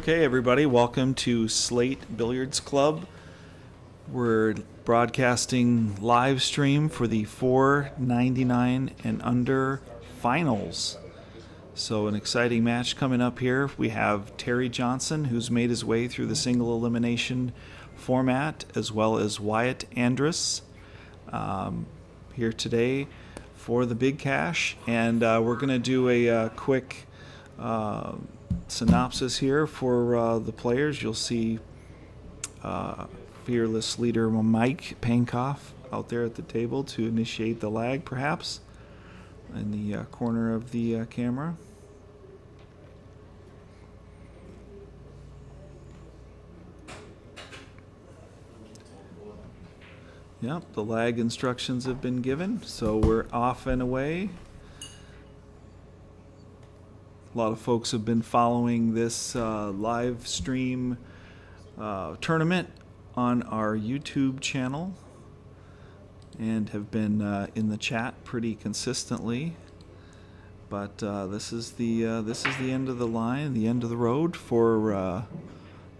Okay, everybody, welcome to Slate Billiards Club. We're broadcasting live stream for the 499 and under finals. So an exciting match coming up here. We have Terry Johnson, who's made his way through the single elimination format, as well as Wyatt Andrist here today for the big cash. And we're going to do a quick synopsis here for the players. You'll see fearless leader Mike Pankoff out there at the table to initiate the lag, perhaps, in the corner of the camera. Yep, the lag instructions have been given, so we're off and away. A lot of folks have been following this live stream tournament on our YouTube channel and have been in the chat pretty consistently. But this is the end of the line, the end of the road for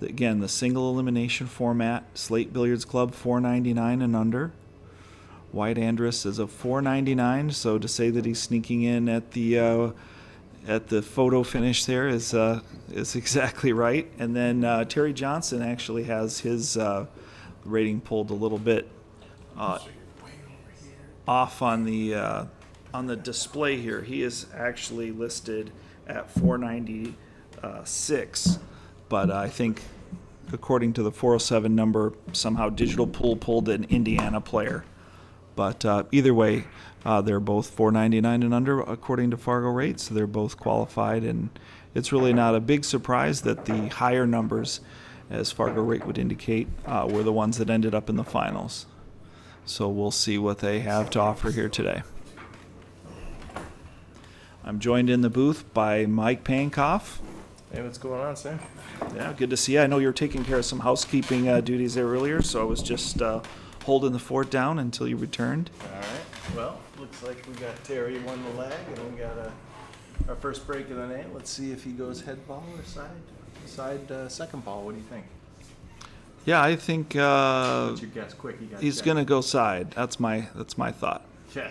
again the single elimination format. Slate Billiards Club 499 and under. Wyatt Andrist is a 499, so to say that he's sneaking in at the photo finish there is exactly right. And then Terry Johnson actually has his rating pulled a little bit off on the display here. He is actually listed at 496, but I think according to the 407 number, somehow Digital Pool pulled an Indiana player. But either way, they're both 499 and under according to Fargo rates, so they're both qualified, and it's really not a big surprise that the higher numbers, as Fargo rate would indicate, were the ones that ended up in the finals. So we'll see what they have to offer here today. I'm joined in the booth by Mike Pankoff. Hey, what's going on, Sam? Yeah, good to see you. I know you were taking care of some housekeeping duties there earlier, so I was just holding the fort down until you returned. All right. Well, looks like we got Terry won the leg, and we got our first break of the night. Let's see if he goes head ball or side second ball. What do you think? Yeah, I think What's your guess? Quick, he's going to go side. That's my thought. Yeah,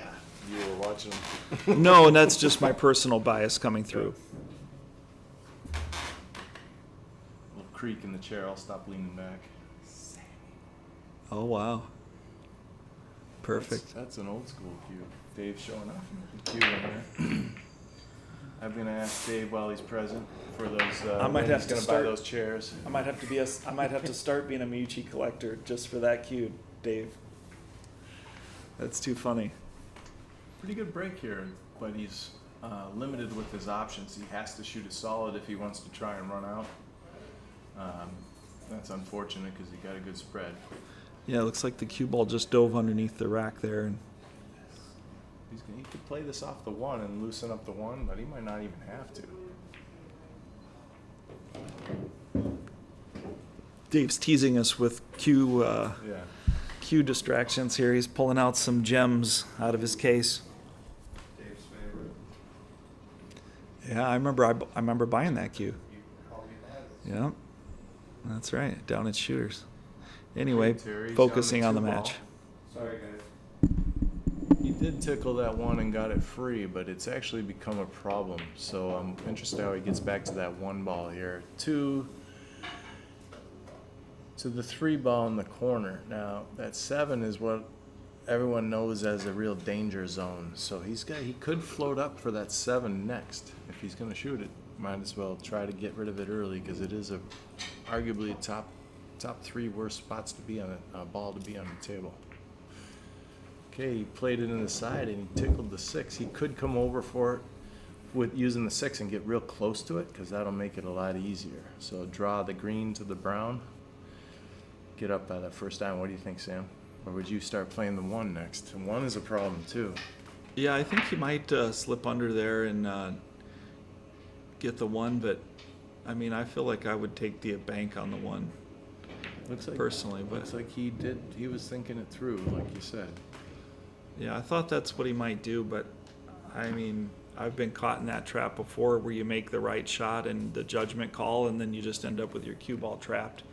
you were watching. No, and that's just my personal bias coming through. Little creak in the chair. I'll stop leaning back. Oh, wow. Perfect. That's an old school cue. Dave's showing up. Cue in there. I'm gonna ask Dave while he's present for those. I might have he's to gonna start, buy those chairs. I might have to start being a Miyuchi collector just for that cue, Dave. That's too funny. Pretty good break here, but he's limited with his options. He has to shoot a solid if he wants to try and run out. That's unfortunate because he got a good spread. Yeah, it looks like the cue ball just dove underneath the rack there. And He could play this off the one and loosen up the one, but he might not even have to. Dave's teasing us with cue distractions here. He's pulling out some gems out of his case. Dave's favorite. Yeah, I remember buying that cue. You call me that. Yeah, that's right. Down at Shooters. Anyway, Terry, focusing on the two match. ball. Sorry, guys. He did tickle that one and got it free, but it's actually become a problem. So I'm interested how he gets back to that one ball here. To the three ball in the corner. Now that seven is what everyone knows as a real danger zone. So he could float up for that seven next if he's going to shoot it. Might as well try to get rid of it early because it is arguably top three worst spots to be on a ball to be on the table. Okay, he played it in the side and he tickled the six. He could come over for it with using the six and get real close to it because that'll make it a lot easier. So draw the green to the brown. Get up by that first time. What do you think, Sam? Or would you start playing the one next? And one is a problem too. Yeah, I think he might slip under there and get the one, but I mean, I feel like I would take the bank on the one. Looks like personally, but looks like he did. He was thinking it through, like you said. yeah, I thought that's what he might do, but I mean, I've been caught in that trap before, where you make the right shot and the judgment call, and then you just end up with your cue ball trapped.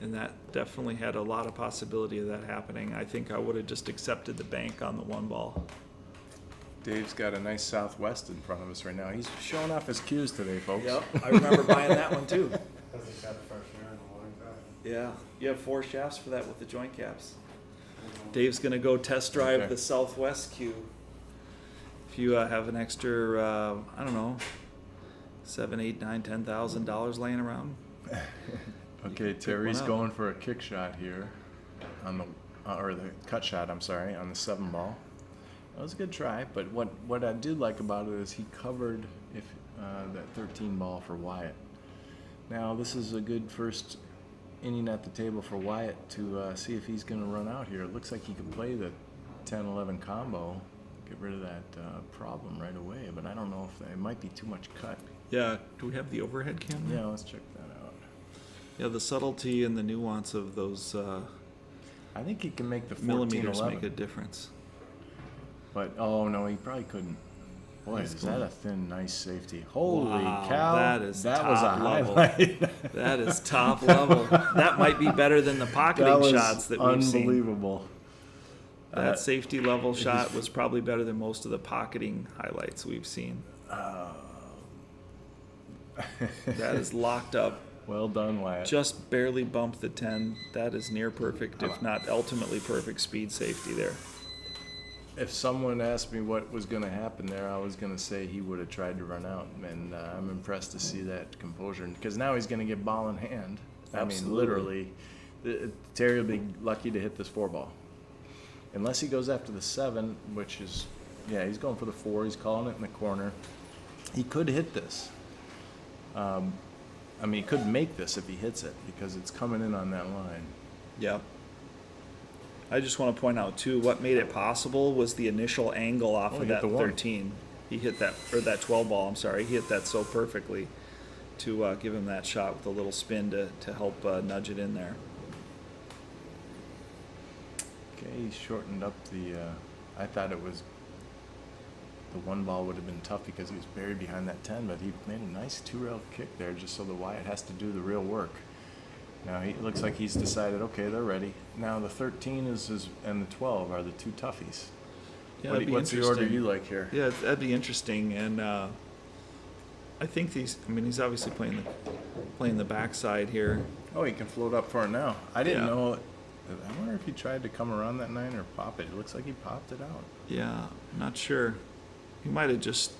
And that definitely had a lot of possibility of that happening. I think I would have just accepted the bank on the one ball. Dave's got a nice southwest in front of us right now. He's showing off his cues today, folks. Yep, I remember buying that one too. Hasn't got fresh air in a long time. Yeah, you have 4 shafts for that with the joint caps. Dave's gonna go test drive Okay. the Southwest cue. If you have an extra, I don't know, $7, $8, $9, $10,000 laying around. Okay, pick Terry's one up. going for a kick shot here on the or the cut shot. I'm sorry, on the 7 ball. That was a good try, but what I did like about it is he covered that 13 ball for Wyatt. Now this is a good first inning at the table for Wyatt to see if he's going to run out here. It looks like he can play the 10-11 combo, get rid of that problem right away. But I don't know if it might be too much cut. Yeah, do we have the overhead camera? Yeah, let's check that out. Yeah, the subtlety and the nuance of those I think he can make the 14-11. millimeters make a difference. But, oh, no, he probably couldn't. Boy, He's is that going- a thin, nice safety. Holy Wow, cow. that is that was a top level. highlight. That is top level. That might be better than the pocketing That was shots that we've seen. unbelievable. That safety level shot was probably better than most of the pocketing highlights we've seen. That is locked up. Well done, Wyatt. Just barely bumped the 10. That is near perfect, if not ultimately perfect speed safety there. If someone asked me what was going to happen there, I was going to say he would have tried to run out. And I'm impressed to see that composure. Because now he's going to get ball in hand. I mean, Absolutely. literally. Terry will be lucky to hit this 4 ball. Unless he goes after the 7, which is, yeah, he's going for the 4. He's calling it in the corner. He could hit this. I mean, he could make this if he hits it because it's coming in on that line. Yep. I just want to point out, too, what made it possible was the initial angle off Oh, of he hit that the 1. 13. He hit that, or that 12 ball, I'm sorry. He hit that so perfectly to give him that shot with a little spin to help nudge it in there. Okay, he shortened up the, I thought it was, the 1 ball would have been tough because he was buried behind that 10, but he made a nice 2-rail kick there just so the Wyatt has to do the real work. Now it looks like he's decided, okay, they're ready. Now the 13 and the 12 are the 2 toughies. Yeah, that'd be What's the order interesting. you like here? Yeah, that'd be interesting, and I think he's obviously playing the backside here. Oh, he can float up for it now. I didn't Yeah. know. I wonder if he tried to come around that 9 or pop it. It looks like he popped it out. Yeah, not sure. He might have just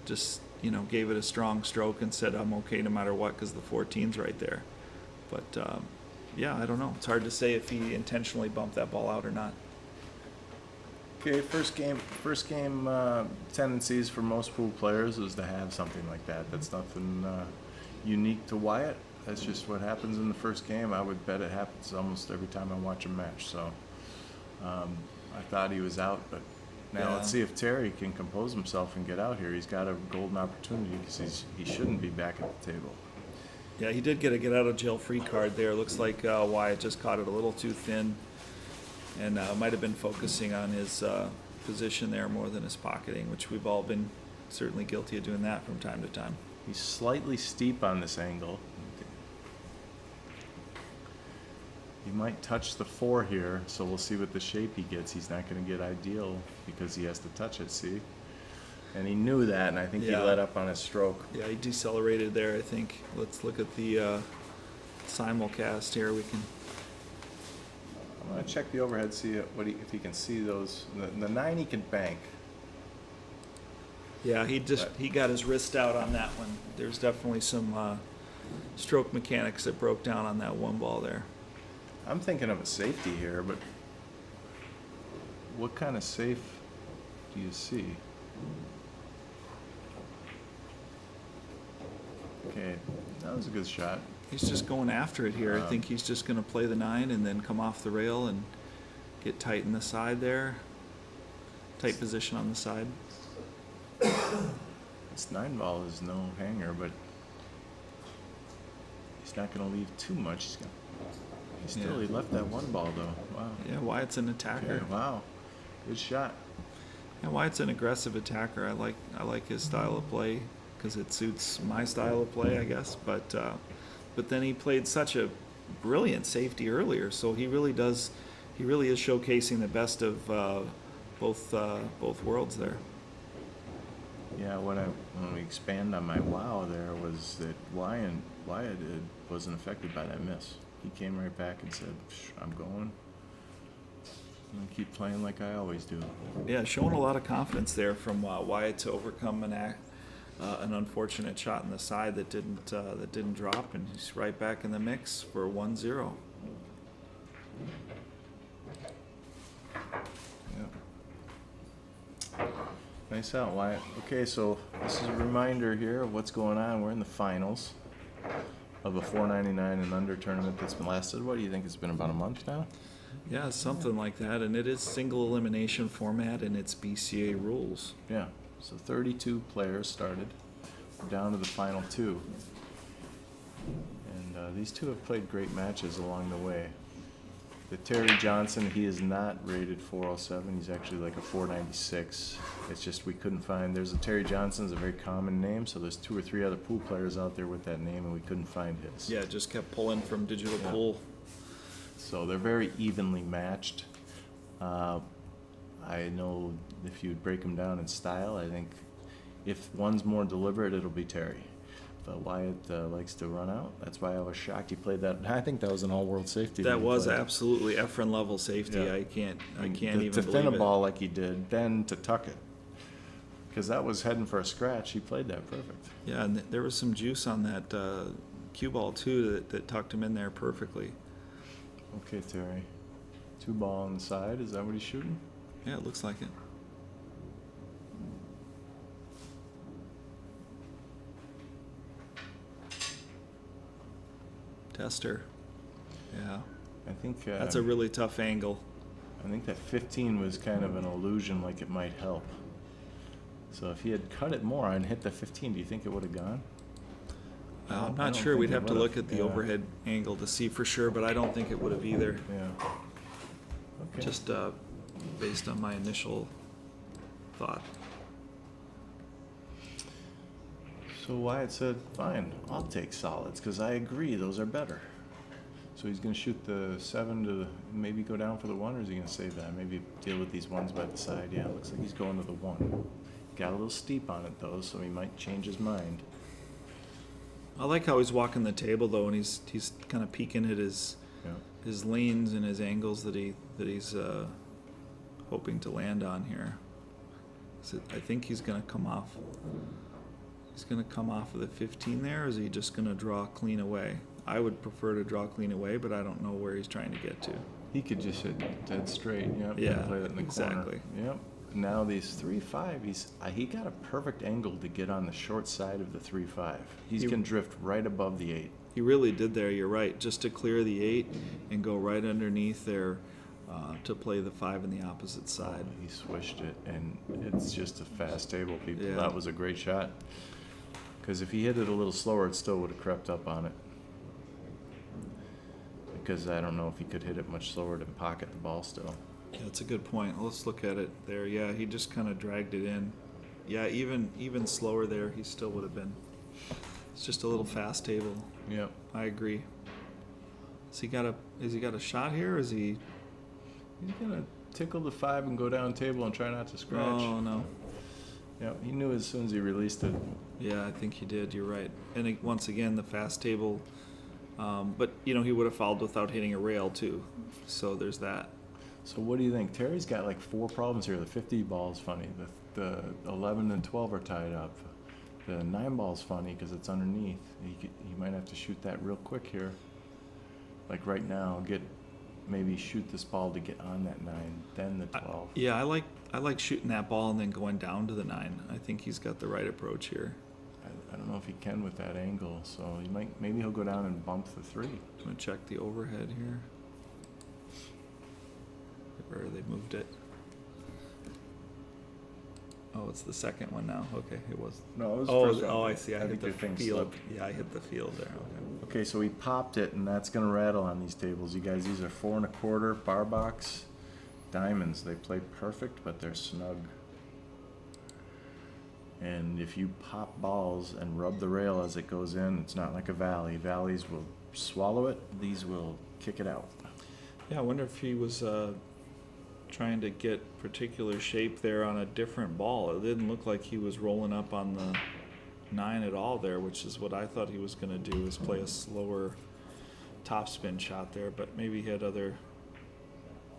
gave it a strong stroke and said, I'm okay no matter what because the 14's right there. But, yeah, I don't know. It's hard to say if he intentionally bumped that ball out or not. Okay, first game tendencies for most pool players is to have something like that. That's nothing unique to Wyatt. That's just what happens in the first game. I would bet it happens almost every time I watch a match. So I thought he was out, but now let's see if Terry can compose himself and get out here. He's got a golden opportunity because he shouldn't be back at the table. Yeah, he did get a get-out-of-jail-free card there. Looks like Wyatt just caught it a little too thin and might have been focusing on his position there more than his pocketing, which we've all been certainly guilty of doing that from time to time. He's slightly steep on this angle. He might touch the 4 here, so we'll see what the shape he gets. He's not going to get ideal because he has to touch it, see? And he knew that, and I think he Yeah. let up on his stroke. Yeah, he decelerated there, I think. Let's look at the simulcast here. We can. I'm going to check the overhead, see if he can see those. The 9 he can bank. Yeah, he got his wrist out on that one. There's definitely some stroke mechanics that broke down on that 1 ball there. I'm thinking of a safety here, but what kind of safe do you see? Okay, that was a good shot. He's just going after it here. I think he's just going to play the 9 and then come off the rail and get tight in the side there. Tight position on the side. This 9 ball is no hanger, but he's not going to leave too much. He left that 1 ball though. Wow. Yeah, Wyatt's an attacker. Okay, wow. Good shot. And Wyatt's an aggressive attacker. I like his style of play because it suits my style of play, I guess. But then he played such a brilliant safety earlier, so he really is showcasing the best of both worlds there. Yeah, when we expand on my wow there was that Wyatt wasn't affected by that miss. He came right back and said, I'm going. And keep playing like I always do. Yeah, showing a lot of confidence there from Wyatt to overcome an unfortunate shot in the side that didn't drop, and he's right back in the mix for 1-0. Yeah. Nice out, Wyatt. Okay, so this is a reminder here of what's going on. We're in the finals of a $4.99 and under tournament that's been lasted. What do you think? It's been about a month now? Yeah, something like that, and it is single elimination format, and it's BCA rules. Yeah. So 32 players started. We're down to the final 2. And these 2 have played great matches along the way. The Terry Johnson, he is not rated 407. He's actually like a 496. It's just we couldn't find. There's a Terry Johnson, is a very common name, so there's 2 or 3 other pool players out there with that name, and we couldn't find his. Yeah, just kept pulling from digital pool. So they're very evenly matched. I know if you break them down in style, I think if one's more deliberate, it'll be Terry. But Wyatt likes to run out. That's why I was shocked he played that. I think that was an all-world safety. That he was played. absolutely Efren level safety. Yeah. I can't even to believe thin a it. ball like he did, then to tuck it, because that was heading for a scratch. He played that perfect. Yeah, and there was some juice on that cue ball too that tucked him in there perfectly. Okay, Terry. 2 ball on the side. Is that what he's shooting? Yeah, it looks like it. Tester. Yeah, I think that's a really tough angle. I think that 15 was kind of an illusion, like it might help. So if he had cut it more and hit the 15, do you think it would have gone? I'm I not don't sure. think We'd it have to would've. look at the Yeah. overhead angle to see for sure, but I don't think it would have either. Yeah. Okay. Just based on my initial thought. So Wyatt said, fine, I'll take solids, because I agree, those are better. So he's going to shoot the 7 to maybe go down for the 1, or is he going to save that? Maybe deal with these ones by the side. Yeah, it looks like he's going to the 1. Got a little steep on it, though, so he might change his mind. I like how he's walking the table though, and he's kind of peeking at his leans and his angles that he's hoping to land on here. So I think he's going to come off. He's going to come off of the 15 there, or is he just going to draw clean away? I would prefer to draw clean away, but I don't know where he's trying to get to. He could just hit dead straight. Yep. Yeah, Play that in the exactly. corner. Yep. Now these 3-5, he got a perfect angle to get on the short side of the 3-5. He can drift right above the 8. He really did there. You're right. Just to clear the 8 and go right underneath there to play the 5 in the opposite side. He swished it, and it's just a fast table, people. Yeah. That was a great shot. Because if he hit it a little slower, it still would have crept up on it. Because I don't know if he could hit it much slower to pocket the ball still. Yeah, that's a good point. Let's look at it there. Yeah, he just kind of dragged it in. Yeah, even slower there, he still would have been. It's just a little fast table. Yep. I agree. Has he got a shot here? Or is he? He's gonna tickle the 5 and go down table and try not to scratch. Oh no. Yep. He knew as soon as he released it. Yeah, I think he did. You're right. And once again, the fast table. But he would have fouled without hitting a rail too. So there's that. So what do you think? Terry's got like 4 problems here. The 50 ball is funny. The 11 and 12 are tied up. The 9 ball is funny because it's underneath. He might have to shoot that real quick here. Like right now, maybe shoot this ball to get on that 9, then the 12. Yeah, I like shooting that ball and then going down to the 9. I think he's got the right approach here. I don't know if he can with that angle. So maybe he'll go down and bump the 3. I'm gonna check the overhead here. Where they moved it. Oh, it's the second one now. Okay, it was. No, it was Oh, the first one. oh, I see. I hit think the your thing field. slipped. Yeah, I hit the field there. Okay. Okay, so he popped it, and that's going to rattle on these tables. You guys, these are 4 1/4 bar box diamonds. They play perfect, but they're snug. And if you pop balls and rub the rail as it goes in, it's not like a valley. Valleys will swallow it. These will kick it out. Yeah, I wonder if he was trying to get particular shape there on a different ball. It didn't look like he was rolling up on the 9 at all there, which is what I thought he was going to do, is play a slower topspin shot there, but maybe he had other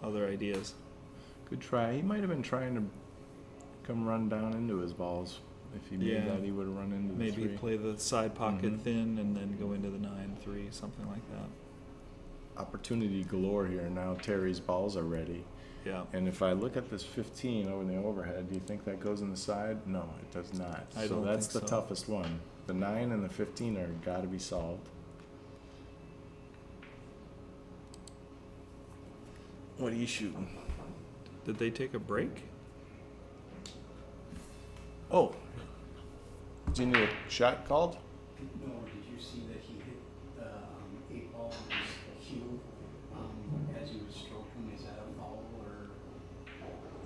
ideas. Good try. He might have been trying to come run down into his balls. If he made that, he would have run into the Maybe 3. play the side pocket thin and then go into the 9-3, something like that. Opportunity galore here. Now Terry's balls are ready. Yeah. And if I look at this 15 over the overhead, do you think that goes in the side? No, it does not. I So don't that's the think so. toughest one. The 9 and the 15 are got to be solved. What are you shooting? Did they take a break? Oh, do you need a shot called? No, did you see that he hit the 8 ball with his cue as he was stroking? Is that a foul or?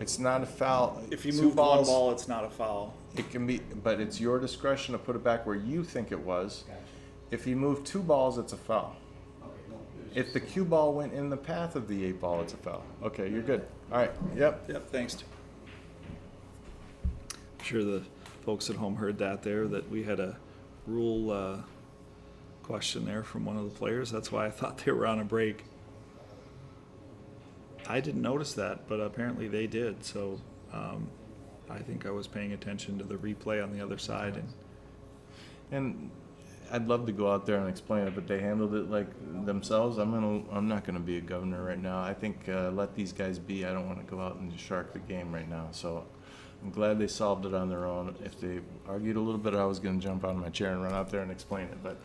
It's not a foul. If you Two move one balls, ball, it's not a foul. it can be, but it's your discretion to put it back where you think it was. Gotcha. If you move 2 balls, it's a foul. Okay, no. It was If just- the cue ball went in the path of the 8 ball, it's a foul. Okay, you're good. All right, yep. Yep, thanks. I'm sure the folks at home heard that there, that we had a rule question there from one of the players. That's why I thought they were on a break. I didn't notice that, but apparently they did. So I think I was paying attention to the replay on the other side. And I'd love to go out there and explain it, but they handled it like themselves. I'm not gonna be a governor right now. I think let these guys be. I don't want to go out and shark the game right now. So I'm glad they solved it on their own. If they argued a little bit, I was gonna jump out of my chair and run out there and explain it. But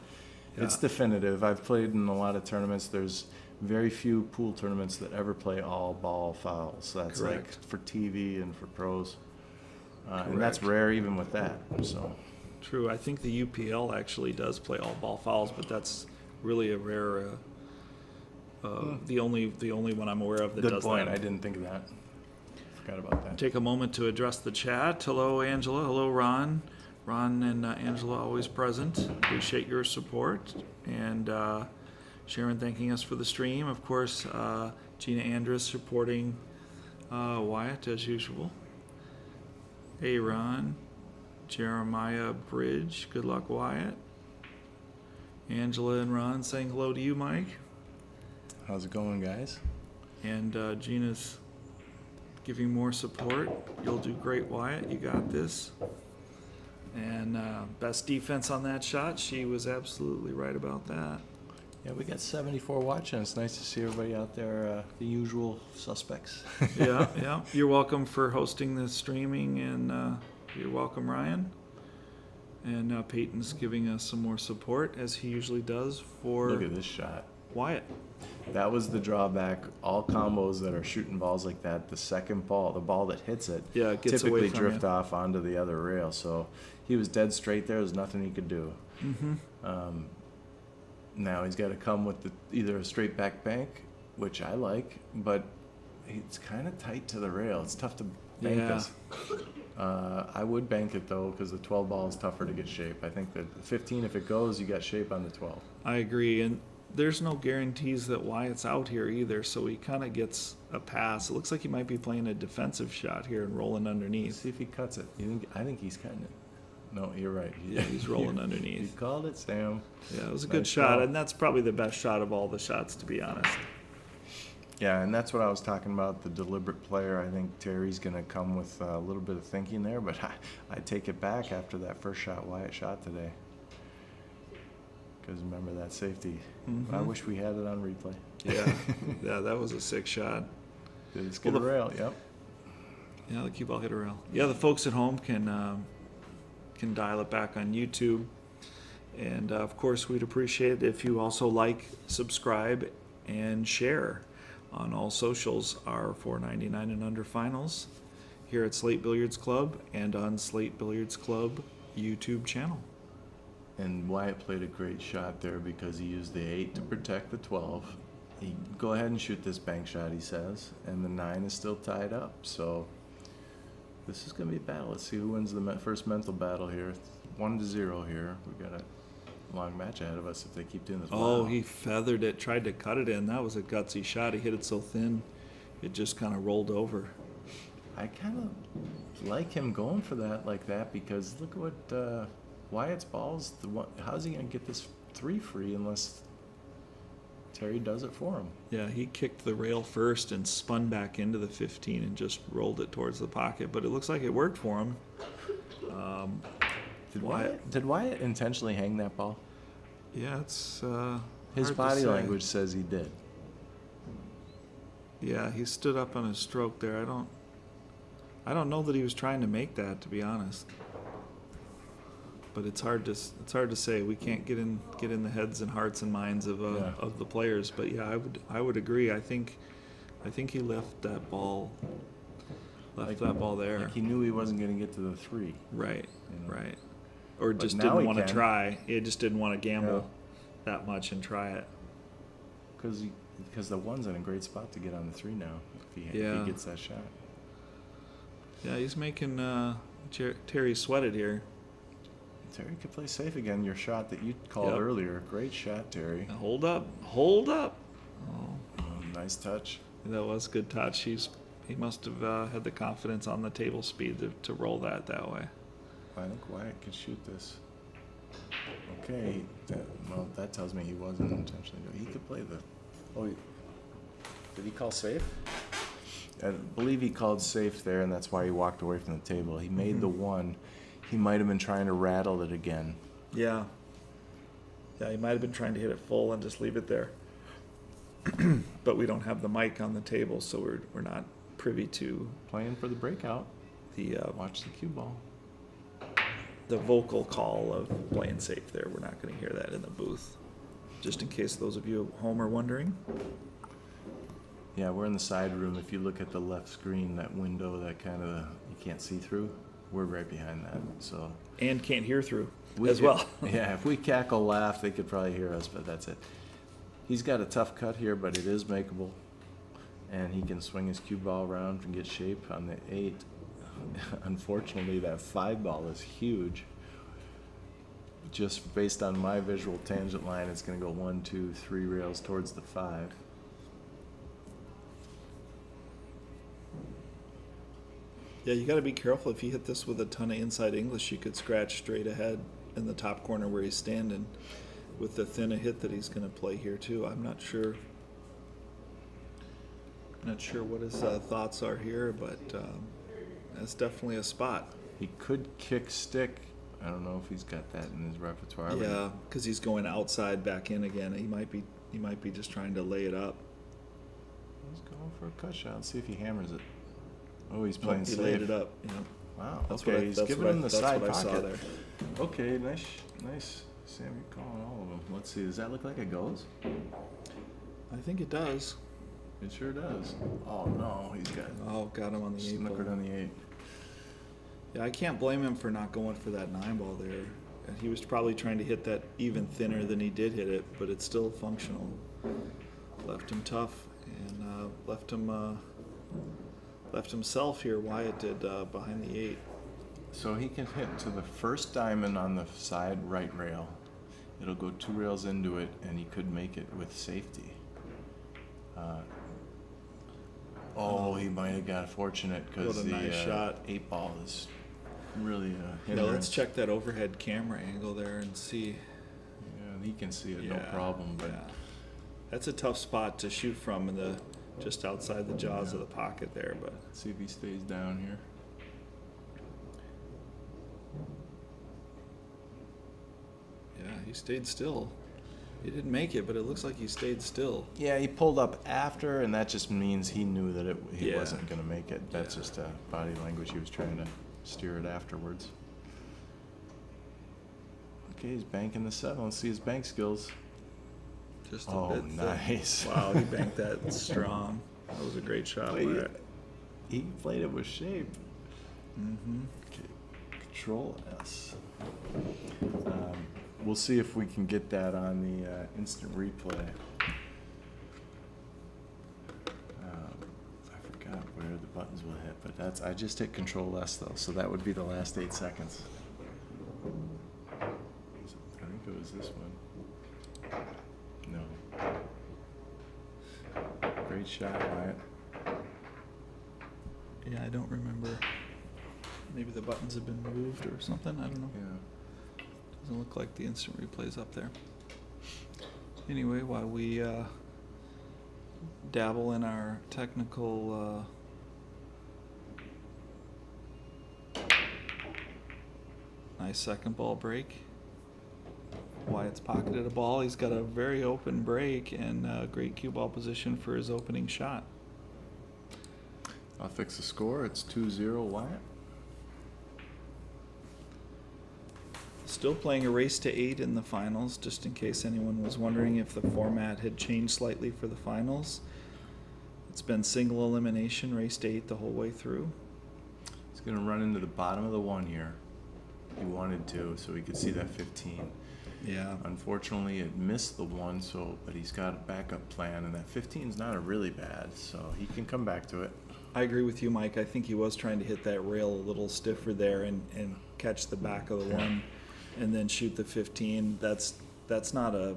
it's Yeah. definitive. I've played in a lot of tournaments. There's very few pool tournaments that ever play all ball fouls. That's like Correct. for TV and for pros, and that's Correct. rare even with that. So. True. I think the UPL actually does play all ball fouls, but that's really a rare. The only one I'm aware of that Good does point. that. I didn't think of that. Forgot about that. Take a moment to address the chat. Hello, Angela. Hello, Ron. Ron and Angela always present. Appreciate your support. And Sharon thanking us for the stream. Of course, Gina Andrist supporting Wyatt as usual. Hey, Ron. Jeremiah Bridge. Good luck, Wyatt. Angela and Ron saying hello to you, Mike. How's it going, guys? And Gina's giving more support. You'll do great, Wyatt. You got this. And best defense on that shot. She was absolutely right about that. Yeah, we got 74 watching. It's nice to see everybody out there, the usual suspects. Yeah, yeah. You're welcome for hosting the streaming, and you're welcome, Ryan. And Peyton's giving us some more support, as he usually does, for Look at this shot. Wyatt. That was the drawback. All combos that are shooting balls like that, the second ball, the ball that hits it, Yeah, it gets typically away from drift you. off onto the other rail. So he was dead straight there. There's nothing he could do. Mm-hmm. Now he's got to come with either a straight back bank, which I like, but it's kind of tight to the rail. It's tough to bank Yeah. this. I would bank it though, because the 12 ball is tougher to get shape. I think that 15, if it goes, you got shape on the 12. I agree, and there's no guarantees that Wyatt's out here either, so he kind of gets a pass. It looks like he might be playing a defensive shot here and rolling Let's underneath. see if he cuts it. I think he's cutting it. No, you're right. Yeah, he's rolling You underneath. called it, Sam. Yeah, it was a good Nice shot, call. and that's probably the best shot of all the shots, to be honest. Yeah, and that's what I was talking about, the deliberate player. I think Terry's going to come with a little bit of thinking there, but I take it back after that first shot Wyatt shot today. Because remember that safety. I Mhm. wish we had it on replay. Yeah, yeah, that was a sick shot. Did it skid Well, a rail? Yep. Yeah, the cue ball hit a rail. Yeah, the folks at home can dial it back on YouTube, and of course, we'd appreciate it if you also like, subscribe, and share on all socials. Our $4.99 and under finals here at Slate Billiards Club and on Slate Billiards Club YouTube channel. And Wyatt played a great shot there because he used the 8 to protect the 12. He go ahead and shoot this bank shot, he says, and the 9 is still tied up. So This is going to be a battle. Let's see who wins the first mental battle here. 1-0 here. We got a long match ahead of us if they keep doing this. Oh, Wow. he feathered it, tried to cut it in. That was a gutsy shot. He hit it so thin, it just kind of rolled over. I kind of like him going for that like that because look at what Wyatt's balls. How's he going to get this 3 free unless Terry does it for him? Yeah, he kicked the rail first and spun back into the 15 and just rolled it towards the pocket. But it looks like it worked for him. Did Wyatt intentionally hang that ball? Yeah, it's His hard to body say. language says he did. Yeah, he stood up on his stroke there. I don't know that he was trying to make that, to be honest. But it's hard to say. We can't get in the heads and hearts and minds of the players. But yeah, I would agree. I think he left that ball there. Like he knew he wasn't going to get to the 3. Right, You know? right. Or But just now didn't he want to can. try. He just didn't want to gamble that much and try it. Because the 1's in a great spot to get on the 3 now if he gets that shot. Yeah, he's making Terry sweated here. Terry could play safe again. Your shot that you called earlier. Great shot, Terry. Now, hold up. Oh, Nice touch. that was good touch. He must have had the confidence on the table speed to roll that way. I think Wyatt could shoot this. Okay. That tells me he wasn't intentionally doing. He could play the. Oh, did he call safe? I believe he called safe there, and that's why he walked away from the table. He made the 1. He might have been trying to rattle it again. Yeah. Yeah, he might have been trying to hit it full and just leave it there. But we don't have the mic on the table, so we're not privy to Playing for the breakout. the Watch the cue ball. the vocal call of playing safe there. We're not going to hear that in the booth. Just in case those of you at home are wondering. Yeah, we're in the side room. If you look at the left screen, that window that kind of you can't see through, we're right behind that. So And can't hear through we as could- well. Yeah, if we cackle laugh, they could probably hear us, but that's it. He's got a tough cut here, but it is makeable. And he can swing his cue ball around and get shape on the 8. Unfortunately, that 5 ball is huge. Just based on my visual tangent line, it's going to go 1, 2, 3 rails towards the 5. Yeah, you got to be careful. If you hit this with a ton of inside English, you could scratch straight ahead in the top corner where he's standing with the thin a hit that he's going to play here too. I'm not sure. Not sure what his thoughts are here, but that's definitely a spot. He could kick stick. I don't know if he's got that in his repertoire. but Yeah, because he's going outside back in again. He might be just trying to lay it up. He's going for a cut shot. See if he hammers it. Oh, he's playing He safe. laid it up. Yeah. Wow. That's Okay, what I, he's that's giving what I, him the that's side what I pocket. saw there. Okay, nice. Sammy calling all of them. Let's see. Does that look like it goes? I think it does. It sure does. Oh no, he's got Got him on the 8 ball. snookered on the 8. Yeah, I can't blame him for not going for that 9 ball there. And he was probably trying to hit that even thinner than he did hit it, but it's still functional. Left him tough and left himself here. Wyatt did behind the 8. So he can hit to the first diamond on the side right rail. It'll go 2 rails into it, and he could make it with safety. He might have got fortunate because What a the nice shot. 8 ball is really a Yeah, let's hindrance. check that overhead camera angle there and see. Yeah, he can see it, no Yeah, problem. But yeah. That's a tough spot to shoot from in the just outside the jaws of the pocket there, but let's see if he stays down here. yeah, he stayed still. He didn't make it, but it looks like he stayed still. Yeah, he pulled up after, and that just means he knew that he Yeah. wasn't going to make it. That's Yeah. just body language. He was trying to steer it afterwards. Okay, he's banking the 7. Let's see his bank skills. Just a Oh, bit thick. nice. Wow, he banked that strong. That was a great shot. Wyatt. He played it with shape. Mm-hmm. Okay, Control S. We'll see if we can get that on the instant replay. I forgot where the buttons will hit. But I just hit control less though, so that would be the last 8 seconds. I think it was this one. No. Great shot, Wyatt. Yeah, I don't remember. Maybe the buttons have been moved or something. I don't know. Yeah. Doesn't look like the instant replay's up there. Anyway, while we dabble in our technical nice second ball break. Wyatt's pocketed a ball. He's got a very open break and a great cue ball position for his opening shot. I'll fix the score. It's 2-0 Wyatt. Still playing a race to 8 in the finals, just in case anyone was wondering if the format had changed slightly for the finals. It's been single elimination, race to 8 the whole way through. He's going to run into the bottom of the 1 here. He wanted to, so he could see that 15. Yeah. Unfortunately, it missed the 1, but he's got a backup plan, and that 15 is not a really bad, so he can come back to it. I agree with you, Mike. I think he was trying to hit that rail a little stiffer there and catch the back of the 1 and then shoot the 15. That's not a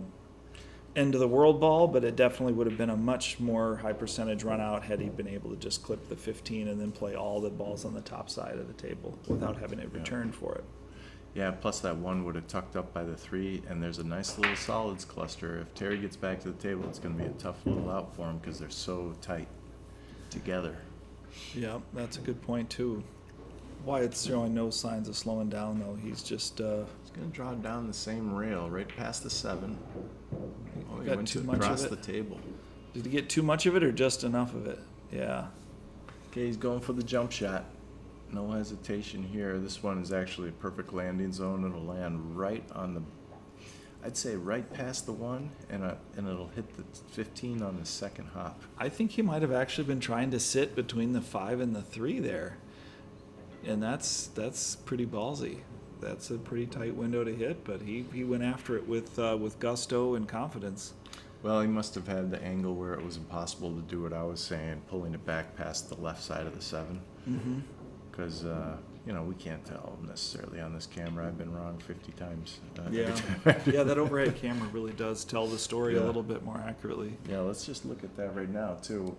end of the world ball, but it definitely would have been a much more high percentage run out had he been able to just clip the 15 and then play all the balls on the top side of the table without having to return for it. Yeah, plus that 1 would have tucked up by the 3, and there's a nice little solids cluster. If Terry gets back to the table, it's going to be a tough little out for him because they're so tight together. Yeah, that's a good point too. Wyatt's showing no signs of slowing down though. He's just He's going to draw down the same rail right past the 7. Oh, he got went too much across of the it. table. Did he get too much of it or just enough of it? Yeah. Okay, he's going for the jump shot. No hesitation here. This one is actually a perfect landing zone. It'll land right on the, I'd say right past the 1, and it'll hit the 15 on the second hop. I think he might have actually been trying to sit between the 5 and the 3 there. And that's pretty ballsy. That's a pretty tight window to hit, but he went after it with gusto and confidence. Well, he must have had the angle where it was impossible to do what I was saying, pulling it back past the left side of the 7. Mm-hmm. Because, we can't tell necessarily on this camera. I've been wrong 50 times. Yeah. Yeah, that overhead camera really does tell the story a little bit more accurately. Yeah, let's just look at that right now, too.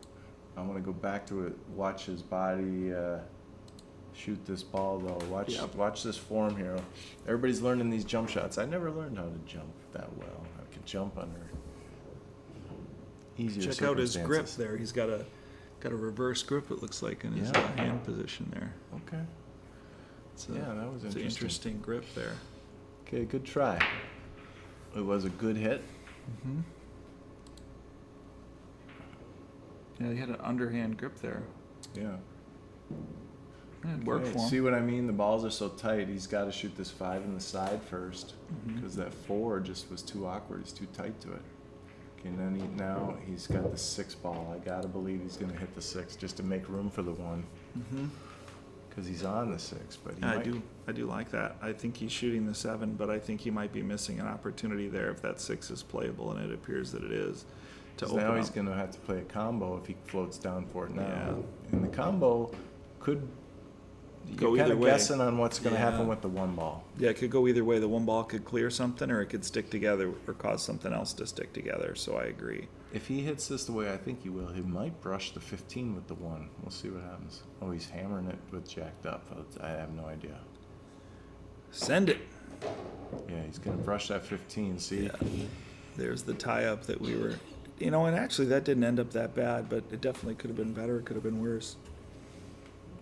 I want to go back to it, watch his body shoot this ball, though. Watch this form here. Everybody's learning these jump shots. I never learned how to jump that well. I could jump under easier Check out his grip circumstances. there. He's got a reverse grip, it looks like, in his hand position there. Okay. That was It's an interesting grip there. Okay, good try. It was a good hit. Mm-hmm. Yeah, he had an underhand grip there. Yeah. It worked for him. See what I mean? The balls are so tight. He's got to shoot this 5 in the side first because that 4 just was too awkward. He's too tight to it. Okay, and then now he's got the 6 ball. I got to believe he's going to hit the 6 just to make room for the 1 because he's on the 6. But I do like that. I think he's shooting the 7, but I think he might be missing an opportunity there if that 6 is playable, and it appears that it is. Now he's going to have to play a combo if he floats down for it now. Yeah. And the combo could Go you're kind either of way. guessing on what's going to happen Yeah. with the 1 ball. Yeah, it could go either way. The 1 ball could clear something, or it could stick together or cause something else to stick together. So I agree. If he hits this the way I think he will, he might brush the 15 with the 1. We'll see what happens. Oh, he's hammering it with jacked up. I have no idea. Send it. Yeah, he's going to brush that 15. See? Yeah. There's the tie-up that we were... and actually that didn't end up that bad, but it definitely could have been better. It could have been worse.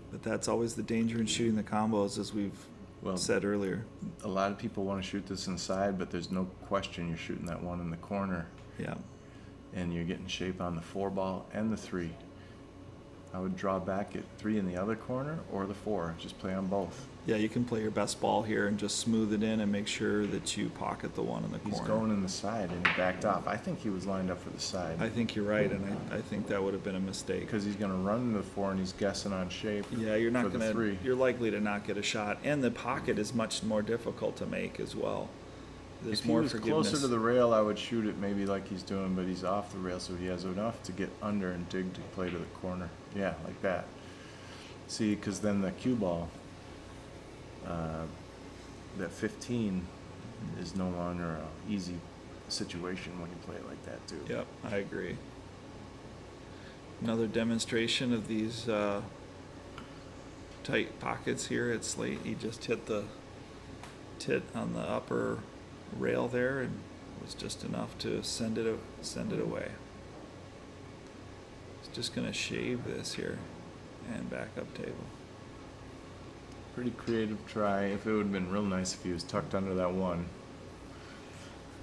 But that's always the danger in shooting the combos, as we've said earlier. A lot of people want to shoot this inside, but there's no question you're shooting that 1 in the corner. Yeah. And you're getting shape on the 4 ball and the 3. I would draw back at 3 in the other corner or the 4. Just play on both. Yeah, you can play your best ball here and just smooth it in and make sure that you pocket the 1 in the corner. He's going in the side and he backed off. I think he was lined up for the side. I think you're right, and I think that would have been a mistake. Because he's going to run into the 4 and he's guessing on shape. Yeah, you're not for the going 3. to. You're likely to not get a shot, and the pocket is much more difficult to make as well. There's If he more was forgiveness. closer to the rail, I would shoot it maybe like he's doing, but he's off the rail, so he has enough to get under and dig to play to the corner. Yeah, like that. See, because then the cue ball, that 15 is no longer a easy situation when you play it like that too. Yep, I agree. Another demonstration of these tight pockets here at Slate. He just hit the tit on the upper rail there, and it was just enough to send it away. He's just gonna shave this here and back up table. Pretty creative try. If it would have been real nice if he was tucked under that one.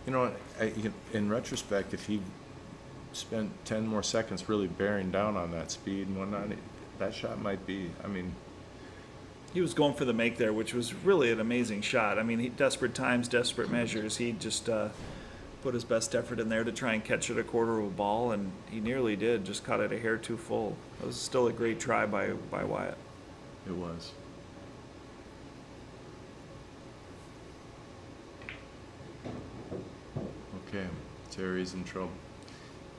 You know what? In retrospect, if he spent 10 more seconds really bearing down on that speed and whatnot, that shot might be, I mean, He was going for the make there, which was really an amazing shot. I mean, desperate times, desperate measures. He just put his best effort in there to try and catch it a quarter of a ball, and he nearly did. Just caught it a hair too full. It was still a great try by Wyatt. it was. Okay, Terry's in trouble.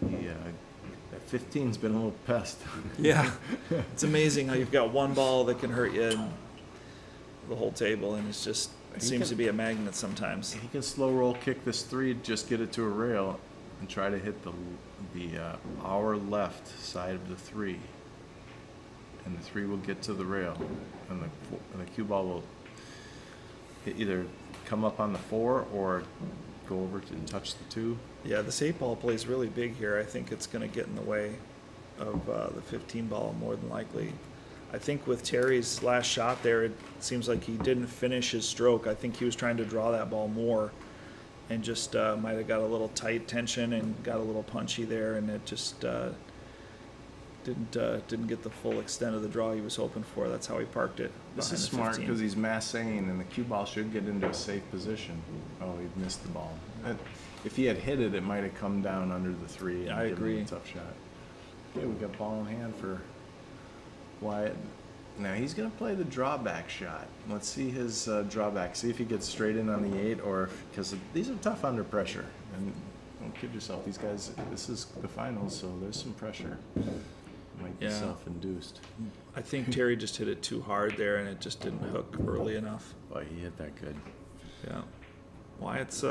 That 15's been a little pest. Yeah, it's amazing how you've got one ball that can hurt you in the whole table, and it seems to be a magnet sometimes. He can slow roll kick this 3, just get it to a rail, and try to hit the our left side of the 3, and the 3 will get to the rail, and the cue ball will either come up on the 4 or go over and touch the 2. Yeah, this 8 ball plays really big here. I think it's going to get in the way of the 15 ball more than likely. I think with Terry's last shot there, it seems like he didn't finish his stroke. I think he was trying to draw that ball more and just might have got a little tight tension and got a little punchy there, and it just didn't get the full extent of the draw he was hoping for. That's how he parked it. This behind is the smart 15. because he's massing, and the cue ball should get into a safe position. Oh, he missed the ball. If he had hit it, it might have come down under the 3 and I given agree. him a tough shot. Okay, we got ball in hand for Wyatt. Now he's going to play the drawback shot. Let's see his drawback. See if he gets straight in on the 8, or because these are tough under pressure. And don't kid yourself, these guys. This is the finals, so there's some pressure. Might be Yeah. self-induced. I think Terry just hit it too hard there, and it just didn't hook early enough. Boy, he hit that good. Yeah. Wyatt's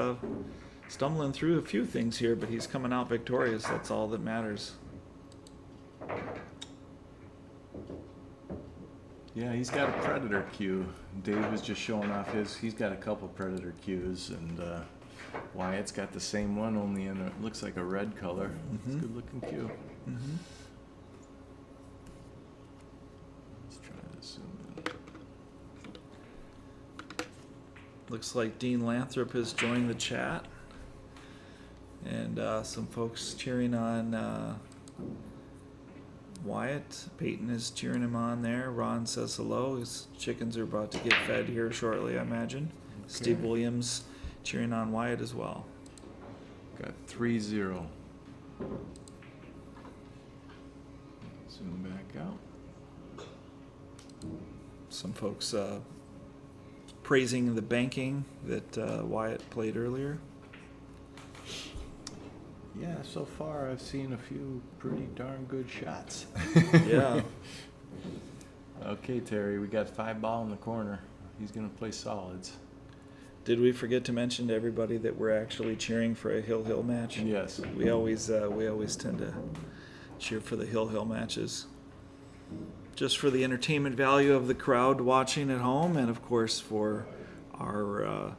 stumbling through a few things here, but he's coming out victorious. That's all that matters. Yeah, he's got a predator cue. Dave was just showing off his. He's got a couple predator cues, and Wyatt's got the same one, only in it looks like a red color. It's a good looking cue. Mm-hmm. Let's try to zoom in. Looks like Dean Lathrop has joined the chat, and some folks cheering on Wyatt. Peyton is cheering him on there. Ron says hello. His chickens are about to get fed here shortly, I imagine. Okay. Steve Williams cheering on Wyatt as well. Got 3-0. Zoom back out. Some folks praising the banking that Wyatt played earlier. Yeah, so far I've seen a few pretty darn good shots. Yeah. Okay, Terry, we got 5 ball in the corner. He's gonna play solids. Did we forget to mention to everybody that we're actually cheering for a Hill match? Yes. We always tend to cheer for the Hill matches, just for the entertainment value of the crowd watching at home, and of course for our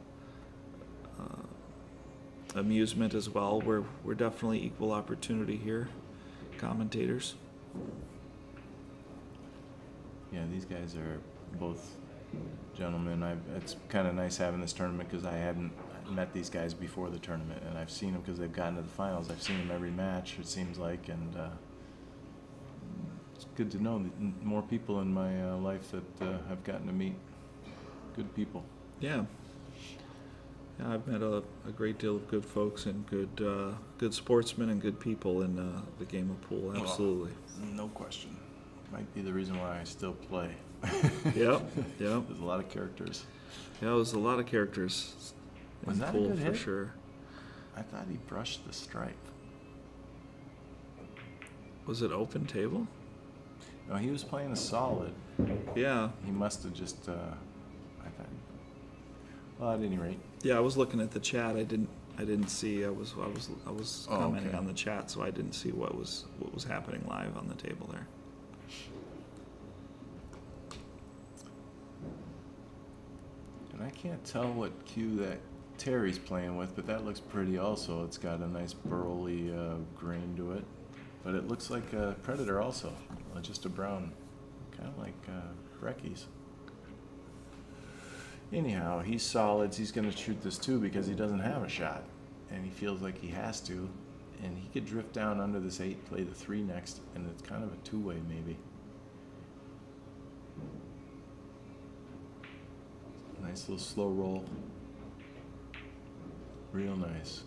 amusement as well. We're definitely equal opportunity here, commentators. Yeah, these guys are both gentlemen. It's kind of nice having this tournament because I hadn't met these guys before the tournament, and I've seen them because they've gotten to the finals. I've seen them every match, it seems like, and it's good to know that more people in my life that I've gotten to meet. Good people. Yeah. Yeah, I've met a great deal of good folks and good sportsmen and good people in the game of pool. Absolutely. No question. Might be the reason why I still play. Yep. There's a lot of characters. Yeah, it was a lot of characters Was in that a pool good for hit? sure. I thought he brushed the stripe. Was it open table? No, he was playing a solid. Yeah. He must have just, I thought. Well, at any rate. Yeah, I was looking at the chat. I didn't see. I was Oh, commenting okay. on the chat, so I didn't see what was happening live on the table there. And I can't tell what cue that Terry's playing with, but that looks pretty also. It's got a nice burly grain to it. But it looks like a Predator also, just a brown, kind of like Brecky's. Anyhow, he's solids. He's going to shoot this too because he doesn't have a shot. And he feels like he has to. And he could drift down under this 8, play the 3 next, and it's kind of a two-way maybe. Nice little slow roll. Real nice.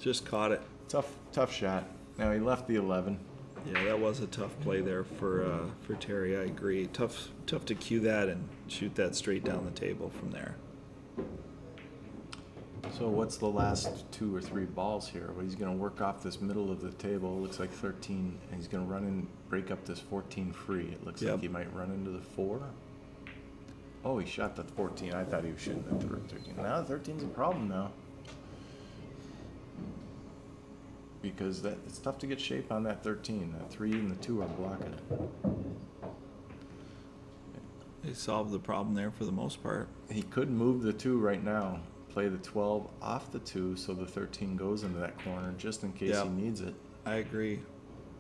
Just caught it. Tough shot. Now he left the 11. Yeah, that was a tough play there for Terry. I agree. Tough to cue that and shoot that straight down the table from there. So what's the last 2 or 3 balls here? Well, he's going to work off this middle of the table. Looks like 13, and he's going to run in, break up this 14 free. It looks like he might run into the 4. Oh, he shot the 14. I thought he was shooting the 13. Now the 13's a problem now. Because it's tough to get shape on that 13. That 3 and the 2 are blocking it. They solved the problem there for the most part. He could move the 2 right now, play the 12 off the 2 so the 13 goes into that corner just in case he needs it. I agree.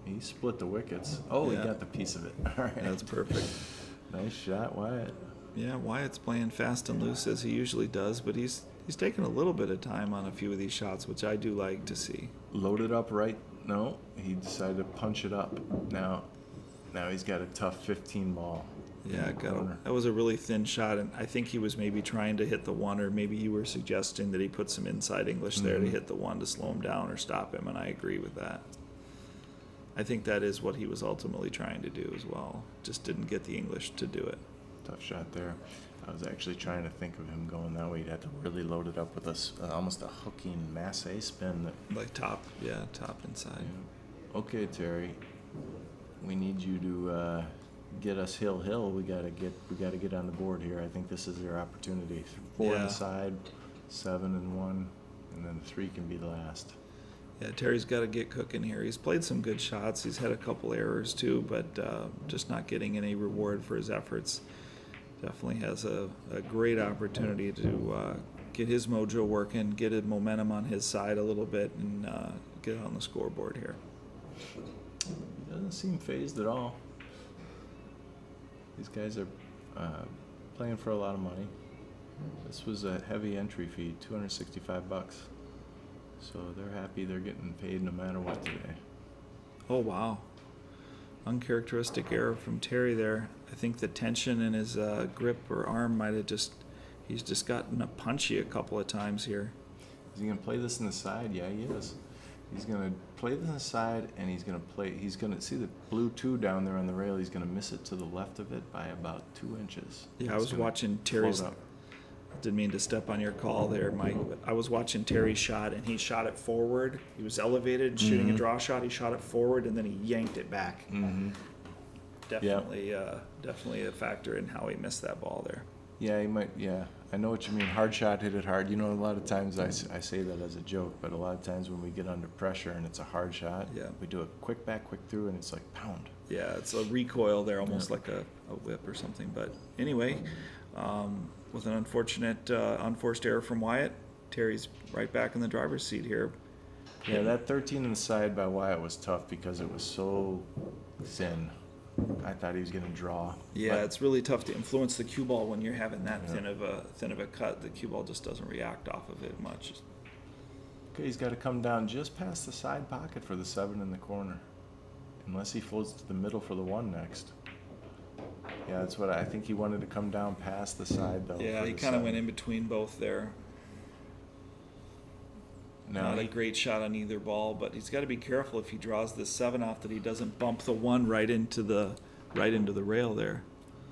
He split the wickets. Oh, he Yeah. got the piece of it. All right. That's perfect. Nice shot, Wyatt. Yeah, Wyatt's playing fast and loose as he usually does, but he's taking a little bit of time on a few of these shots, which I do like to see. Loaded up right. No, he decided to punch it up. Now he's got a tough 15 ball. Yeah, that was a really thin shot, and I think he was maybe trying to hit the 1, or maybe you were suggesting that he put some inside English there to hit the 1 to slow him down or stop him, and I agree with that. I think that is what he was ultimately trying to do as well. Just didn't get the English to do it. Tough shot there. I was actually trying to think of him going that way. He'd have to really load it up with almost a hooking masse spin. Like top inside. Yeah. Okay, Terry. We need you to get us hill. We gotta get on the board here. I think this is your opportunity. 4 on the side, 7 and 1, and then 3 can be the last. Yeah, Terry's got to get cooking here. He's played some good shots. He's had a couple errors too, but just not getting any reward for his efforts. Definitely has a great opportunity to get his mojo working, get his momentum on his side a little bit, and get on the scoreboard here. He doesn't seem phased at all. These guys are playing for a lot of money. This was a heavy entry fee, $265. So they're happy they're getting paid no matter what today. Oh, wow. Uncharacteristic error from Terry there. I think the tension in his grip or arm might have he's just gotten punchy a couple of times here. Is he going to play this in the side? Yeah, he is. He's going to play this in the side, and he's going to see the blue 2 down there on the rail. He's going to miss it to the left of it by about 2 inches. Yeah, I was watching Terry's. Didn't mean to step on your call there, Mike, but I was watching Terry's shot, and he shot it forward. He was elevated, shooting a draw shot. He shot it forward, and then he yanked it back. Definitely a factor in how he missed that ball there. Yeah, he might. Yeah, I know what you mean. Hard shot, hit it hard. You know, a lot of times I say that as a joke, but a lot of times when we get under pressure and it's a hard shot, we do a quick back, quick through, and it's like pound. Yeah, it's a recoil there, almost like a whip or something. But anyway, with an unfortunate unforced error from Wyatt, Terry's right back in the driver's seat here. Yeah, that 13 on the side by Wyatt was tough because it was so thin. I thought he was going to draw. Yeah, it's really tough to influence the cue ball when you're having that thin of a cut. The cue ball just doesn't react off of it much. Okay, he's got to come down just past the side pocket for the 7 in the corner, unless he floats to the middle for the 1 next. Yeah, that's what I think he wanted to come down past the side though. Yeah, he kind of went in between both there. Not a great shot on either ball, but he's got to be careful if he draws the 7 off that he doesn't bump the 1 right into the rail there.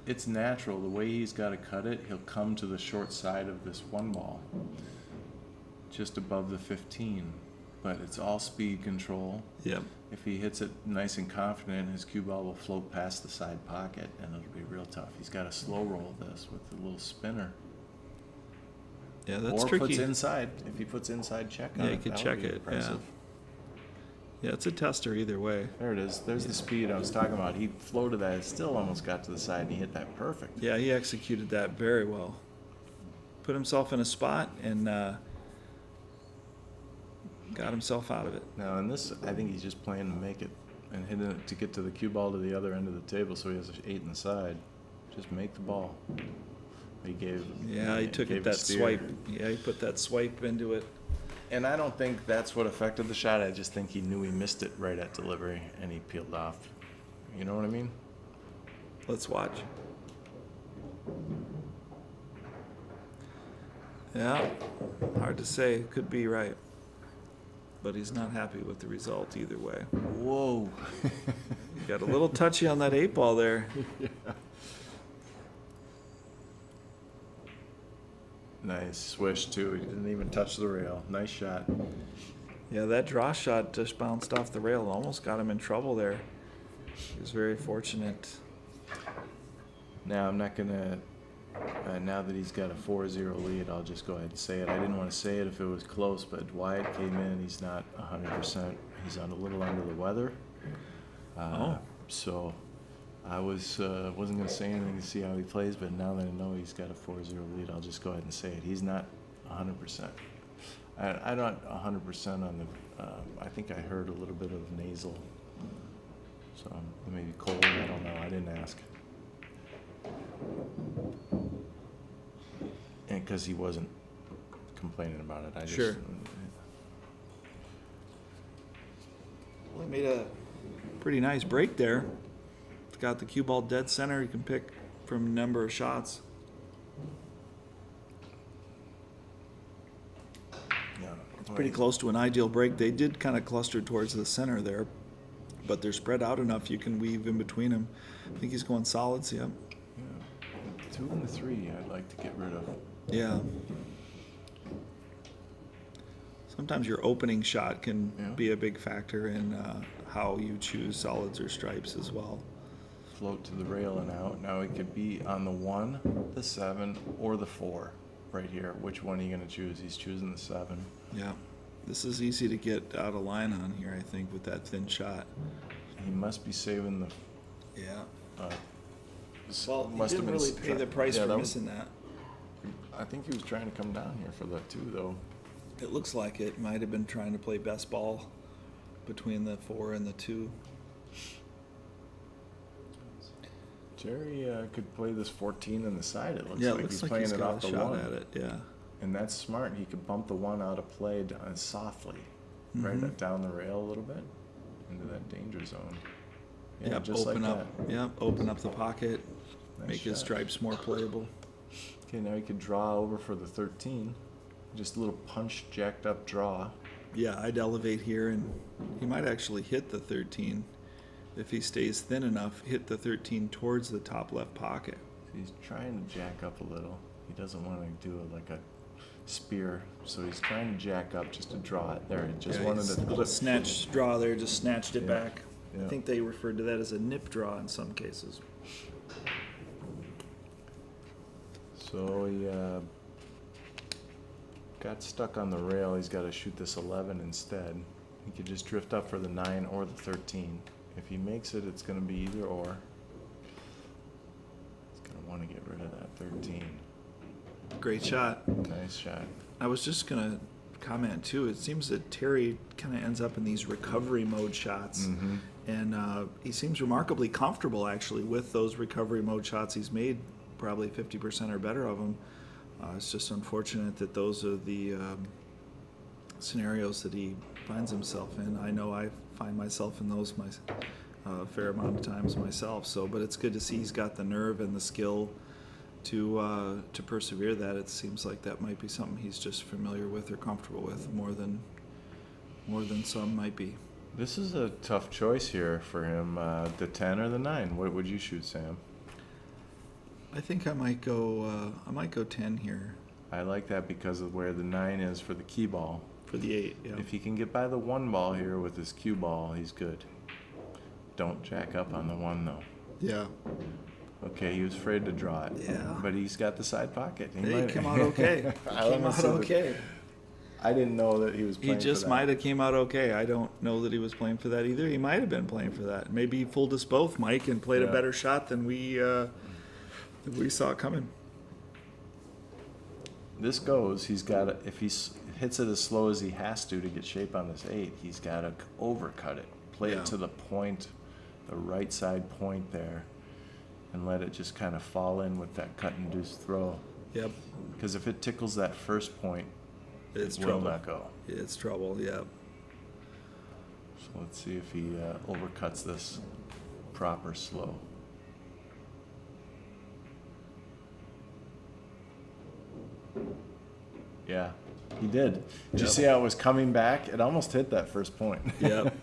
It's natural. The way he's got to cut it, he'll come to the short side of this 1 ball, just above the 15. but it's all speed control. Yep. If he hits it nice and confident, his cue ball will float past the side pocket, and it'll be real tough. He's got to slow roll this with a little spinner. Yeah, that's or tricky. puts inside. If he puts inside check on Yeah, it, you could that would check be it. impressive. Yeah, it's a tester either way. There it is. There's the speed I was talking about. He floated that. It still almost got to the side, and he hit that perfect. Yeah, he executed that very well. Put himself in a spot and got himself out of it. Now, in this, I think he's just playing to make it and hitting it to get to the cue ball to the other end of the table, so he has an 8 in the side. Just make the ball. He gave. Yeah, he took gave it that a steer. swipe. Yeah, he put that swipe into it. And I don't think that's what affected the shot. I just think he knew he missed it right at delivery, and he peeled off. You know what I mean? Let's watch. Yeah, hard to say. Could be right. But he's not happy with the result either way. Whoa. Got a little touchy on that 8 ball there. Yeah. Nice swish, too. He didn't even touch the rail. Nice shot. Yeah, that draw shot just bounced off the rail. Almost got him in trouble there. He was very fortunate. Now, I'm not going to, now that he's got a 4-0 lead, I'll just go ahead and say it. I didn't want to say it if it was close, but Wyatt came in. He's not 100%. He's on a little under the weather. So I wasn't going to say anything to see how he plays, but now that I know he's got a 4-0 lead, I'll just go ahead and say it. He's not 100%. I'm not 100% on the, I think I heard a little bit of nasal. So maybe cold, I don't know. I didn't ask. And because he wasn't complaining about it, I just. Sure. Well, he made a pretty nice break there. Got the cue ball dead center. You can pick from a number of shots. Yeah. It's pretty close to an ideal break. They did kind of cluster towards the center there, but they're spread out enough you can weave in between them. I think he's going solids, yep. Yeah. The 2 and the 3 I'd like to get rid of. Yeah. Sometimes your opening shot can be a big factor in how you choose solids or stripes as well. Float to the rail and out. Now it could be on the 1, the 7, or the 4 right here. Which one are you going to choose? He's choosing the 7. Yeah. This is easy to get out of line on here, I think, with that thin shot. He must be saving the. Yeah. Well, He didn't really pay the price for missing that. I think he was trying to come down here for that too, though. It looks like it might have been trying to play best ball between the 4 and the 2. Jerry could play this 14 on the side. It looks Yeah, like it looks he's like playing he's it got off a the shot 1. at it, yeah. And that's smart. He could bump the 1 out of play softly, right down the rail a little bit into that danger zone. Yeah, Yep, just open like up. that. Yep, open up the pocket, Nice make his shot. stripes more playable. Okay, now he could draw over for the 13. Just a little punch, jacked up draw. Yeah, I'd elevate here, and he might actually hit the 13 if he stays thin enough. Hit the 13 towards the top left pocket. He's trying to jack up a little. He doesn't want to do it like a spear, so he's trying to jack up just to draw it. There, he just wanted he's to a little clip. snatch draw there, just snatched it back. Yeah. I think they referred to that as a nip draw in some cases. So he got stuck on the rail. He's got to shoot this 11 instead. He could just drift up for the 9 or the 13. If he makes it, it's going to be either or. He's going to want to get rid of that 13. Great shot. Nice shot. I was just going to comment too. It seems that Terry kind of ends up in these recovery mode shots. Mm-hmm. And he seems remarkably comfortable actually with those recovery mode shots. He's made probably 50% or better of them. It's just unfortunate that those are the scenarios that he finds himself in. I know I find myself in those a fair amount of times myself. So, but it's good to see he's got the nerve and the skill to persevere that. It seems like that might be something he's just familiar with or comfortable with more than some might be. This is a tough choice here for him. The 10 or the 9. What would you shoot, Sam? I think I might go 10 here. I like that because of where the 9 is for the key ball. For the 8, yeah. If he can get by the 1 ball here with his cue ball, he's good. Don't jack up on the 1 though. Yeah. Okay, he was afraid to draw it. Yeah. But he's got the side pocket. He might- came out okay. I Came almost out said that- okay. I didn't know that he was He playing just for that. might have came out okay. I don't know that he was playing for that either. He might have been playing for that. Maybe he fooled us both, Mike, and played a Yeah. better shot than we saw coming. This goes, he's got to, if he hits it as slow as he has to get shape on this 8, he's got to overcut it. Play Yeah. it to the point, the right side point there, and let it just kind of fall in with that cut and deuce throw. Yep. Because if it tickles that first point, It's it will trouble. not go. It's trouble, yeah. So let's see if he overcuts this proper slow. Yeah, he did. Did you Yep. see how it was coming back? It almost hit that first point. Yep.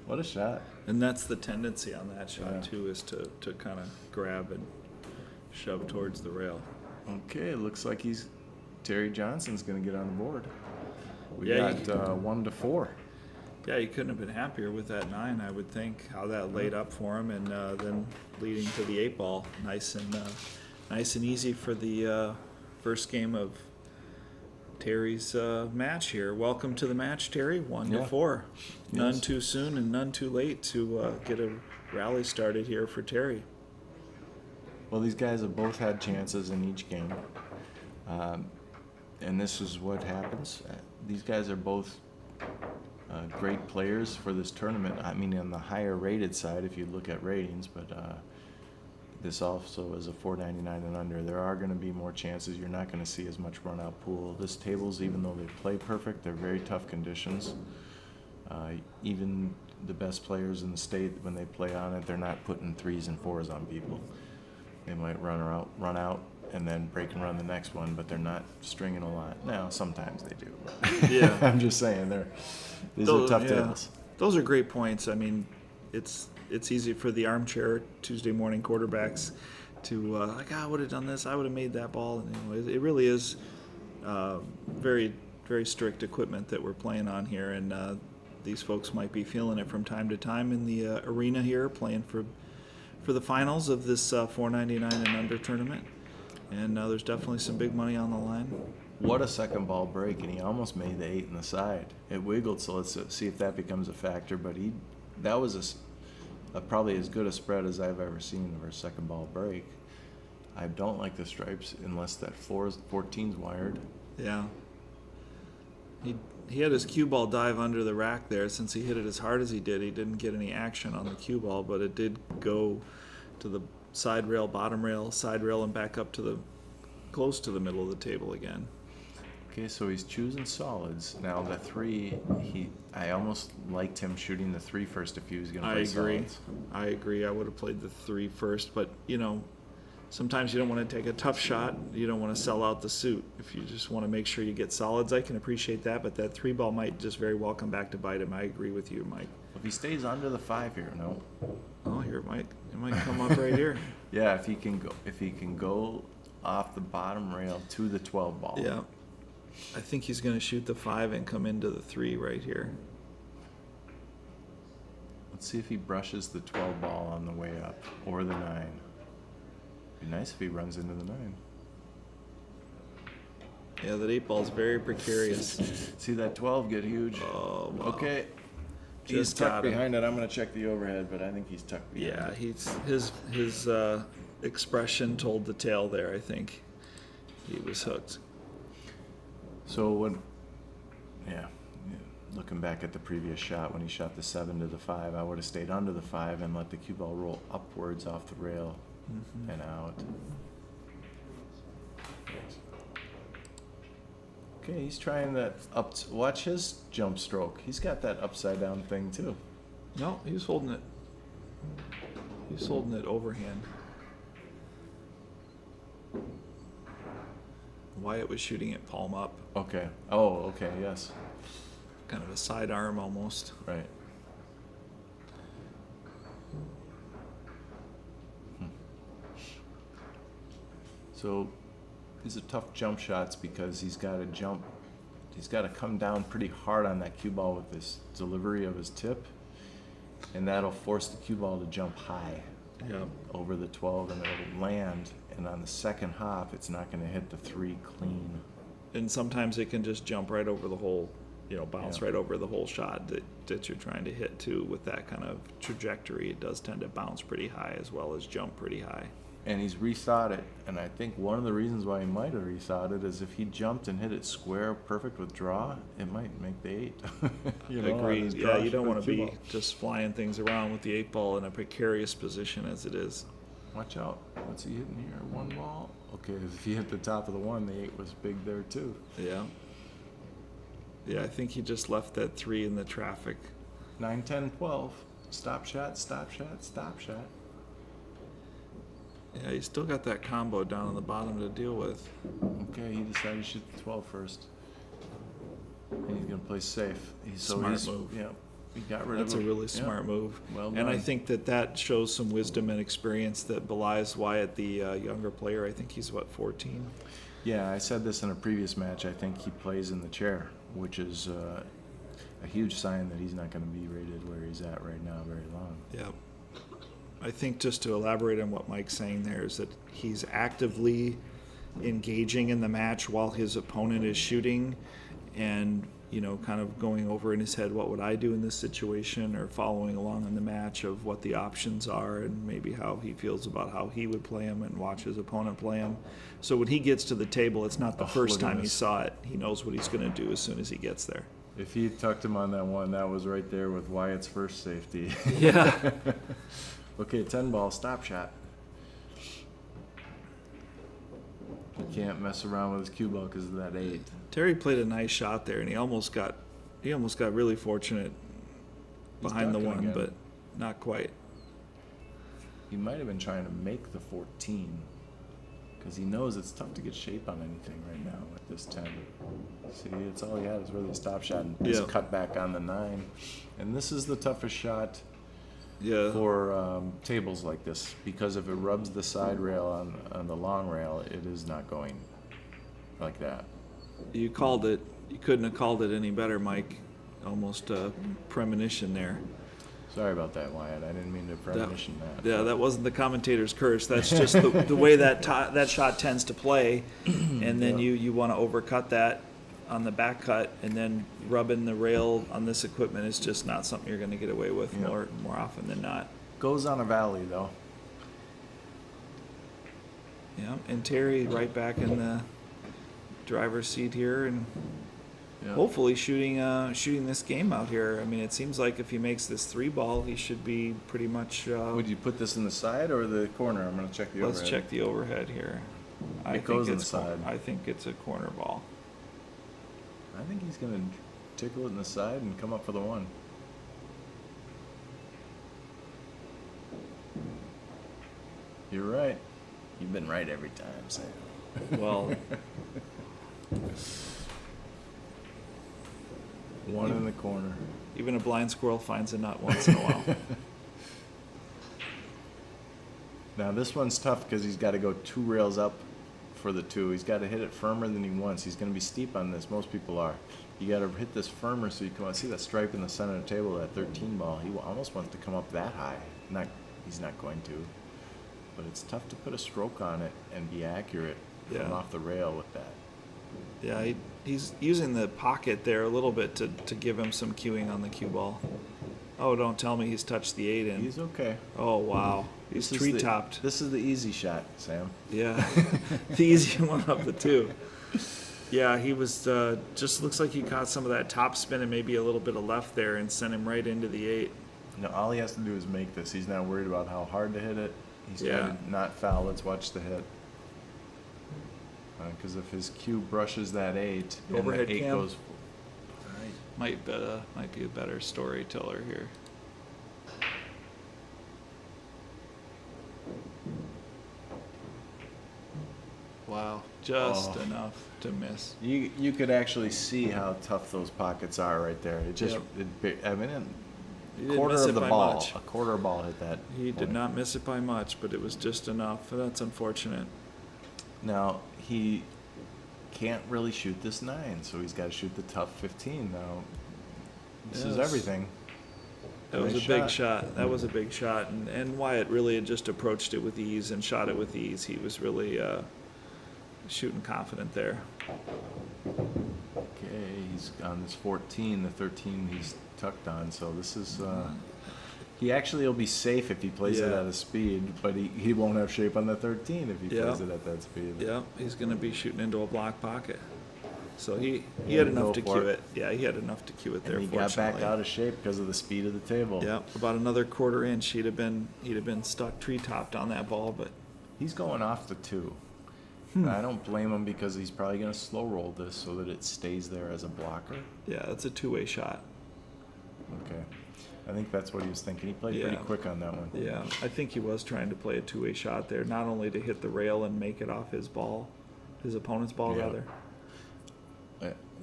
What a shot. And that's the tendency on that shot, Yeah. too, is to kind of grab and shove towards the rail. Okay, it looks like Terry Johnson's going to get on the board. We Yeah, got 1 to 4. Yeah, he couldn't have been happier with that 9, I would think, how that laid up for him, and then leading to the 8 ball. Nice and easy for the first game of Terry's match here. Welcome to the match, Terry. 1 to Yeah. 4. None Yes. too soon and none too late to get a rally started here for Terry. Well, these guys have both had chances in each game. And this is what happens. These guys are both great players for this tournament. I mean, on the higher rated side, if you look at ratings, but this also is a 499 and under. There are going to be more chances. You're not going to see as much run-out pool. This table's, even though they play perfect, they're very tough conditions. Even the best players in the state, when they play on it, they're not putting 3s and 4s on people. They might run out, and then break and run the next one, but they're not stringing a lot. Now, sometimes they do. But Yeah. I'm just saying, these are tough tables. Those are great points. I mean, it's easy for the armchair Tuesday morning quarterbacks to I would have done this, I would have made that ball. And it really is very, very strict equipment that we're playing on here, and these folks might be feeling it from time to time in the arena here, playing for the finals of this 499 and under tournament. And there's definitely some big money on the line. What a second ball break, and he almost made the 8 in the side. It wiggled, so let's see if that becomes a factor. But that was probably as good a spread as I've ever seen for a second ball break. I don't like the stripes unless that 14's wired. Yeah. He had his cue ball dive under the rack there. Since he hit it as hard as he did, he didn't get any action on the cue ball, but it did go to the side rail, bottom rail, side rail, and back up to close to the middle of the table again. Okay, so he's choosing solids. Now the 3, I almost liked him shooting the 3 first if he was going to play solids. I agree. I would have played the 3 first, but sometimes you don't want to take a tough shot. You don't want to sell out the suit. If you just want to make sure you get solids, I can appreciate that, but that 3 ball might just very well come back to bite him. I agree with you, Mike. If he stays under the 5 here, no. Oh, here it might come up right here. Yeah, if he can go off the bottom rail to the 12 ball. Yeah. I think he's going to shoot the 5 and come into the 3 right here. Let's see if he brushes the 12 ball on the way up, or the 9. Be nice if he runs into the 9. Yeah, that 8 ball's very precarious. See that 12 get huge? Oh, wow. Okay. He's Just got tucked him. behind it. I'm going to check the overhead, but I think he's tucked behind Yeah, it. his expression told the tale there, I think. He was hooked. So looking back at the previous shot, when he shot the 7 to the 5, I would have stayed under the 5 and let the cue ball roll upwards off the rail and out. Okay, he's trying that watch his jump stroke. He's got that upside down thing too. No, he was holding it. He was holding it overhand. Wyatt was shooting it palm up, Okay. Oh, okay, yes. kind of a sidearm almost. Right. So These are tough jump shots because he's got to jump. He's got to come down pretty hard on that cue ball with this delivery of his tip, and that'll force the cue ball to jump high over the 12, and it'll land. And on the second hop, it's not going to hit the 3 clean. And sometimes it can just jump right over the whole, bounce right over the whole shot that you're trying to hit too. With that kind of trajectory, it does tend to bounce pretty high as well as jump pretty high. And he's rethought it, and I think one of the reasons why he might have rethought it is if he jumped and hit it square perfect with draw, it might make the 8. Agreed. Yeah, you don't want to be just flying things around with the 8 ball in a precarious position as it is. Watch out. What's he hitting here? 1 ball? Okay, if he hit the top of the 1, the 8 was big there too. Yeah. Yeah, I think he just left that 3 in the traffic. 9, 10, 12. Stop shot, stop shot, stop shot. Yeah, he's still got that combo down on the bottom to deal with. Okay, he decided to shoot the 12 first. And he's going to play safe. Smart move. Yeah, he got rid That's of it. a really smart move. Well and I done. think that shows some wisdom and experience that belies Wyatt, the younger player. I think he's, 14? Yeah, I said this in a previous match. I think he plays in the chair, which is a huge sign that he's not going to be rated where he's at right now very long. Yeah. I think just to elaborate on what Mike's saying there is that he's actively engaging in the match while his opponent is shooting and, kind of going over in his head, what would I do in this situation, or following along in the match of what the options are and maybe how he feels about how he would play him and watch his opponent play him. So when he gets to the table, it's not the first time he saw it. He knows what he's going to do as soon as he gets there. If he tucked him on that 1, that was right there with Wyatt's first safety. Yeah. Okay, 10 ball, stop shot. He can't mess around with his cue ball because of that 8. Terry played a nice shot there, and he almost got really fortunate behind the ducking 1, again. but not quite. He might have been trying to make the 14 because he knows it's tough to get shape on anything right now with this 10. See, it's all he had is really a stop shot and just cut back on the 9. And this is the toughest shot for tables like this, because if it rubs the side rail on the long rail, it is not going like that. You called it. You couldn't have called it any better, Mike. Almost a premonition there. Sorry about that, Wyatt. I didn't mean to premonition that. Yeah, that wasn't the commentator's curse. That's just the way that shot tends to play. And then you want to overcut that on the back cut, and then rubbing the rail on this equipment is just not something you're going to get away with more often than not. Goes on a valley, though. Yeah, and Terry right back in the driver's seat here, and hopefully shooting this game out here. I mean, it seems like if he makes this 3 ball, he should be pretty much. Would you put this in the side or the corner? I'm going to check the overhead. Let's check the overhead here. I goes in the side. I think it's a corner ball. I think he's going to tickle it in the side and come up for the 1. You're right. You've been right every time, Sam. Well, 1 in the corner. even a blind squirrel finds a nut once in a while. Now this one's tough because he's got to go 2 rails up for the 2. He's got to hit it firmer than he wants. He's going to be steep on this. Most people are. You got to hit this firmer so you come out. See that stripe in the center of the table, that 13 ball? He almost wants to come up that high. He's not going to. But it's tough to put a stroke on it and be accurate from off the rail with that. Yeah, he's using the pocket there a little bit to give him some cueing on the cue ball. Oh, don't tell me he's touched the 8 in. He's okay. Oh, wow. He's tree-topped. This is the easy shot, Sam. Yeah, the easy one of the 2. Yeah, he was just looks like he caught some of that top spin and maybe a little bit of left there and sent him right into the 8. No, all he has to do is make this. He's not worried about how hard to hit it. He's got to not foul. Let's watch the hit. Because if his cue brushes that 8, Overhead and the 8 cam. goes. Might be a better storyteller here. Wow, just enough to miss. You could actually see how tough those pockets are right there. It just, I mean, He a didn't quarter miss of it the by ball. much. A quarter ball hit that. He did point. not miss it by much, but it was just enough. That's unfortunate. Now, he can't really shoot this 9, so he's got to shoot the tough 15 now. This is Yes. everything. That was Nice a big shot. That was a big shot, and Wyatt really had just approached it with ease and shot it with ease. He was really shooting confident there. Okay, he's on this 14. The 13 he's tucked on, so this is. He actually will be safe if he plays it Yeah. at a speed, but he won't have shape on the 13 if he Yeah. plays it at that speed. Yeah, he's going to be shooting into a block pocket. So he Yeah, had go enough to for cue it. it. Yeah, he had enough to cue it there. And he got back fortunately. out of shape because of the speed of the table. Yeah, about another quarter inch, he'd have been stuck tree-topped on that ball, but He's going off the 2. I don't blame him because he's probably going to slow roll this so that it stays there as a blocker. yeah, it's a two-way shot. Okay. I think that's what he was thinking. He played pretty Yeah. quick on that one. Yeah, I think he was trying to play a two-way shot there, not only to hit the rail and make it off his ball, his opponent's ball, Yeah. rather.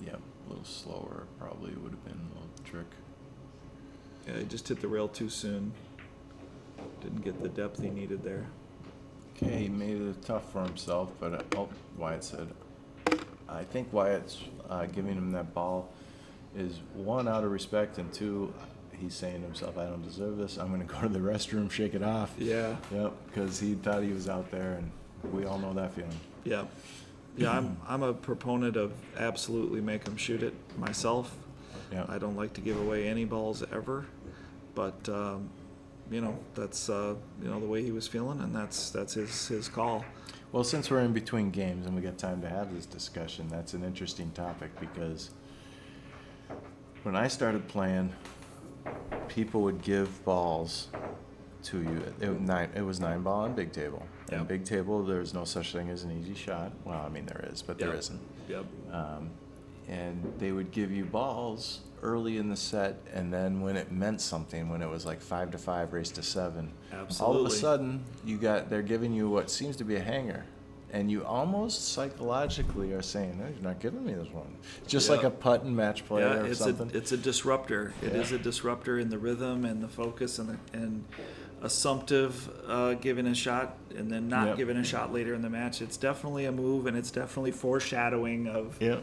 Yeah, a little slower probably would have been a little trick. Yeah, he just hit the rail too soon. Didn't get the depth he needed there. Okay, he made it tough for himself, but Wyatt said, I think Wyatt's giving him that ball is 1, out of respect, and 2, he's saying to himself, I don't deserve this. I'm going to go to the restroom, shake it off. Yeah, Yep, because he thought he was out there, and we all know that feeling. yeah. Yeah, I'm a proponent of absolutely make him shoot it myself. Yeah. I don't like to give away any balls ever, but that's the way he was feeling, and that's his call. Well, since we're in between games and we got time to have this discussion, that's an interesting topic because when I started playing, people would give balls to you. It was 9-ball on big table. Yep. And big table, there's no such thing as an easy shot. Well, I mean there is, but there Yep. isn't. Yep. And they would give you balls early in the set, and then when it meant something, when it was like 5-5, race to 7, all of a Absolutely. sudden they're giving you what seems to be a hanger, and you almost psychologically are saying, "No, you're not giving me this one." Just like Yeah. a putt and match play Yeah, or something. it's a disruptor. It Yeah. is a disruptor in the rhythm and the focus and assumptive giving a shot and then not Yep. giving a shot later in the match. It's definitely a move, and it's definitely foreshadowing of Yeah.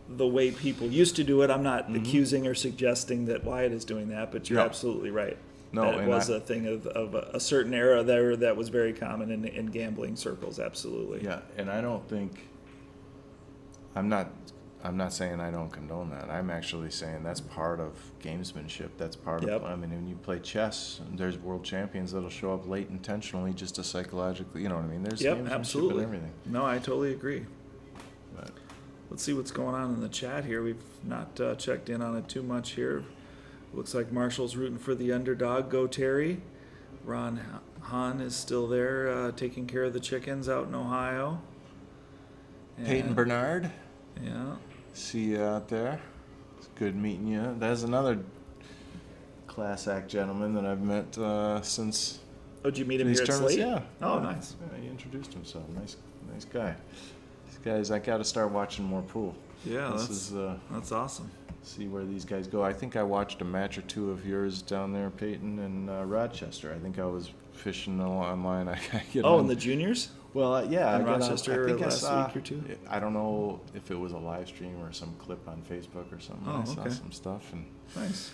the way people used to do it. I'm not accusing or suggesting that Wyatt is doing that, but you're No. absolutely right. No, that it and was a thing of a certain era there that was very common in gambling circles. Absolutely. Yeah, and I don't think I'm not saying I don't condone that. I'm actually saying that's part of gamesmanship. That's part Yep. of, I mean, when you play chess, there's world champions that'll show up late intentionally just to psychologically, you know what I mean? There's Yep, gamesmanship absolutely. and everything. No, I totally agree. But Let's see what's going on in the chat here. We've not checked in on it too much here. Looks like Marshall's rooting for the underdog. Go Terry. Ron Hahn is still there taking care of the chickens out in Ohio. Peyton And- Bernard, Yeah. see you out there. It's good meeting you. There's another class act gentleman that I've met since Oh, did you meet him these here at tournaments. Slate? Yeah. Oh, Yeah. nice. Yeah, he introduced himself. Nice guy. These guys, I got to start watching more pool. Yeah, This that's awesome. see where these guys go. I think I watched a match or two of yours down there, Peyton, and Rochester. I think I was fishing online. I get Oh, on- in the juniors? well, yeah, in I got on- Rochester I think I last saw, week or two? I don't know if it was a live stream or some clip on Facebook or something. Oh, I saw okay. some stuff, and Nice.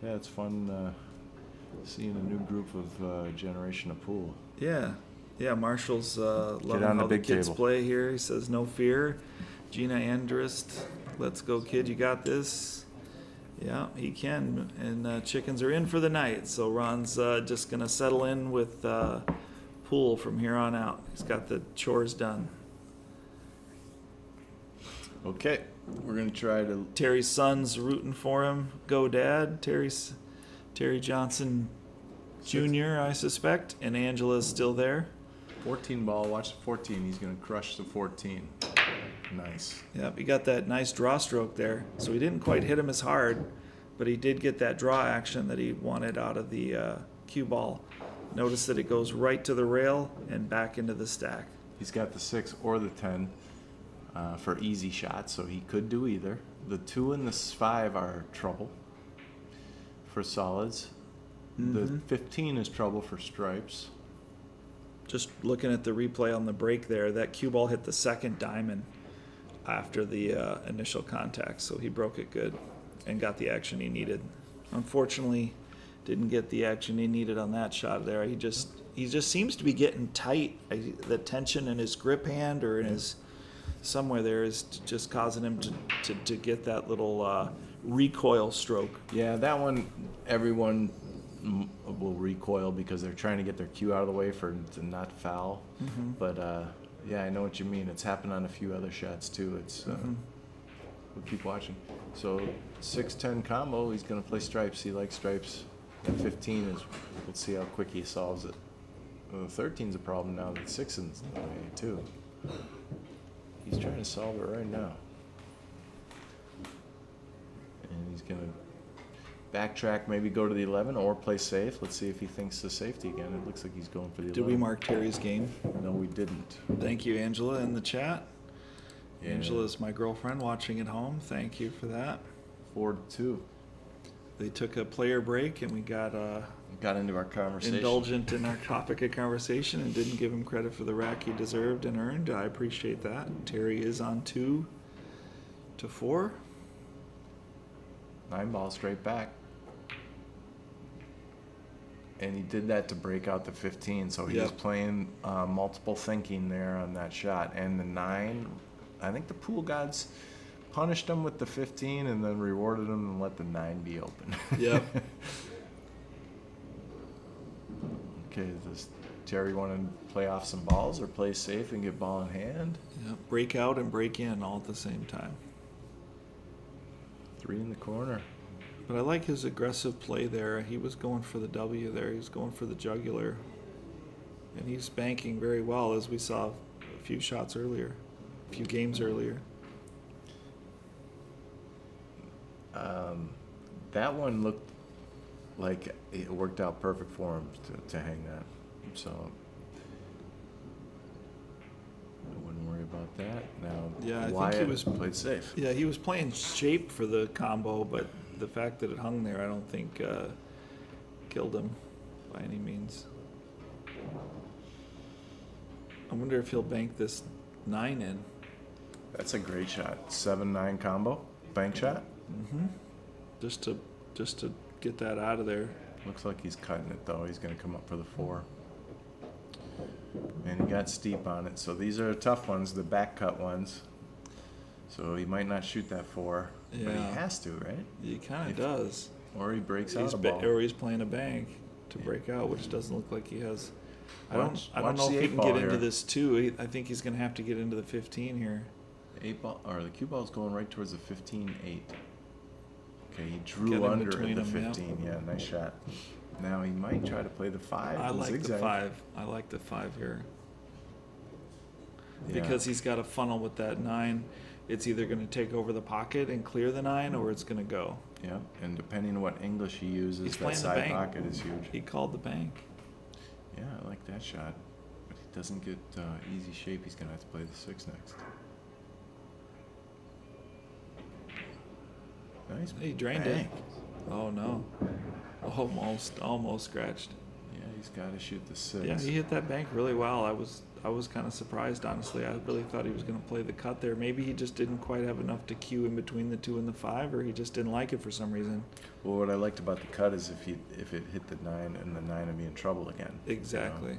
yeah, it's fun seeing a new group of generation of pool. Yeah. Yeah, Marshall's loving on the how the big kids table. play here. He says, no fear. Gina Andrist, let's go, kid. You got this. Yeah, he can. And chickens are in for the night. So Ron's just going to settle in with pool from here on out. He's got the chores done. Okay, we're gonna try to. Terry's son's rooting for him. Go, Dad. Terry Johnson Jr., I suspect. And Angela's still there. 14 ball, watch the 14. He's going to crush the 14. Nice. Yep, he got that nice draw stroke there. So he didn't quite hit him as hard, but he did get that draw action that he wanted out of the cue ball. Notice that it goes right to the rail and back into the stack. He's got the 6 or the 10 for easy shots, so he could do either. The 2 and the 5 are trouble for solids. The 15 is trouble for stripes. Just looking at the replay on the break there, that cue ball hit the second diamond. after the initial contact, so he broke it good and got the action he needed. Unfortunately, didn't get the action he needed on that shot there. He just seems to be getting tight. The tension in his grip hand or in his somewhere there is just causing him to get that little recoil stroke. Yeah, that one, everyone will recoil because they're trying to get their cue out of the way for to not foul. Mm-hmm. But yeah, I know what you mean. It's happened on a few other shots too. It's we'll keep watching. So 6-10 combo. He's gonna play stripes. He likes stripes. And 15 is. We'll see how quick he solves it. Well, 13's a problem now. That 6 is in the way too. He's trying to solve it right now. And he's going to backtrack, maybe go to the 11 or play safe. Let's see if he thinks the safety again. It looks like he's going for the 11. Did we mark Terry's game? No, we didn't. Thank you, Angela, in the chat. Yeah. Angela's my girlfriend watching at home. Thank you for that. 4-2. They took a player break, and we got Got into our conversation. indulgent in our topic of conversation and didn't give him credit for the rack he deserved and earned. I appreciate that. Terry is on 2-4. 9 ball straight back. And he did that to break out the 15, so he was Yep. playing multiple thinking there on that shot. And the 9, I think the pool gods punished him with the 15 and then rewarded him and let the 9 be open. Yep. Okay, does Terry want to play off some balls or play safe and get ball in hand? Yep. Break out and break in all at the same time. 3 in the corner. But I like his aggressive play there. He was going for the W there. He was going for the jugular. And he's banking very well, as we saw a few shots earlier, a few games earlier. That one looked like it worked out perfect for him to hang that. So I wouldn't worry about that. Now, Yeah, I think Wyatt he was played safe. Yeah, he was playing shape for the combo, but the fact that it hung there, I don't think killed him by any means. I wonder if he'll bank this 9 in. That's a great shot. 7-9 combo, bank shot. Mm-hmm. Just to get that out of there. Looks like he's cutting it though. He's going to come up for the 4. And he got steep on it. So these are tough ones, the back cut ones. So he might not shoot that 4, but he Yeah. has to, right? He kind of does. Or he breaks out He's a ball. or he's playing a bank to break out, which doesn't look like he has. I don't Watch know the if he 8 can ball get into here. this too. I think he's going to have to get into the 15 here. 8 ball, or the cue ball's going right towards the 15-8. Okay, he Get drew in under between the them, yeah. 15. Yeah, nice shot. Now he might try to play the 5. I and like zigzag. the 5. I like the 5 here. Yeah. Because he's got a funnel with that 9. It's either going to take over the pocket and clear the 9, or it's going to go. Yeah, and depending on what English he uses, He's that playing the side bank. pocket is huge. He called the bank. Yeah, I like that shot. But he doesn't get easy shape. He's going to have to play the 6 next. Nice. He drained bank. it. Oh no. Almost scratched. Yeah, he's got to shoot the 6. Yeah, he hit that bank really well. I was kind of surprised, honestly. I really thought he was going to play the cut there. Maybe he just didn't quite have enough to cue in between the 2 and the 5, or he just didn't like it for some reason. Well, what I liked about the cut is if it hit the 9 and the 9 would be in trouble again. Exactly.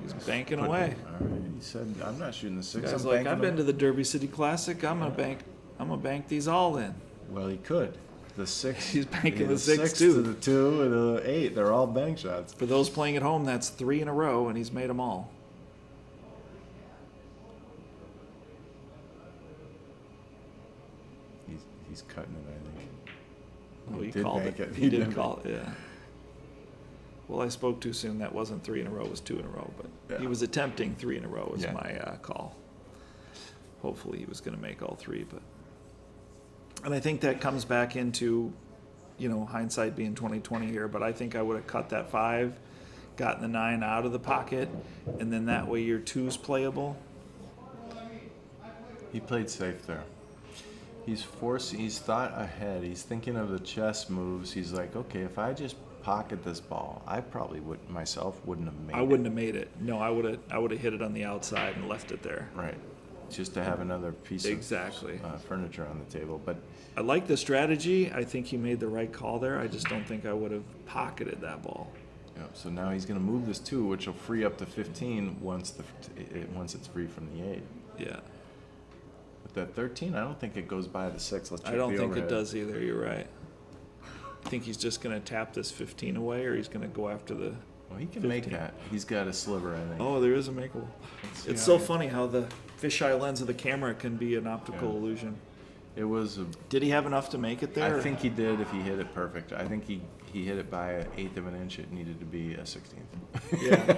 He's Just banking put- away. All right, he said, "I'm not shooting the 6." Guy's I'm like, banking I've been to them." the Derby City Classic. I'm gonna bank these all in. Well, he could. The 6. He's banking the 6 6 to too. the 2 and the 8. They're all bank shots. For those playing at home, that's 3 in a row, and he's made them all. He's cutting it, I think. Oh, he did called bank it. it. He He did did. call it. Yeah. Well, I spoke too soon. That wasn't 3 in a row. It was 2 in a row. But he Yeah. was attempting 3 in a row. Was Yeah. my call. Hopefully, he was going to make all 3. But and I think that comes back into, hindsight being 20/20 here. But I think I would have cut that 5, gotten the 9 out of the pocket, and then that way your 2's playable. He played safe there. He's thought ahead. He's thinking of the chess moves. He's like, okay, if I just pocket this ball, I probably wouldn't have made it. I wouldn't have made it. No, I would have hit it on the outside and left it there. Right. just to have another piece Exactly. of furniture on the table. But I like the strategy. I think he made the right call there. I just don't think I would have pocketed that ball. yeah, so now he's going to move this 2, which will free up to 15 once it's free from the 8. Yeah. But that 13, I don't think it goes by the 6. Let's check I don't the think overhead. it does either. You're right. I think he's just going to tap this 15 away, or he's going to go after the... Well, he can make 15. that. He's got a sliver, I think. Oh, there is a makeable. see It's how so he- funny how the fisheye lens of the camera can be an optical Yeah. illusion. It was Did he have enough to make it there? I think he did if he hit it perfect. I think he hit it by an 1/8 of an inch. It needed to be a 16th. Yeah.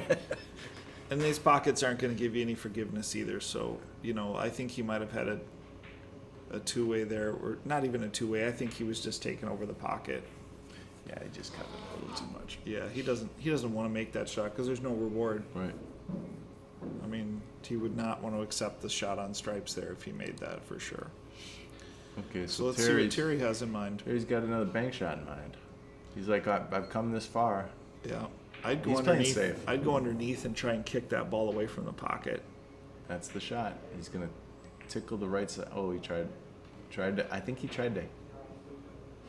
And these pockets aren't going to give you any forgiveness either. So, I think he might have had a two-way there, or not even a two-way. I think he was just taking over the pocket. Yeah, he just cut it a little too much. Yeah, he doesn't want to make that shot because there's no reward. Right. I mean, he would not want to accept the shot on stripes there if he made that for sure. Okay, So so let's see what Terry has in mind. Terry's got another bank shot in mind. He's like, I've come this far. Yeah, I'd go He's playing underneath. safe. I'd go underneath and try and kick that ball away from the pocket. That's the shot. He's gonna tickle the right side. Oh, he tried to. I think he tried to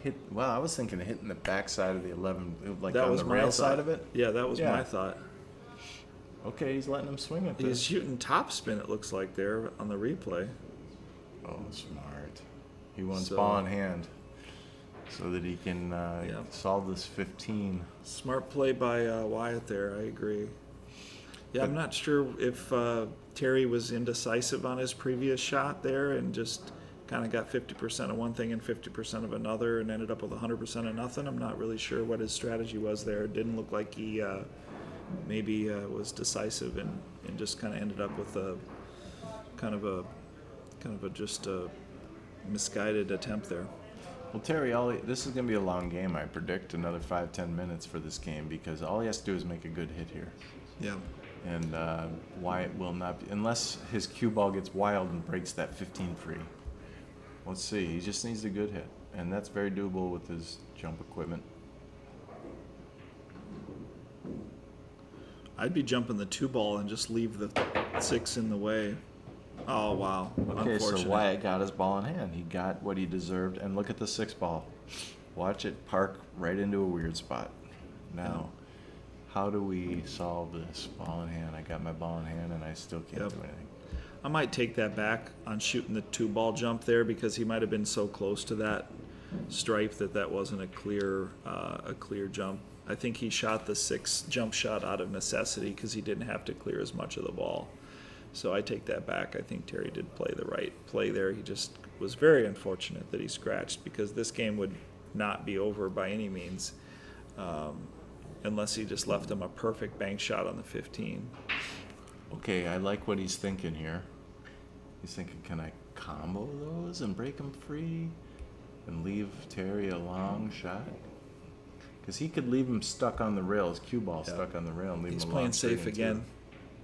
hit. Well, I was thinking of hitting the back side of the 11, like That on was the my rail thought. side of it. Yeah, that was Yeah. my thought. Okay, he's letting him swing at He's this. shooting topspin. It looks like there on the replay. Oh, smart. He wants So- ball in hand so that he can Yeah. solve this 15. Smart play by Wyatt there. I agree. Yeah, I'm not sure if Terry was indecisive on his previous shot there and just kind of got 50% of one thing and 50% of another and ended up with 100% of nothing. I'm not really sure what his strategy was there. It didn't look like he maybe was decisive and just kind of ended up with a just a misguided attempt there. Well, Terry, this is going to be a long game, I predict. Another 5-10 minutes for this game because all he has to do is make a good hit here. Yeah. And Wyatt will not be, unless his cue ball gets wild and breaks that 15 free. Let's see. He just needs a good hit, and that's very doable with his jump equipment. I'd be jumping the 2 ball and just leave the 6 in the way. Oh, wow. Okay, so Unfortunate. Wyatt got his ball in hand. He got what he deserved, and look at the 6 ball. Watch it park right into a weird spot. Now, how do we solve this? Ball in hand. I got my ball in hand, and I still can't Yep. do anything. I might take that back on shooting the 2 ball jump there because he might have been so close to that stripe that wasn't a clear jump. I think he shot the 6 jump shot out of necessity because he didn't have to clear as much of the ball. So I take that back. I think Terry did play the right play there. He just was very unfortunate that he scratched because this game would not be over by any means unless he just left him a perfect bank shot on the 15. Okay, I like what he's thinking here. He's thinking, can I combo those and break them free and leave Terry a long shot? Because he could leave him stuck on the rail, his cue ball Yeah. stuck on the rail, and leave He's him a playing long safe 3 and 2. again.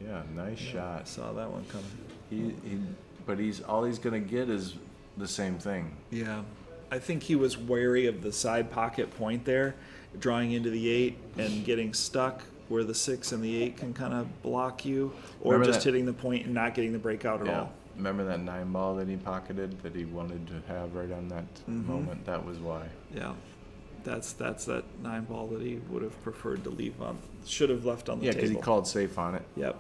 Yeah, nice I shot. saw that one coming. But all he's gonna get is the same thing. Yeah, I think he was wary of the side pocket point there, drawing into the 8 and getting stuck where the 6 and the 8 can kind of block you, or Remember just that- hitting the point and not getting the breakout at Yeah. all. Remember that 9 ball that he pocketed that he wanted to have right on that moment? That was why. Yeah, that's that 9 ball that he would have preferred to leave on, should have left on the Yeah, table. because he called safe on it. Yep,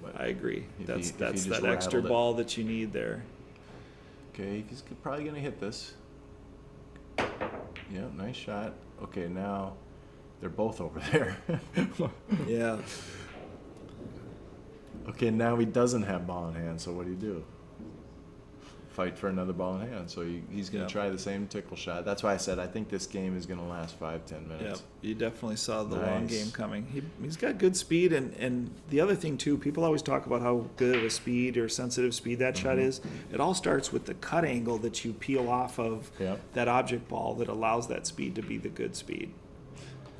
But I agree. if That's he just that extra rattled it. ball that you need there. Okay, he's probably gonna hit this. Yeah, nice shot. Okay, now they're both over there. Yeah, Okay, now he doesn't have ball in hand, so what do? Fight for another ball in hand. So he's going to Yeah. try the same tickle shot. That's why I said I think this game is going to last 5-10 yeah. minutes. You definitely saw the long Nice. game coming. He's got good speed, and the other thing too, people always talk about how good of a speed or sensitive speed that shot is. It all starts with the cut angle that you peel off of Yep. that object ball that allows that speed to be the good speed.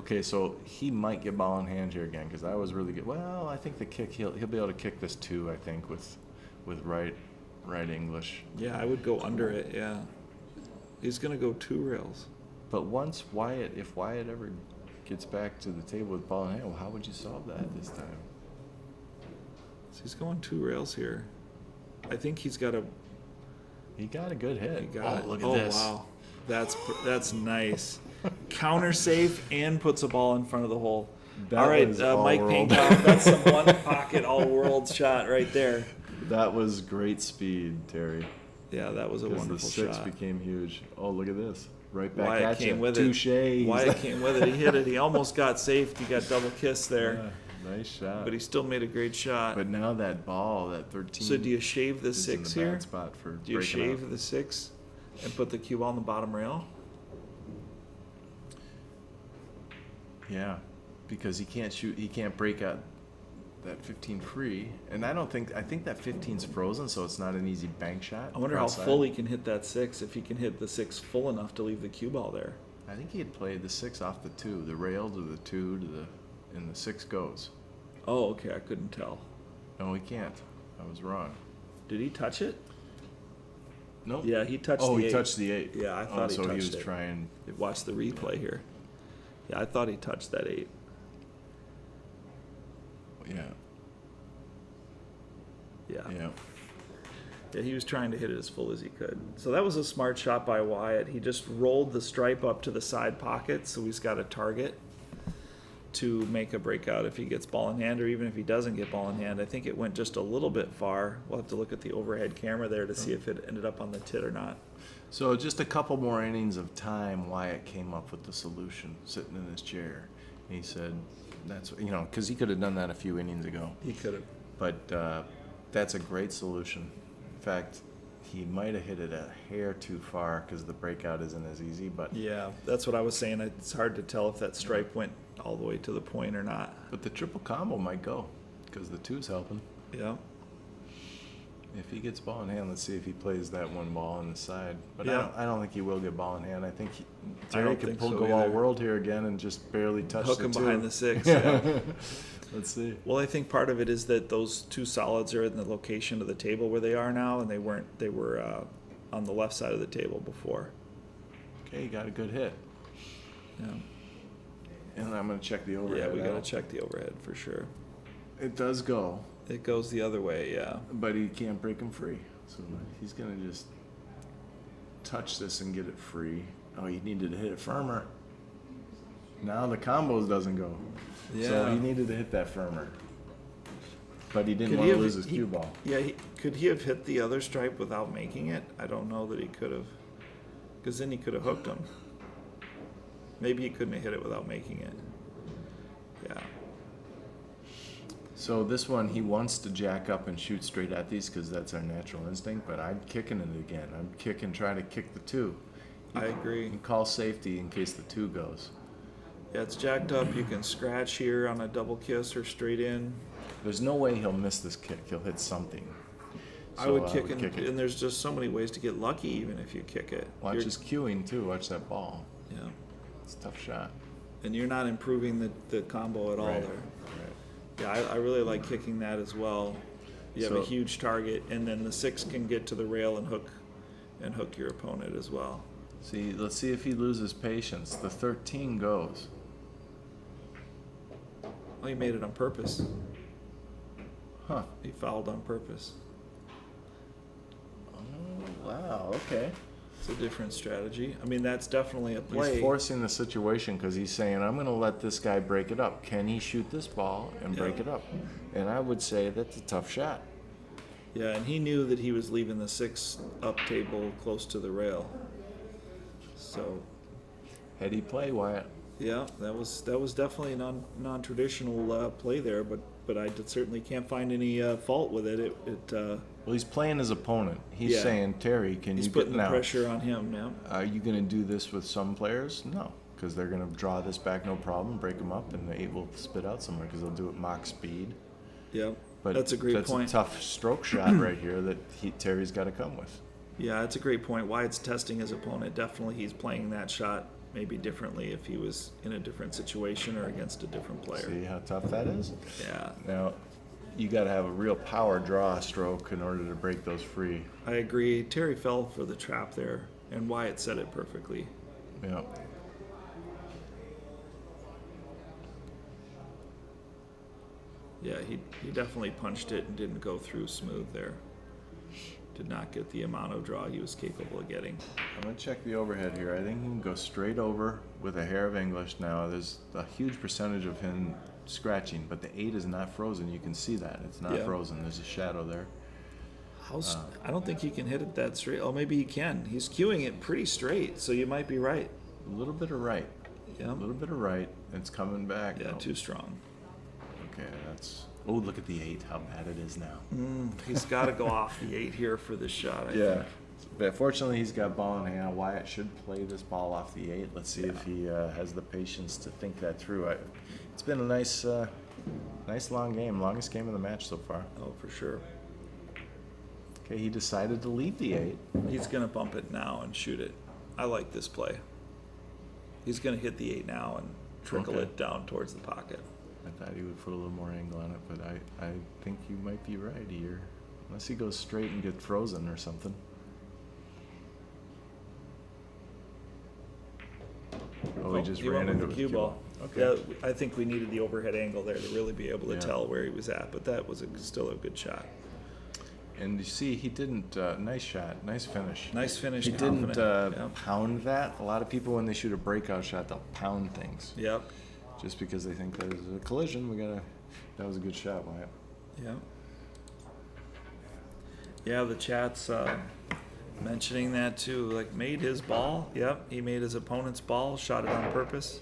Okay, so he might get ball in hand here again because I was really good. Well, I think the kick he'll be able to kick this too. I think with right English. Yeah, I would go under it. Yeah, he's gonna go 2 rails. But if Wyatt ever gets back to the table with ball in hand, well, how would you solve that this time? So he's going 2 rails here. I think he's got a. He got a good hit. He got it. Look at Oh this. wow, that's nice. Counter safe and puts a ball in front of the hole. That all right, was all Mike world. Painkoff, that's some one pocket all world shot right there. That was great speed, Terry. Yeah, that was a Because wonderful the six shot. became huge. Oh, look at this. Right back Wyatt at came you. with Touche. it. Wyatt came with it. He hit it. He almost got safe. He got double kiss there, Yeah, nice shot. but he still made a great shot. But now that ball, that 13. So do you shave the is in six the here? bad spot for Do you breaking shave out. the six and put the cue ball on the bottom rail? Yeah, because he can't shoot. He can't break out that 15 free, and I think that 15's frozen, so it's not an easy bank shot. I wonder how outside. full he can hit that six, if he can hit the six full enough to leave the cue ball there. I think he had played the 6 off the 2, the rail to the 2 to the, and the 6 goes. Oh, okay, I couldn't tell. No, he can't. I was wrong. Did he touch it? Nope. Yeah, he touched Oh, the he eight. touched the 8. Yeah, I thought he so touched he was it. trying. Watch the replay here. Yeah, I thought he touched that 8. Yeah. Yeah. Yeah. Yeah, he was trying to hit it as full as he could. So that was a smart shot by Wyatt. He just rolled the stripe up to the side pocket, so he's got a target to make a breakout if he gets ball in hand, or even if he doesn't get ball in hand. I think it went just a little bit far. We'll have to look at the overhead camera there to see if it ended up on the tit or not. So just a couple more innings of time, Wyatt came up with the solution, sitting in his chair. He said, "That's because he could have done that a few innings ago, He could have. but that's a great solution. In fact, he might have hit it a hair too far because the breakout isn't as easy. But Yeah, that's what I was saying. It's hard to tell if that stripe went all the way to the point or not. the triple combo might go because the 2's helping. Yeah. If he gets ball in hand, let's see if he plays that one ball on the side. But Yeah. I don't think he will get ball in hand. I think I Terry don't could think pull so go all either. world here again and just barely touch Hook the him 2. behind the 6. Yeah. Let's see. Well, I think part of it is that those 2 solids are in the location of the table where they are now, and they weren't. They were on the left side of the table before. Okay, you got a good hit. Yeah. And I'm going to check the overhead. Yeah, we got to out. check the overhead for sure. It does go, It goes the other way. Yeah. but he can't break him free. So he's going to just touch this and get it free. Oh, he needed to hit it firmer. Now the combos doesn't go. So Yeah. he needed to hit that firmer. But he didn't Could want he to have- lose his cue ball. Yeah. Could he have hit the other stripe without making it? I don't know that he could have, because then he could have hooked him. Maybe he couldn't have hit it without making it. Yeah. So this one, he wants to jack up and shoot straight at these because that's our natural instinct, but I'm kicking it again. I'm trying to kick the 2. I agree. And call safety in case the 2 goes. Yeah, it's jacked up. You can scratch here on a double kiss or straight in. There's no way he'll miss this kick. He'll hit something. I So would kick it, it. and there's just so many ways to get lucky even if you kick it. Watch You're- his cueing too. Watch that ball. Yeah. It's a tough shot. And you're not improving the combo at all Right. there. Right. Yeah, I really like kicking that as well. You have a So- huge target, and then the 6 can get to the rail and hook your opponent as well. See, let's see if he loses patience. The 13 goes. Well, he made it on purpose. Huh. He fouled on purpose. Oh, wow. Okay. It's a different strategy. I mean, that's definitely a play. He's forcing the situation because he's saying, I'm going to let this guy break it up. Can he shoot this ball and break Yeah. it up? And I would say that's a tough shot. Yeah, and he knew that he was leaving the 6 up table close to the rail. So, Heady play, Wyatt. yeah, that was definitely a non-traditional play there, but I certainly can't find any fault with it. Well, he's playing his opponent. He's Yeah. saying, Terry, can He's you putting get the now? pressure on him now. Are you going to do this with some players? No, because they're going to draw this back no problem, break them up, and the 8 will spit out somewhere because they'll do it mock speed. Yeah, But that's a great point. That's a tough stroke shot right here that Terry's got to come with. Yeah, that's a great point. Wyatt's testing his opponent. Definitely he's playing that shot maybe differently if he was in a different situation or against a different player. See how tough that is? Yeah, Now, you got to have a real power draw stroke in order to break those free. I agree. Terry fell for the trap there, and Wyatt said it perfectly. Yeah. Yeah, he definitely punched it and didn't go through smooth there. did not get the amount of draw he was capable of getting. I'm going to check the overhead here. I think he can go straight over with a hair of English now. There's a huge percentage of him scratching, but the 8 is not frozen. You can see that. It's not Yeah. frozen. There's a shadow there. I don't think he can hit it that straight. Oh, maybe he can. He's cueing it pretty straight, so you might be right. A little bit of right. Yeah. A little bit of right. It's coming back. Yeah, Oh, too strong. okay, that's... Oh, look at the 8, how bad it is now. He's got to go off the 8 here for this shot, I Yeah. think. But fortunately, he's got ball in hand. Wyatt should play this ball off the 8. Let's see if he has the patience to think that through. It's been a nice long game. Longest game of the match so far. Oh, for sure. Okay, he decided to leave the 8. He's going to bump it now and shoot it. I like this play. He's going to hit the 8 now and trickle Okay. it down towards the pocket. I thought he would put a little more angle on it, but I think you might be right here. Unless he goes straight and get frozen or something. Oh, he just ran went into with his the cue ball. Okay. Yeah, I think we needed the overhead angle there to really be able to Yeah. tell where he was at, but that was still a good shot. And you see, he didn't. Nice shot, nice finish. Nice finish. He didn't confident. Yep. pound that. A lot of people, when they shoot a breakout shot, they'll pound things Yep. just because they think there's a collision. That was a good shot, Wyatt. Yep. Yeah, the chat's mentioning that too. Like, made his ball. Yep, he made his opponent's ball, shot it on purpose.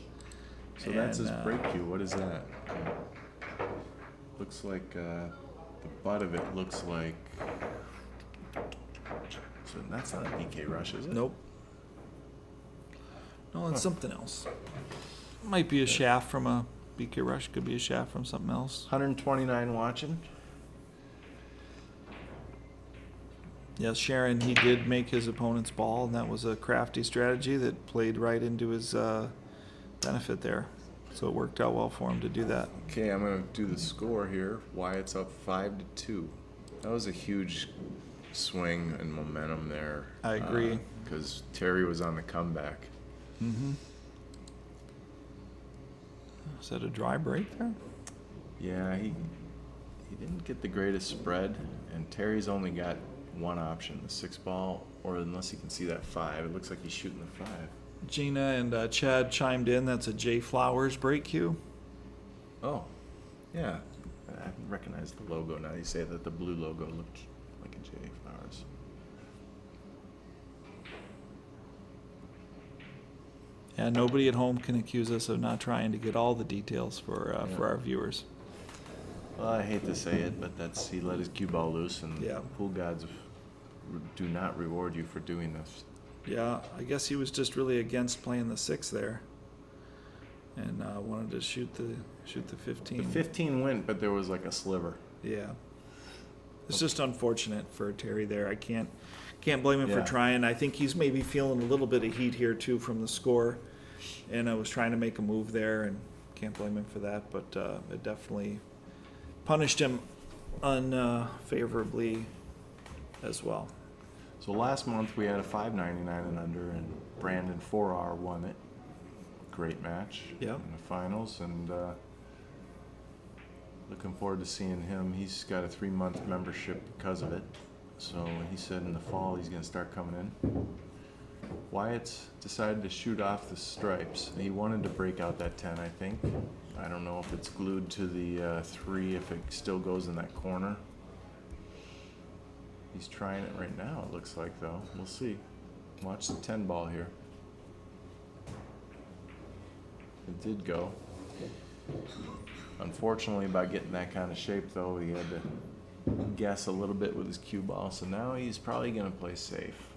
So that's his And, break cue. What is that? Looks like the butt of it looks like. So that's not a BK rush, is it? Nope. No, it's something else. Might be a shaft from a BK Rush. Could be a shaft from something else. 129 watching. Yes, Sharon, he did make his opponent's ball, and that was a crafty strategy that played right into his benefit there. So it worked out well for him to do that. Okay, I'm gonna do the score here. Wyatt's up 5-2. That was a huge swing and momentum there. I agree. Because Terry was on the comeback. Mm-hmm. Is that a dry break there? Yeah, he didn't get the greatest spread, and Terry's only got one option, the 6 ball, or unless he can see that 5. It looks like he's shooting the 5. Gina and Chad chimed in. That's a Jay Flowers break cue. Oh, yeah. I recognize the logo now. You say that the blue logo looked like a J Flowers. Yeah, nobody at home can accuse us of not trying to get all the details for our viewers. Well, I hate to say it, but he let his cue ball loose, and Yeah. pool gods do not reward you for doing this. Yeah, I guess he was just really against playing the 6 there, and wanted to shoot the 15. The 15 went, but there was like a sliver. Yeah, it's just unfortunate for Terry there. I can't blame him for Yeah. trying. I think he's maybe feeling a little bit of heat here too from the score, and I was trying to make a move there, and can't blame him for that. But it definitely punished him unfavorably as well. So last month we had a 599 and under, and Brandon 4R won it. Great match Yep. in the finals, and looking forward to seeing him. He's got a 3-month membership because of it. So he said in the fall he's going to start coming in. Wyatt's decided to shoot off the stripes. He wanted to break out that 10, I think. I don't know if it's glued to the 3, if it still goes in that corner. He's trying it right now, it looks like, though. We'll see. Watch the 10 ball here. It did go. Unfortunately, by getting that kind of shape, though, he had to guess a little bit with his cue ball, so now he's probably going to play safe.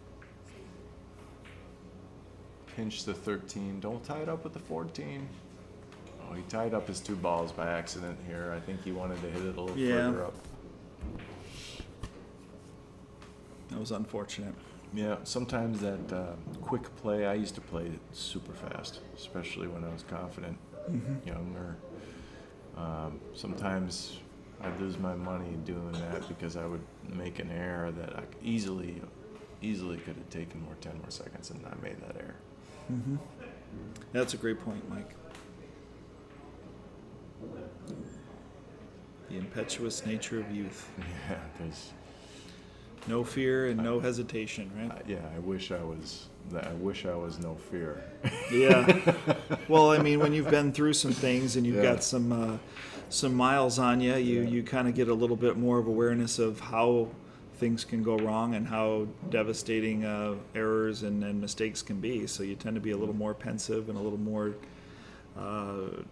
Pinch the 13. Don't tie it up with the 14. Oh, he tied up his 2 balls by accident here. I think he wanted to hit it a little Yeah. further up. That was unfortunate. Yeah, sometimes that quick play, I used to play it super fast, especially when I was confident, younger. Sometimes I'd lose my money doing that because I would make an error that I easily could have taken 10 more seconds and not made that error. Mm-hmm. That's a great point, Mike. The impetuous nature of youth. Yeah, there's No fear and no hesitation, right? Yeah, I wish I was no fear. Yeah. Well, I mean, when you've been through some things and you've Yeah. got some miles on you, you kind of get a little bit more of awareness of how things can go wrong and how devastating errors and mistakes can be. So you tend to be a little more pensive and a little more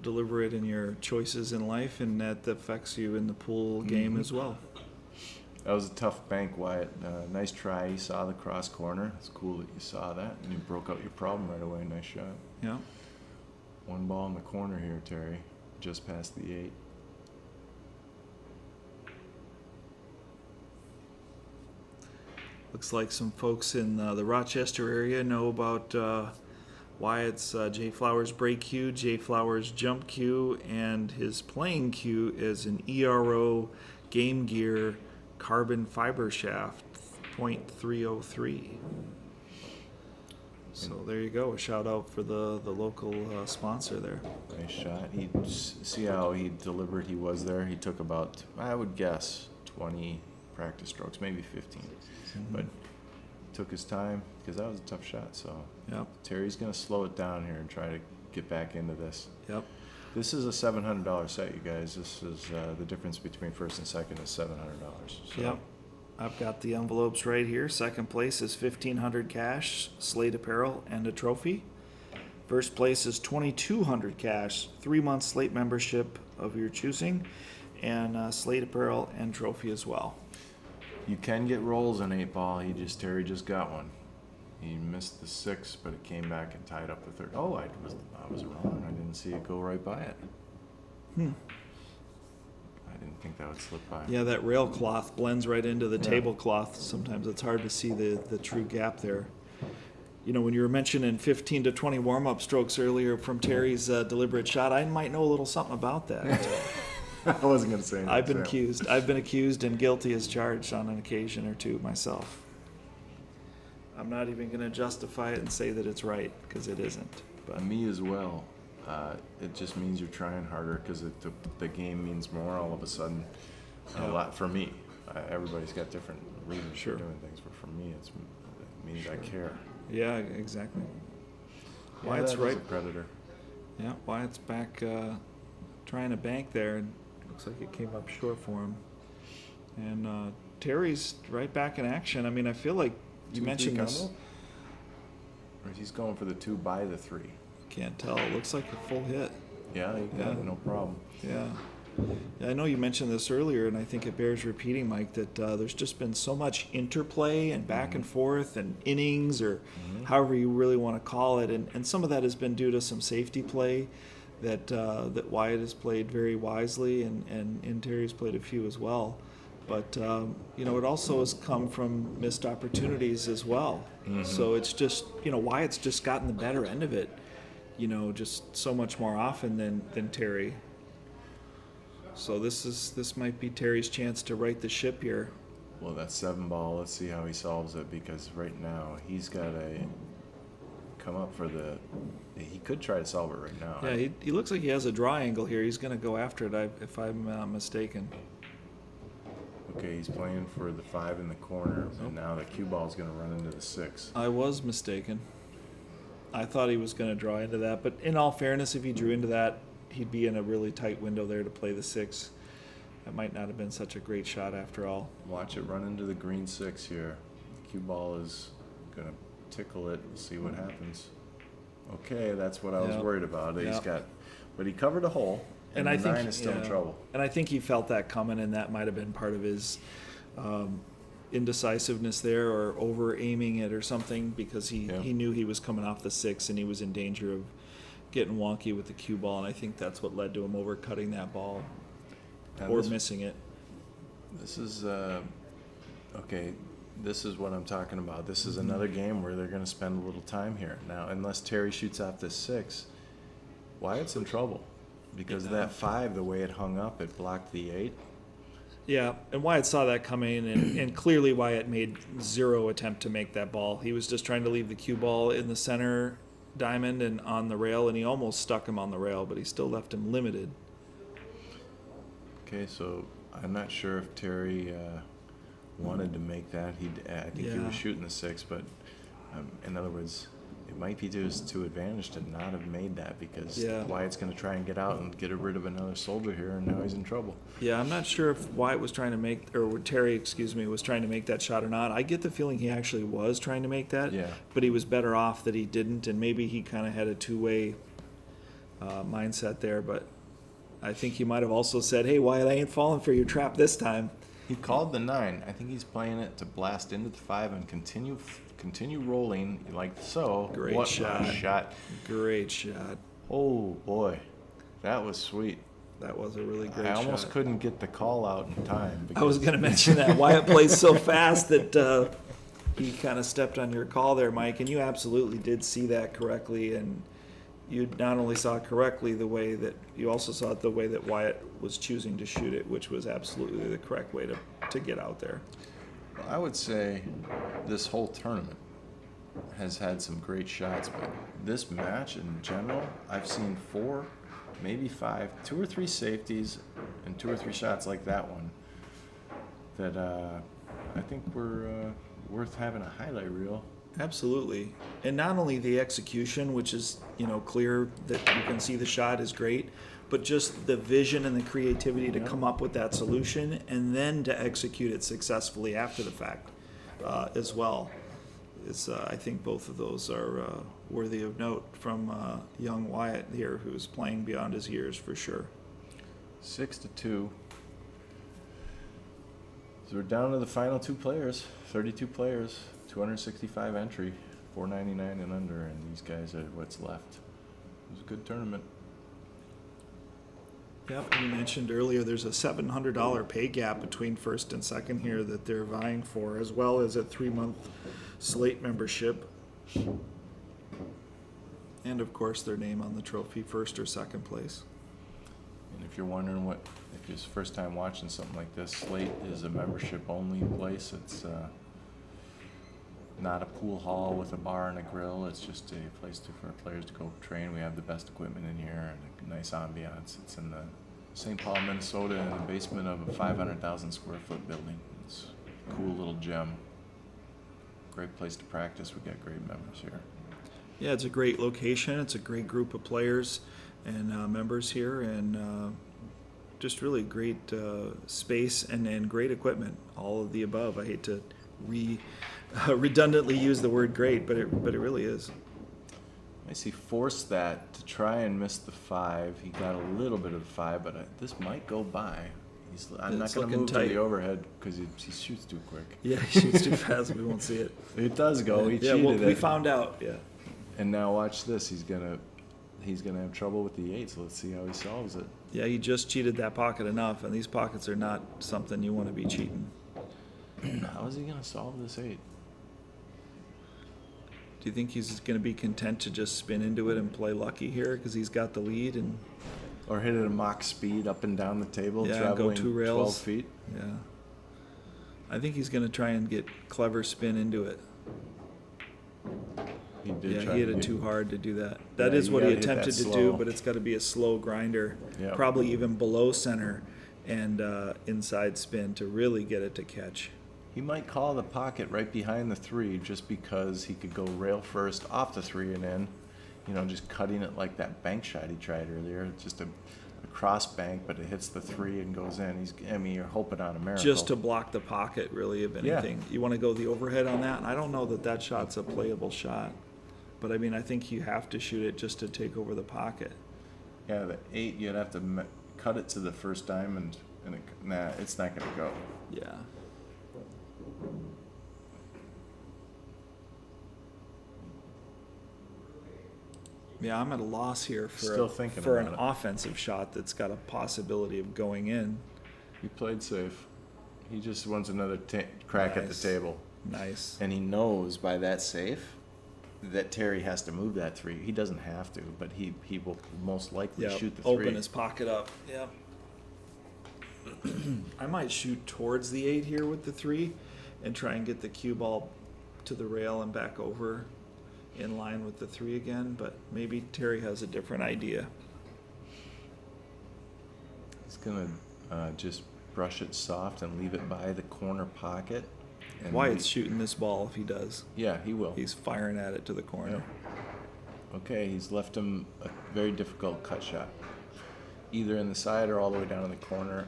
deliberate in your choices in life, and that affects you in the pool game as well. That was a tough bank, Wyatt. Nice try. You saw the cross corner. It's cool that you saw that, and you broke out your problem right away. Nice shot. Yeah. One ball in the corner here, Terry. Just past the 8. Looks like some folks in the Rochester area know about Wyatt's Jay Flowers break cue, Jay Flowers jump cue, and his playing cue is an ERO Game Gear carbon fiber shaft, .303. So there you go. A shout out for the local sponsor there. Nice shot. See how he delivered he was there? He took about, I would guess, 20 practice strokes, maybe 15. But took his time because that was a tough shot. So Yep. Terry's going to slow it down here and try to get back into this. Yep. This is a $700 set, you guys. This is the difference between first and second is $700. So Yep. I've got the envelopes right here. Second place is $1,500 cash, Slate apparel, and a trophy. First place is $2,200 cash, 3-month Slate membership of your choosing, and Slate apparel and trophy as well. you can get rolls in 8-ball. Terry just got one. He missed the 6, but it came back and tied up the 3rd. Oh, I was wrong. I didn't see it go right by it. I didn't think that would slip by. Yeah, that rail cloth blends right into the tablecloth. Sometimes it's hard to see the true gap there. You know, when you were mentioning 15 to 20 warm-up strokes earlier from Terry's deliberate shot, I might know a little something about that. I wasn't going to say anything. I've been accused and guilty as charged on an occasion or two myself. I'm not even going to justify it and say that it's right, because it isn't. But Me as well. It just means you're trying harder because the game means more all of a sudden. A lot for me. Everybody's got different reasons Sure. for doing things, but for me, it means I care. yeah, exactly. Yeah, Wyatt's that is right. a predator. Yeah, Wyatt's back trying to bank there, and looks like it came up short for him. And Terry's right back in action. I mean, I feel like you 2-3 mentioned this. combo? Or he's going for the 2 by the 3. Can't tell. It looks like a full hit. Yeah, you got it, no problem. Yeah. Yeah, I know you mentioned this earlier, and I think it bears repeating, Mike, that there's just been so much interplay and back and forth and innings, or however you really want to call it, and some of that has been due to some safety play that Wyatt has played very wisely, and Terry's played a few as well. But you know, it also has come from missed opportunities as well. So it's just, you know, Wyatt's just gotten the better end of it, you know, just so much more often than Terry. So this might be Terry's chance to right the ship here. Well, that 7-ball, let's see how he solves it, because right now he's got to come up for he could try to solve it right now. Yeah, he looks like he has a draw angle here. He's going to go after it, if I'm not mistaken. Okay, he's playing for the 5 in the corner, and now the cue ball is going to run into the 6. I was mistaken. I thought he was going to draw into that, but in all fairness, if he drew into that, he'd be in a really tight window there to play the 6. That might not have been such a great shot after all. Watch it run into the green 6 here. The cue ball is going to tickle it. We'll see what happens. Okay, that's what I was worried about. But he covered a hole, and I the think 9 is still in trouble. And I think he felt that coming, and that might have been part of his indecisiveness there, or over aiming it or something, because he knew he was coming off the 6 and he was in danger of getting wonky with the cue ball, and I think that's what led to him overcutting that ball or missing it. This is okay. This is what I'm talking about. This is another game where they're going to spend a little time here now. Unless Terry shoots off this 6, Wyatt's in trouble, because that 5, the way it hung up, it blocked the 8. Yeah, and Wyatt saw that coming, and clearly Wyatt made zero attempt to make that ball. He was just trying to leave the cue ball in the center diamond and on the rail, and he almost stuck him on the rail, but he still left him limited. Okay, so I'm not sure if Terry wanted to make that. I think he Yeah. was shooting the 6, but in other words, it might be to his advantage to not have made that, because Yeah. Wyatt's going to try and get out and get rid of another soldier here, and now he's in trouble. Yeah, I'm not sure if Wyatt was trying to make, or Terry, excuse me, was trying to make that shot or not. I get the feeling he actually was trying to make that. Yeah. But he was better off that he didn't, and maybe he kind of had a two-way mindset there. But I think he might have also said, "Hey, Wyatt, I ain't falling for your trap this time." He called the 9. I think he's playing it to blast into the 5 and continue rolling like so. Great What shot. a shot. Great shot. Oh, boy. That was sweet. That was a really great I shot. almost couldn't get the call out in time. I was going to mention that. Wyatt plays so fast that he kind of stepped on your call there, Mike, and you absolutely did see that correctly. And you not only saw it correctly the way that you also saw it the way that Wyatt was choosing to shoot it, which was absolutely the correct way to get out there. I would say this whole tournament has had some great shots, but this match in general, I've seen 4, maybe 5, 2 or 3 safeties and 2 or 3 shots like that one that I think were worth having a highlight reel. Absolutely. And not only the execution, which is, clear that you can see the shot is great, but just the vision and the creativity to come up with that solution and then to execute it successfully after the fact as well. I think both of those are worthy of note from young Wyatt here, who's playing beyond his years for sure. 6-2. So we're down to the final 2 players, 32 players, 265 entry, 499 and under, and these guys are what's left. It was a good tournament. Yep, you mentioned earlier there's a $700 pay gap between first and second here that they're vying for, as well as a 3-month Slate membership. And of course their name on the trophy, first or second place. And if you're wondering if it's first time watching something like this, Slate is a membership only place. It's not a pool hall with a bar and a grill. It's just a place for players to go train. We have the best equipment in here and a nice ambiance. It's in the St. Paul, Minnesota, in the basement of a 500,000 square foot building. It's a cool little gem. Great place to practice. We got great members here. Yeah, it's a great location. It's a great group of players and members here, and just really great space and great equipment. All of the above. I hate to redundantly use the word great, but it really is. I see forced that to try and miss the 5. He got a little bit of the 5, but this might go by. I'm not It's going to looking move tight. to the overhead because he shoots too quick. Yeah, he shoots too fast. We won't see it. It does go. He Yeah, cheated well, we it. found out. Yeah. And now watch this. He's gonna have trouble with the 8. So let's see how he solves it. Yeah, he just cheated that pocket enough, and these pockets are not something you want to be cheating. How is he gonna solve this 8? Do you think he's going to be content to just spin into it and play lucky here because he's got the lead? And Or hit at a mock speed up and down the table, Yeah, traveling go 2 rails. 12 feet. yeah, I think he's going to try and get clever spin into it. He did Yeah, try he hit to it get- too hard to do that. That Yeah, is you what he gotta hit that attempted to do, slow. but it's got to be a slow grinder, Yep. probably even below center and inside spin to really get it to catch. He might call the pocket right behind the 3 just because he could go rail first off the 3 and in, just cutting it like that bank shot he tried earlier. It's just a cross bank, but it hits the 3 and goes in. You're hoping on a miracle. Just to block the pocket, really, if Yeah. anything. You want to go the overhead on that? And I don't know that shot's a playable shot. But, I think you have to shoot it just to take over the pocket. Yeah, the 8, you'd have to cut it to the first diamond, and it's not going to go. Yeah. Yeah, I'm at a loss here Still thinking for an about it. offensive shot that's got a possibility of going in. He played safe. He just wants another crack at the Nice. table. Nice. And he knows by that safe that Terry has to move that 3. He doesn't have to, but he will most likely Yeah, shoot the 3. open his pocket up. Yep. I might shoot towards the 8 here with the 3 and try and get the cue ball to the rail and back over in line with the 3 again, but maybe Terry has a different idea. He's going to just brush it soft and leave it by the corner pocket. And Wyatt's shooting this ball if he does. Yeah, he will. He's firing at it to the corner. Okay, he's left him a very difficult cut shot, either in the side or all the way down in the corner.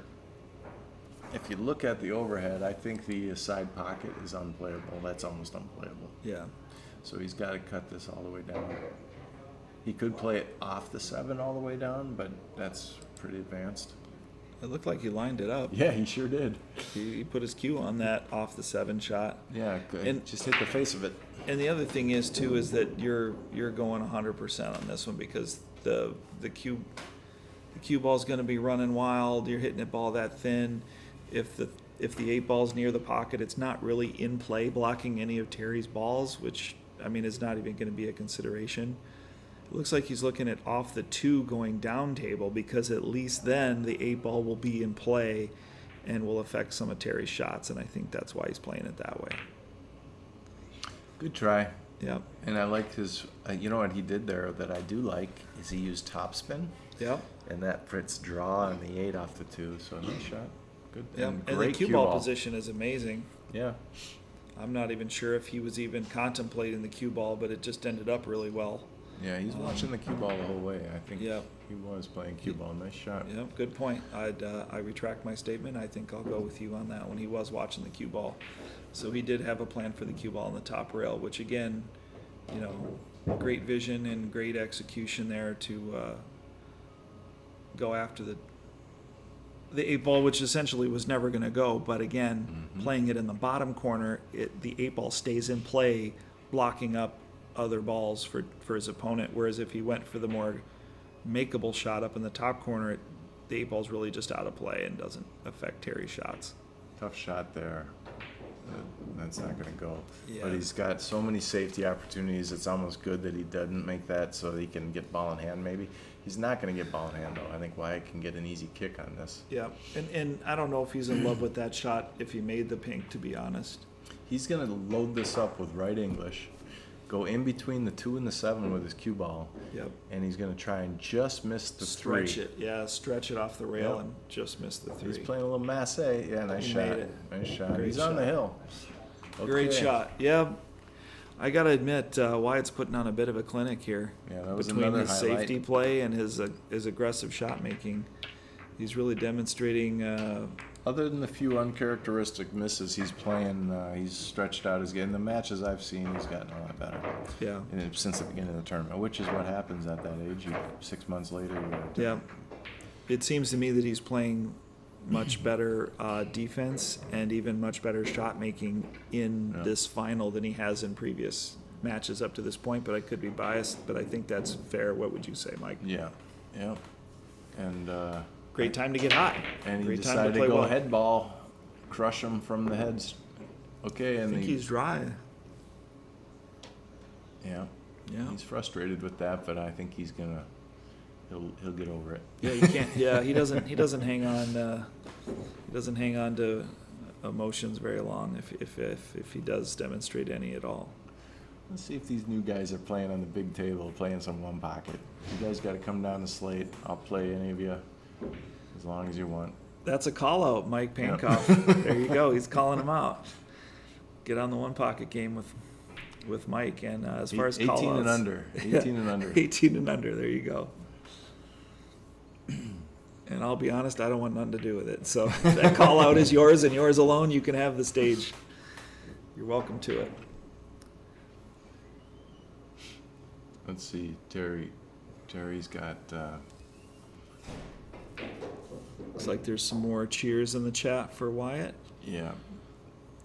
If you look at the overhead, I think the side pocket is unplayable. That's almost unplayable. Yeah. So he's got to cut this all the way down. He could play it off the 7 all the way down, but that's pretty advanced. It looked like he lined it up. Yeah, he sure did. He put his cue on that off the 7 shot. Yeah, good. And- Just hit the face of it. And the other thing is too is that you're going 100% on this one because the cue ball's going to be running wild. You're hitting it ball that thin. If the 8 ball's near the pocket, it's not really in play blocking any of Terry's balls, which I mean is not even going to be a consideration. It looks like he's looking at off the 2 going down table because at least then the 8 ball will be in play and will affect some of Terry's shots, and I think that's why he's playing it that way. Good try. Yep. And I liked his, you know what he did there that I do like is he used topspin, Yep. and that fits draw on the 8 off the 2. So nice shot. Good. Yep. And the great cue ball position is amazing. Yeah. I'm not even sure if he was even contemplating the cue ball, but it just ended up really well. Yeah, he's watching the cue ball the whole way. I think Yep. he was playing cue ball. Nice shot. Yep, good point. I retract my statement. I think I'll go with you on that one. He was watching the cue ball. So he did have a plan for the cue ball on the top rail, which again, you know, great vision and great execution there to go after the 8 ball, which essentially was never going to go. But again, playing it in the bottom corner, the 8 ball stays in play, blocking up other balls for his opponent. Whereas if he went for the more makeable shot up in the top corner, the 8 ball's really just out of play and doesn't affect Terry's shots. Tough shot there. That's not going to go. Yeah. But he's got so many safety opportunities. It's almost good that he doesn't make that so that he can get ball in hand maybe. He's not going to get ball in hand, though. I think Wyatt can get an easy kick on this. Yeah, and I don't know if he's in love with that shot if he made the pink, to be honest. He's going to load this up with right English, go in between the 2 and the 7 with his cue ball, Yep. and he's going to try and just miss the 3. Stretch it. Yeah, stretch it off the rail Yep. and just miss the 3. He's playing a little masse. Yeah, nice He shot. made it. Nice shot. Great He's on the shot. hill. Great Okay. shot. Yeah, I got to admit, Wyatt's putting on a bit of a clinic here. Yeah, that was Between another his highlight. safety play and his aggressive shot making. He's really demonstrating Other than the few uncharacteristic misses, he's playing. He's stretched out his game. The matches I've seen, he's gotten a lot better. yeah. Since the beginning of the tournament, which is what happens at that age. 6 months later, Yeah. It seems to me that he's playing much better defense and even much better shot making in Yeah. this final than he has in previous matches up to this point, but I could be biased, but I think that's fair. What would you say, Mike? yeah, yeah, and Great time to get hot. and he Great time decided to play go well. head ball, crush him from the heads. Okay, I and think he's dry. yeah, Yeah. he's frustrated with that, but I think he's gonna. He'll get over it. Yeah, you can't. Yeah, he doesn't hang on. He doesn't hang on to emotions very long. If he does demonstrate any at all. Let's see if these new guys are playing on the big table, playing some one pocket. You guys got to come down to Slate. I'll play any of you as long as you want. That's a call out, Mike Pankoff. There you go. He's calling him out. Get on the one pocket game with Mike. And as far as 18 call outs, and under. 18 and under. 18 and under. There you go. And I'll be honest, I don't want nothing to do with it. So that call out is yours and yours alone. You can have the stage. You're welcome to it. Let's see, Terry's got. Looks like there's some more cheers in the chat for Wyatt. Yeah,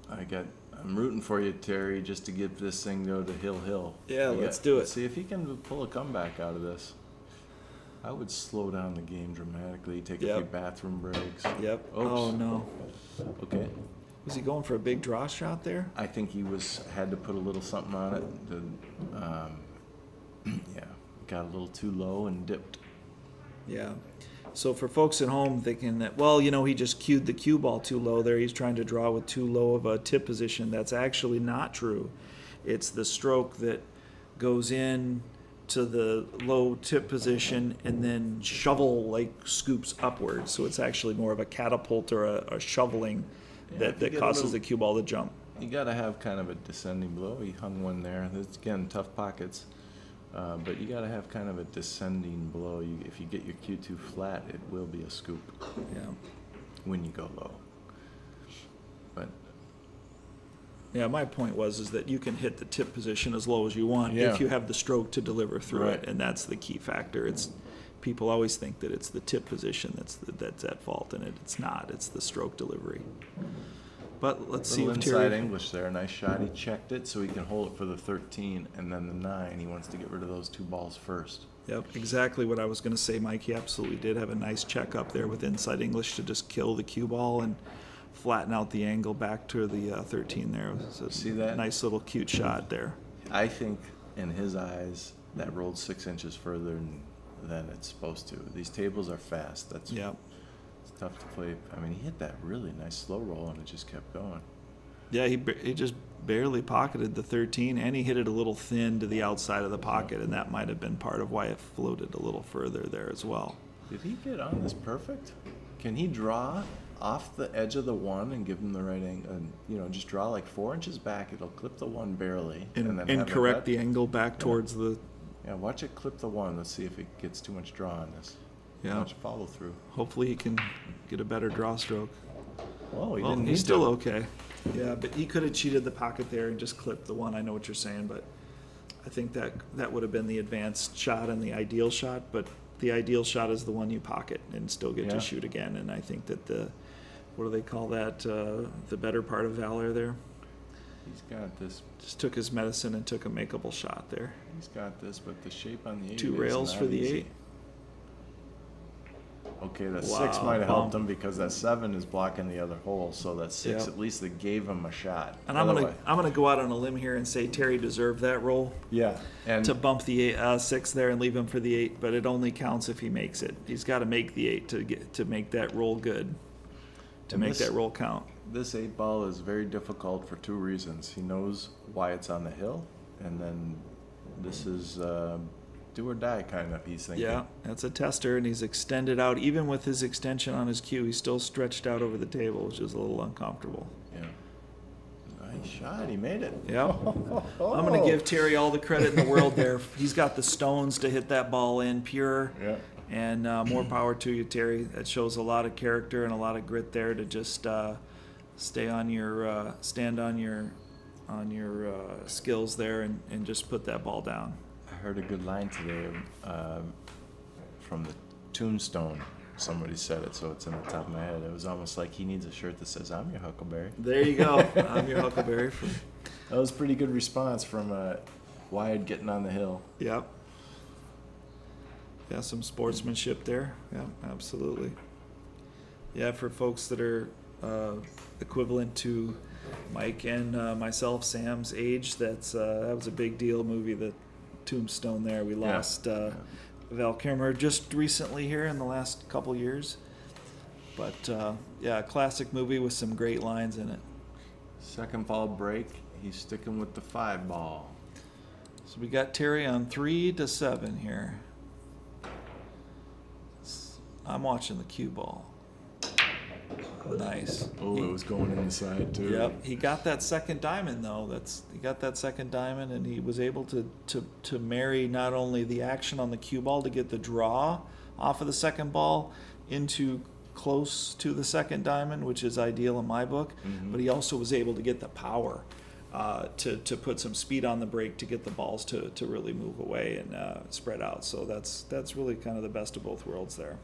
I'm rooting for you, Terry, just to get this thing go to Hill. Yeah, let's do it. See if he can pull a comeback out of this. I would slow down the game dramatically, take a few Yep. bathroom breaks. Yep. Oops. Oh no. Okay. Was he going for a big draw shot there? I think he had to put a little something on it. Yeah, got a little too low and dipped. Yeah. So for folks at home thinking that, well, you know, he just cued the cue ball too low there, he's trying to draw with too low of a tip position, that's actually not true. It's the stroke that goes in to the low tip position and then shovel like scoops upwards. So it's actually more of a catapult or a shoveling Yeah, if you that get a causes little- the cue ball to jump. You got to have kind of a descending blow. He hung one there. It's, again, tough pockets. But you got to have kind of a descending blow. If you get your cue too flat, it will be a scoop Yeah. when you go low. But Yeah, my point is that you can hit the tip position as low as you want Yeah. if you have the stroke to deliver through Right. it, and that's the key factor. It's people always think that it's the tip position that's at fault, and it's not. It's the stroke delivery. But let's see little if inside Terry. English there. Nice shot. He checked it so he can hold it for the 13 and then the 9. He wants to get rid of those 2 balls first. Yep, exactly what I was going to say, Mike. He absolutely did have a nice check up there with inside English to just kill the cue ball and flatten out the angle back to the 13 there. It was a See that? nice little cute shot there. I think in his eyes that rolled 6 inches further than it's supposed to. These tables are fast. That's Yep. It's tough to play. I mean, he hit that really nice slow roll and it just kept going. Yeah, he just barely pocketed the 13, and he hit it a little thin to the outside of the pocket, and that might have been part of why it floated a little further there as well. Did he get on this perfect? Can he draw off the edge of the 1 and give him the right angle? And, just draw like 4 inches back. It'll clip the 1 barely. And then have it correct cut. the angle back towards the. Yeah, watch it clip the 1. Let's see if it gets too much draw on this. Yeah. Too much follow through. Hopefully he can get a better draw stroke. Well, he Well, didn't he's need still to. okay. Yeah, but he could have cheated the pocket there and just clipped the 1. I know what you're saying, but I think that would have been the advanced shot and the ideal shot. But the ideal shot is the one you pocket and still get Yeah. to shoot again. And I think that what do they call that? The better part of valor there. He's got this. Just took his medicine and took a makeable shot there. He's got this, but the shape on the 8 2 is rails not for the easy. 8. Okay, that Wow, 6 might have helped bump. him because that 7 is blocking the other hole. So that 6 Yeah. at least that gave him a shot. And I'm Otherwise- gonna go out on a limb here and say Terry deserved that roll Yeah, and to bump the 6 there and leave him for the 8, but it only counts if he makes it. He's got to make the 8 to make that roll good, to And make this- that roll count. this 8 ball is very difficult for 2 reasons. He knows why it's on the hill, and then this is do or die kind of. He's thinking. Yeah, that's a tester, and he's extended out. Even with his extension on his cue, he's still stretched out over the table, which is a little uncomfortable. Yeah. Nice shot. He made it. Yeah. I'm going to give Terry all the credit in the world there. He's got the stones to hit that ball in pure. Yeah. And more power to you, Terry. That shows a lot of character and a lot of grit there to just stand on your skills there and just put that ball down. I heard a good line today from the Tombstone. Somebody said it, so it's in the top of my head. It was almost like he needs a shirt that says, "I'm your Huckleberry." There you go. I'm your Huckleberry. That was a pretty good response from Wyatt getting on the hill. Yep. Yeah, some sportsmanship there. Yeah, absolutely. Yeah, for folks that are equivalent to Mike and myself, Sam's age, that was a big deal movie, the Tombstone there. We lost Val Kilmer just recently here in the last couple years. But, yeah, a classic movie with some great lines in it. Second ball break. He's sticking with the 5 ball. So we got Terry on 3-7 here. I'm watching the cue ball. Nice. Oh, it was going in the side too. Yep, he got that second diamond though. He got that second diamond, and he was able to marry not only the action on the cue ball to get the draw off of the second ball into close to the second diamond, which is ideal in my book. Mhm. But he also was able to get the power to put some speed on the break to get the balls to really move away and spread out. So that's really kind of the best of both worlds there.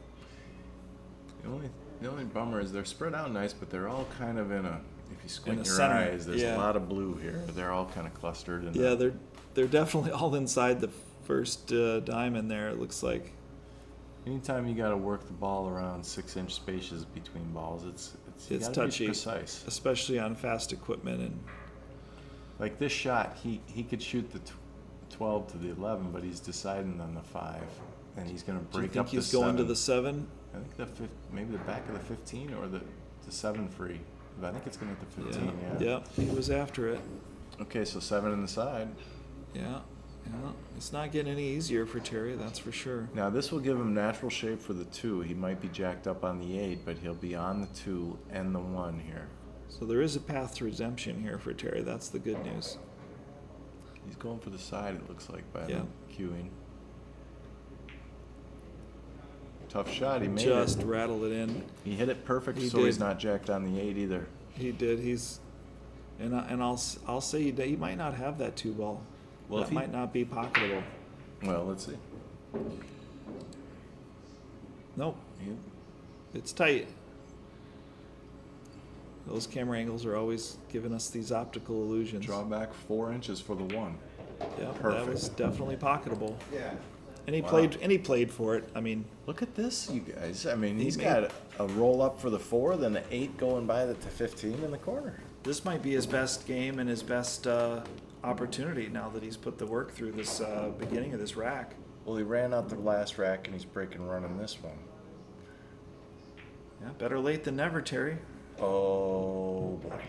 The only bummer is they're spread out nice, but they're all kind of in a. If you squint the your center, eyes, there's yeah. a lot of blue here. They're all kind of clustered. In Yeah, the, they're definitely all inside the first diamond there. It looks like. Anytime you got to work the ball around 6-inch spaces between balls, you It's gotta touchy, be precise. especially on fast equipment. And Like this shot, he could shoot the 12 to the 11, but he's deciding on the 5, and he's going to do you break think up he's the going 7. to the 7? I think maybe the back of the 15 or the 7 free. But I think it's going to hit the 15. Yeah. Yeah, he was after it. Okay, so 7 in the side. Yeah, Yeah, it's not getting any easier for Terry, that's for sure. Now this will give him natural shape for the 2. He might be jacked up on the 8, but he'll be on the 2 and the 1 here. So there is a path to redemption here for Terry. That's the good news. He's going for the side, it looks like, by Yeah. the cueing. Tough shot, he made Just it. rattled it in. He hit it perfect, He so he's did. not jacked on the 8 either. He did. I'll say he might not have that 2 ball. Well, if that he- might not be pocketable. Well, let's see. Nope. He- It's tight. Those camera angles are always giving us these optical illusions. Draw back 4 inches for the 1. Yeah, that Perfect. was definitely pocketable. Yeah. And he Wow. played for it. I mean, Look at this, you guys. I mean, He he's made- got a roll up for the 4, then an 8 going by the 15 in the corner. this might be his best game and his best opportunity now that he's put the work through this beginning of this rack. Well, he ran out the last rack and he's breaking running this one. Yeah, better late than never, Terry. Oh boy.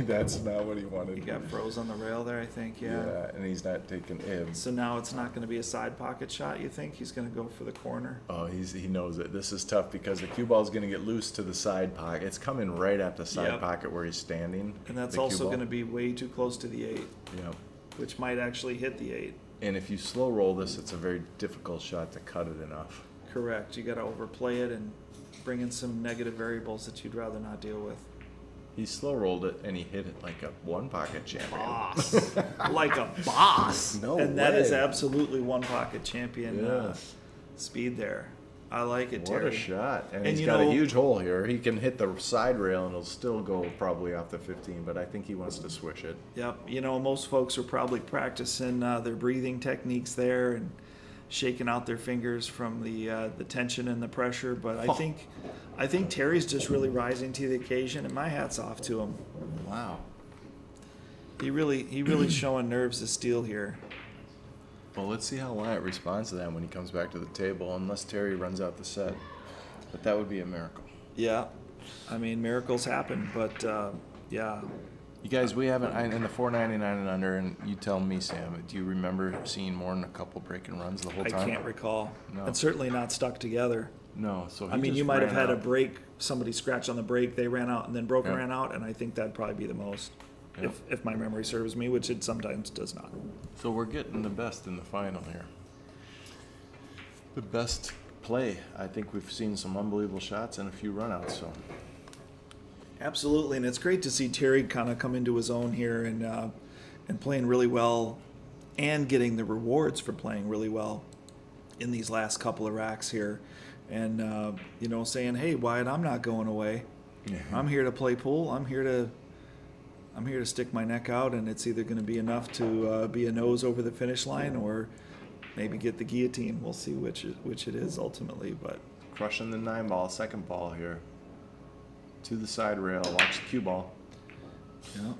That's not what he wanted. He got froze on the rail there, I think. Yeah. And he's not taking ibs. So now it's not going to be a side pocket shot. You think he's going to go for the corner? Oh, he knows it. This is tough because the cue ball's going to get loose to the side pocket. It's coming right at the side Yep. pocket where he's standing. And that's the cue also ball. going to be way too close to the 8, Yeah. which might actually hit the 8. And if you slow roll this, it's a very difficult shot to cut it enough. Correct. You got to overplay it and bring in some negative variables that you'd rather not deal with. He slow rolled it and he hit it like a 1 pocket champion. Boss. Like a boss. No and that is way. absolutely 1 pocket champion Yes. speed there. I like it, What Terry. a shot. And, And he's you got know- a huge hole here. He can hit the side rail and it'll still go probably off the 15, but I think he wants to swish it. Yep. You know, most folks are probably practicing their breathing techniques there and shaking out their fingers from the tension and the pressure. But I think Terry's just really rising to the occasion, and my hat's off to him. Wow. He really showing nerves of steel here. Well, let's see how Wyatt responds to that when he comes back to the table, unless Terry runs out the set. But that would be a miracle. Yeah. I mean, miracles happen, but yeah. You guys, we haven't, in the 499 and under, and you tell me, Sam, do you remember seeing more than a couple breaking runs the whole I time? can't recall. No. And certainly not stuck together. No, so he I mean, just you might have ran had a out. break, somebody scratched on the break, they ran out, and then broke and Yeah. ran out, and I think that'd probably be the most, Yeah. if my memory serves me, which it sometimes does not. So we're getting the best in the final here. The best play. I think we've seen some unbelievable shots and a few runouts, so. Absolutely, and it's great to see Terry kind of come into his own here and playing really well, and getting the rewards for playing really well in these last couple of racks here, and you know, saying, "Hey, Wyatt, I'm not going away. I'm here to play pool. I'm here to stick my neck out, and it's either going to be enough to be a nose over the finish line, or maybe get the guillotine. We'll see which it is ultimately, but." Crushing the 9-ball, second ball here. To the side rail, watch the cue ball. Yeah.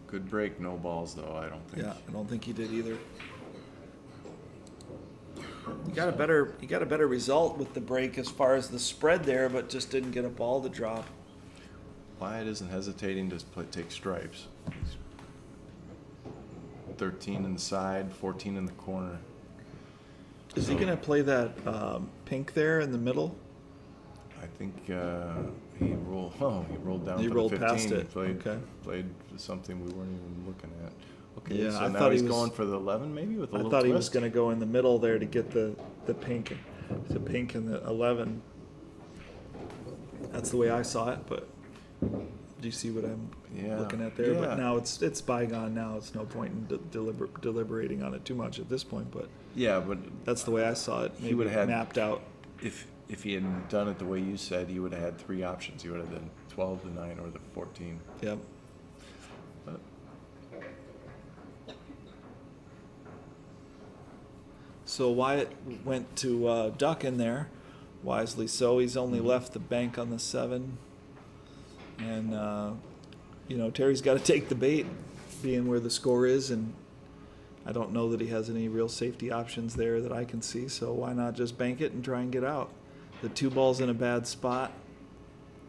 Good break, no balls though, I don't think. Yeah, I don't think he did either. He got a better result with the break as far as the spread there, but just didn't get a ball to drop. Wyatt isn't hesitating to take stripes. He's 13 in the side, 14 in the corner. Is he gonna play that pink there in the middle? I think he rolled. Oh, he rolled down. He for rolled the 15. past it. Played, Okay. Played something we weren't even looking at. Okay, Yeah, so I now thought he's he was- going for the 11, maybe with a I little thought twist. he was gonna go in the middle there to get the pink, and the 11. That's the way I saw it, but do you see what I'm Yeah. looking at there? Yeah. But now it's bygone. Now it's no point in deliberating on it too much at this point. But Yeah, but that's the way I saw it. Maybe would've had- mapped out. if he had done it the way you said, he would have had 3 options. He would have done 12, the 9, or the 14. Yep. But So Wyatt went to duck in there, wisely so. He's only Mm-hmm. left the bank on the 7. And, you know, Terry's got to take the bait, being where the score is. And I don't know that he has any real safety options there that I can see. So why not just bank it and try and get out? The 2 ball's in a bad spot.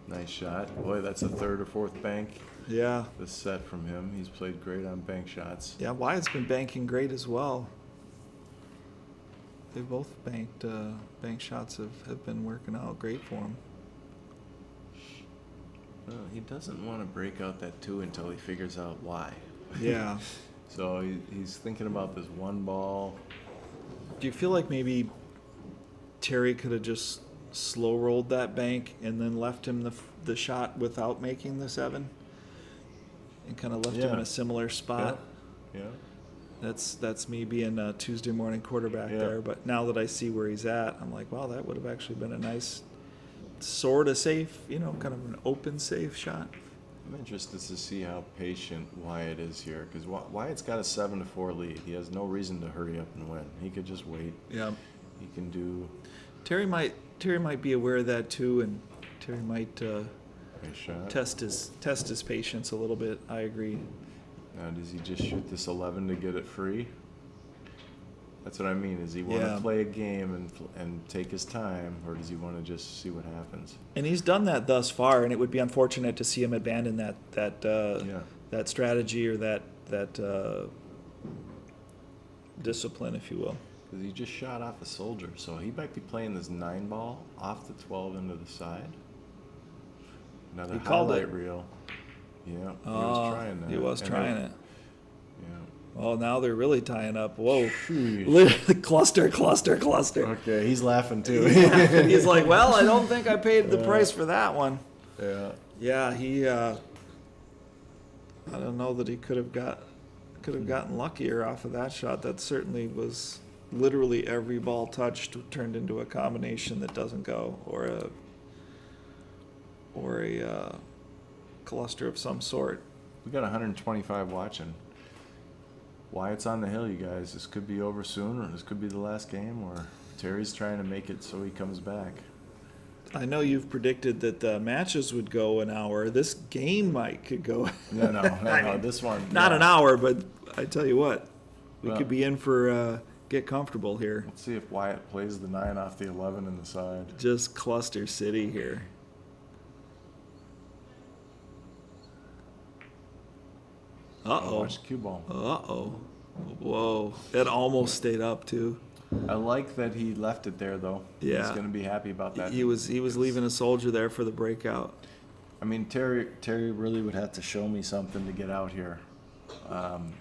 nice shot. Boy, that's a 3rd or 4th bank. Yeah. this set from him. He's played great on bank shots. Yeah, Wyatt's been banking great as well. They both banked bank shots have been working out great for him. Well, he doesn't want to break out that 2 until he figures out why. Yeah. So he's thinking about this one ball. Do you feel like maybe Terry could have just slow rolled that bank and then left him the shot without making the 7? And kind of left him in Yeah. a similar spot? Yeah. That's me being a Tuesday morning quarterback Yeah. there. But now that I see where he's at, I'm like, wow, that would have actually been a nice sort of safe, kind of an open safe shot. I'm interested to see how patient Wyatt is here, because Wyatt's got a 7-4 lead. He has no reason to hurry up and win. He could just wait. Yeah. He can do Terry might be aware of that too, and Terry might a shot. test his patience a little bit. I agree. Now, does he just shoot this 11 to get it free? That's what I mean. Does he want Yeah. to play a game and take his time, or does he want to just see what happens? And he's done that thus far, and it would be unfortunate to see him abandon that strategy or that discipline, if you will. Because he just shot off a soldier, so he might be playing this 9 ball off the 12 into the side. Another He called highlight it. reel. Yeah, he was trying that. He was And trying it. Yeah. Well, now they're really tying up. Whoa. Sheesh. Cluster. Okay, he's laughing too. He's like, well, I don't think I paid the price for that one. Yeah. Yeah, he. I don't know that he could have gotten luckier off of that shot. That certainly was literally every ball touched turned into a combination that doesn't go, or a cluster of some sort. We got 125 watching. Wyatt's on the hill, you guys. This could be over soon, or this could be the last game, or Terry's trying to make it so he comes back. I know you've predicted that the matches would go an hour. This game could go. No, I mean, this one. Not yeah. an hour, but I tell you what, we Well- could be in for get comfortable here. Let's see if Wyatt plays the 9 off the 11 in the side. Just cluster city here. Uh-oh. Watch cue ball. Uh-oh. Whoa. That almost stayed up, too. I like that he left it there, though. Yeah. He's going to be happy about that. He was leaving a soldier there for the breakout. I mean, Terry really would have to show me something to get out here.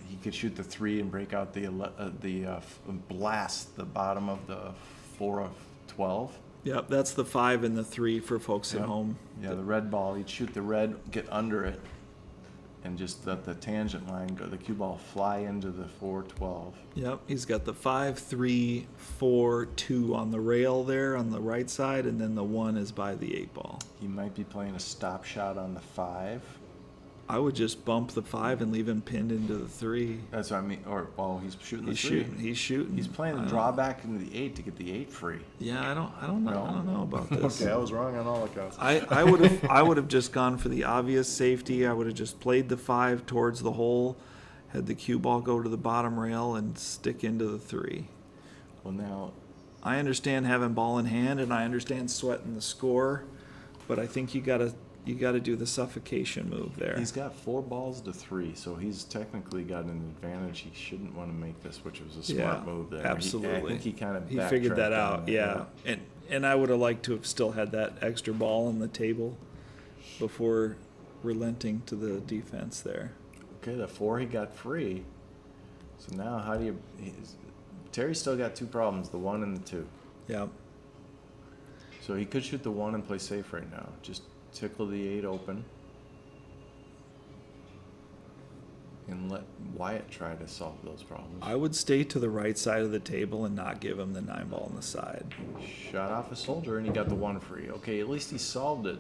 He could shoot the 3 and break out blast the bottom of the 4 of 12. Yep, that's the 5 and the 3 for folks at Yep. home. Yeah, the red ball. He'd shoot the red, get under it, and just let the tangent line go. The cue ball fly into the 4-12. Yep, he's got the 5, 3, 4, 2 on the rail there on the right side, and then the 1 is by the 8 ball. He might be playing a stop shot on the 5. I would just bump the 5 and leave him pinned into the 3. That's what I mean. Or, well, he's shooting the He's 3. shooting. He's shooting. He's playing the I don't- drawback into the 8 to get the 8 free. Yeah, I don't know. No? I don't know about this. Okay, I was wrong on all accounts. I would have just gone for the obvious safety. I would have just played the 5 towards the hole, had the cue ball go to the bottom rail and stick into the 3. Well, now, I understand having ball in hand and I understand sweating the score, but I think you gotta do the suffocation move there. he's got 4 balls to 3, so he's technically got an advantage. He shouldn't want to make this, which was a smart move there. Absolutely. I think he kind of figured that backtracked on out. Yeah, and I would have liked to have still had that extra ball on the table before relenting to the defense there. Okay, the 4 he got free. So now how do you... Terry's still got 2 problems, the 1 and the 2. Yeah. So he could shoot the 1 and play safe right now. Just tickle the 8 open. And let Wyatt try to solve those problems. I would stay to the right side of the table and not give him the 9 ball on the side. Shot off a soldier and he got the 1 free. Okay, at least he solved it.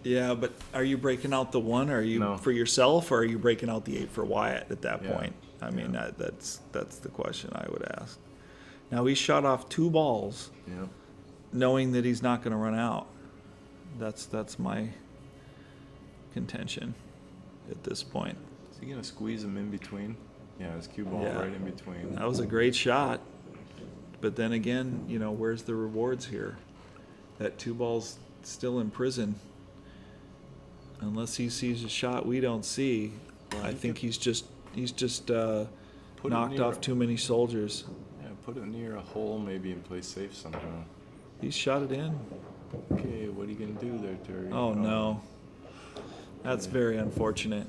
Yeah, but are you breaking out the 1? Are you No. for yourself, or are you breaking out the 8 for Wyatt at that Yeah. point? I mean, Yeah. that's the question I would ask. Now he shot off 2 balls, Yeah. knowing that he's not going to run out. That's my contention at this point. Is he going to squeeze him in between? Yeah, his cue ball Yeah. right in between. That was a great shot, but then again, where's the rewards here? That 2 ball's still in prison. Unless he sees a shot we don't see, I he think could- he's just Put it knocked near off too many soldiers. Yeah, put it near a hole maybe and play safe somehow. He shot it in. Okay, what are you gonna do there, Terry? Oh no. That's very unfortunate.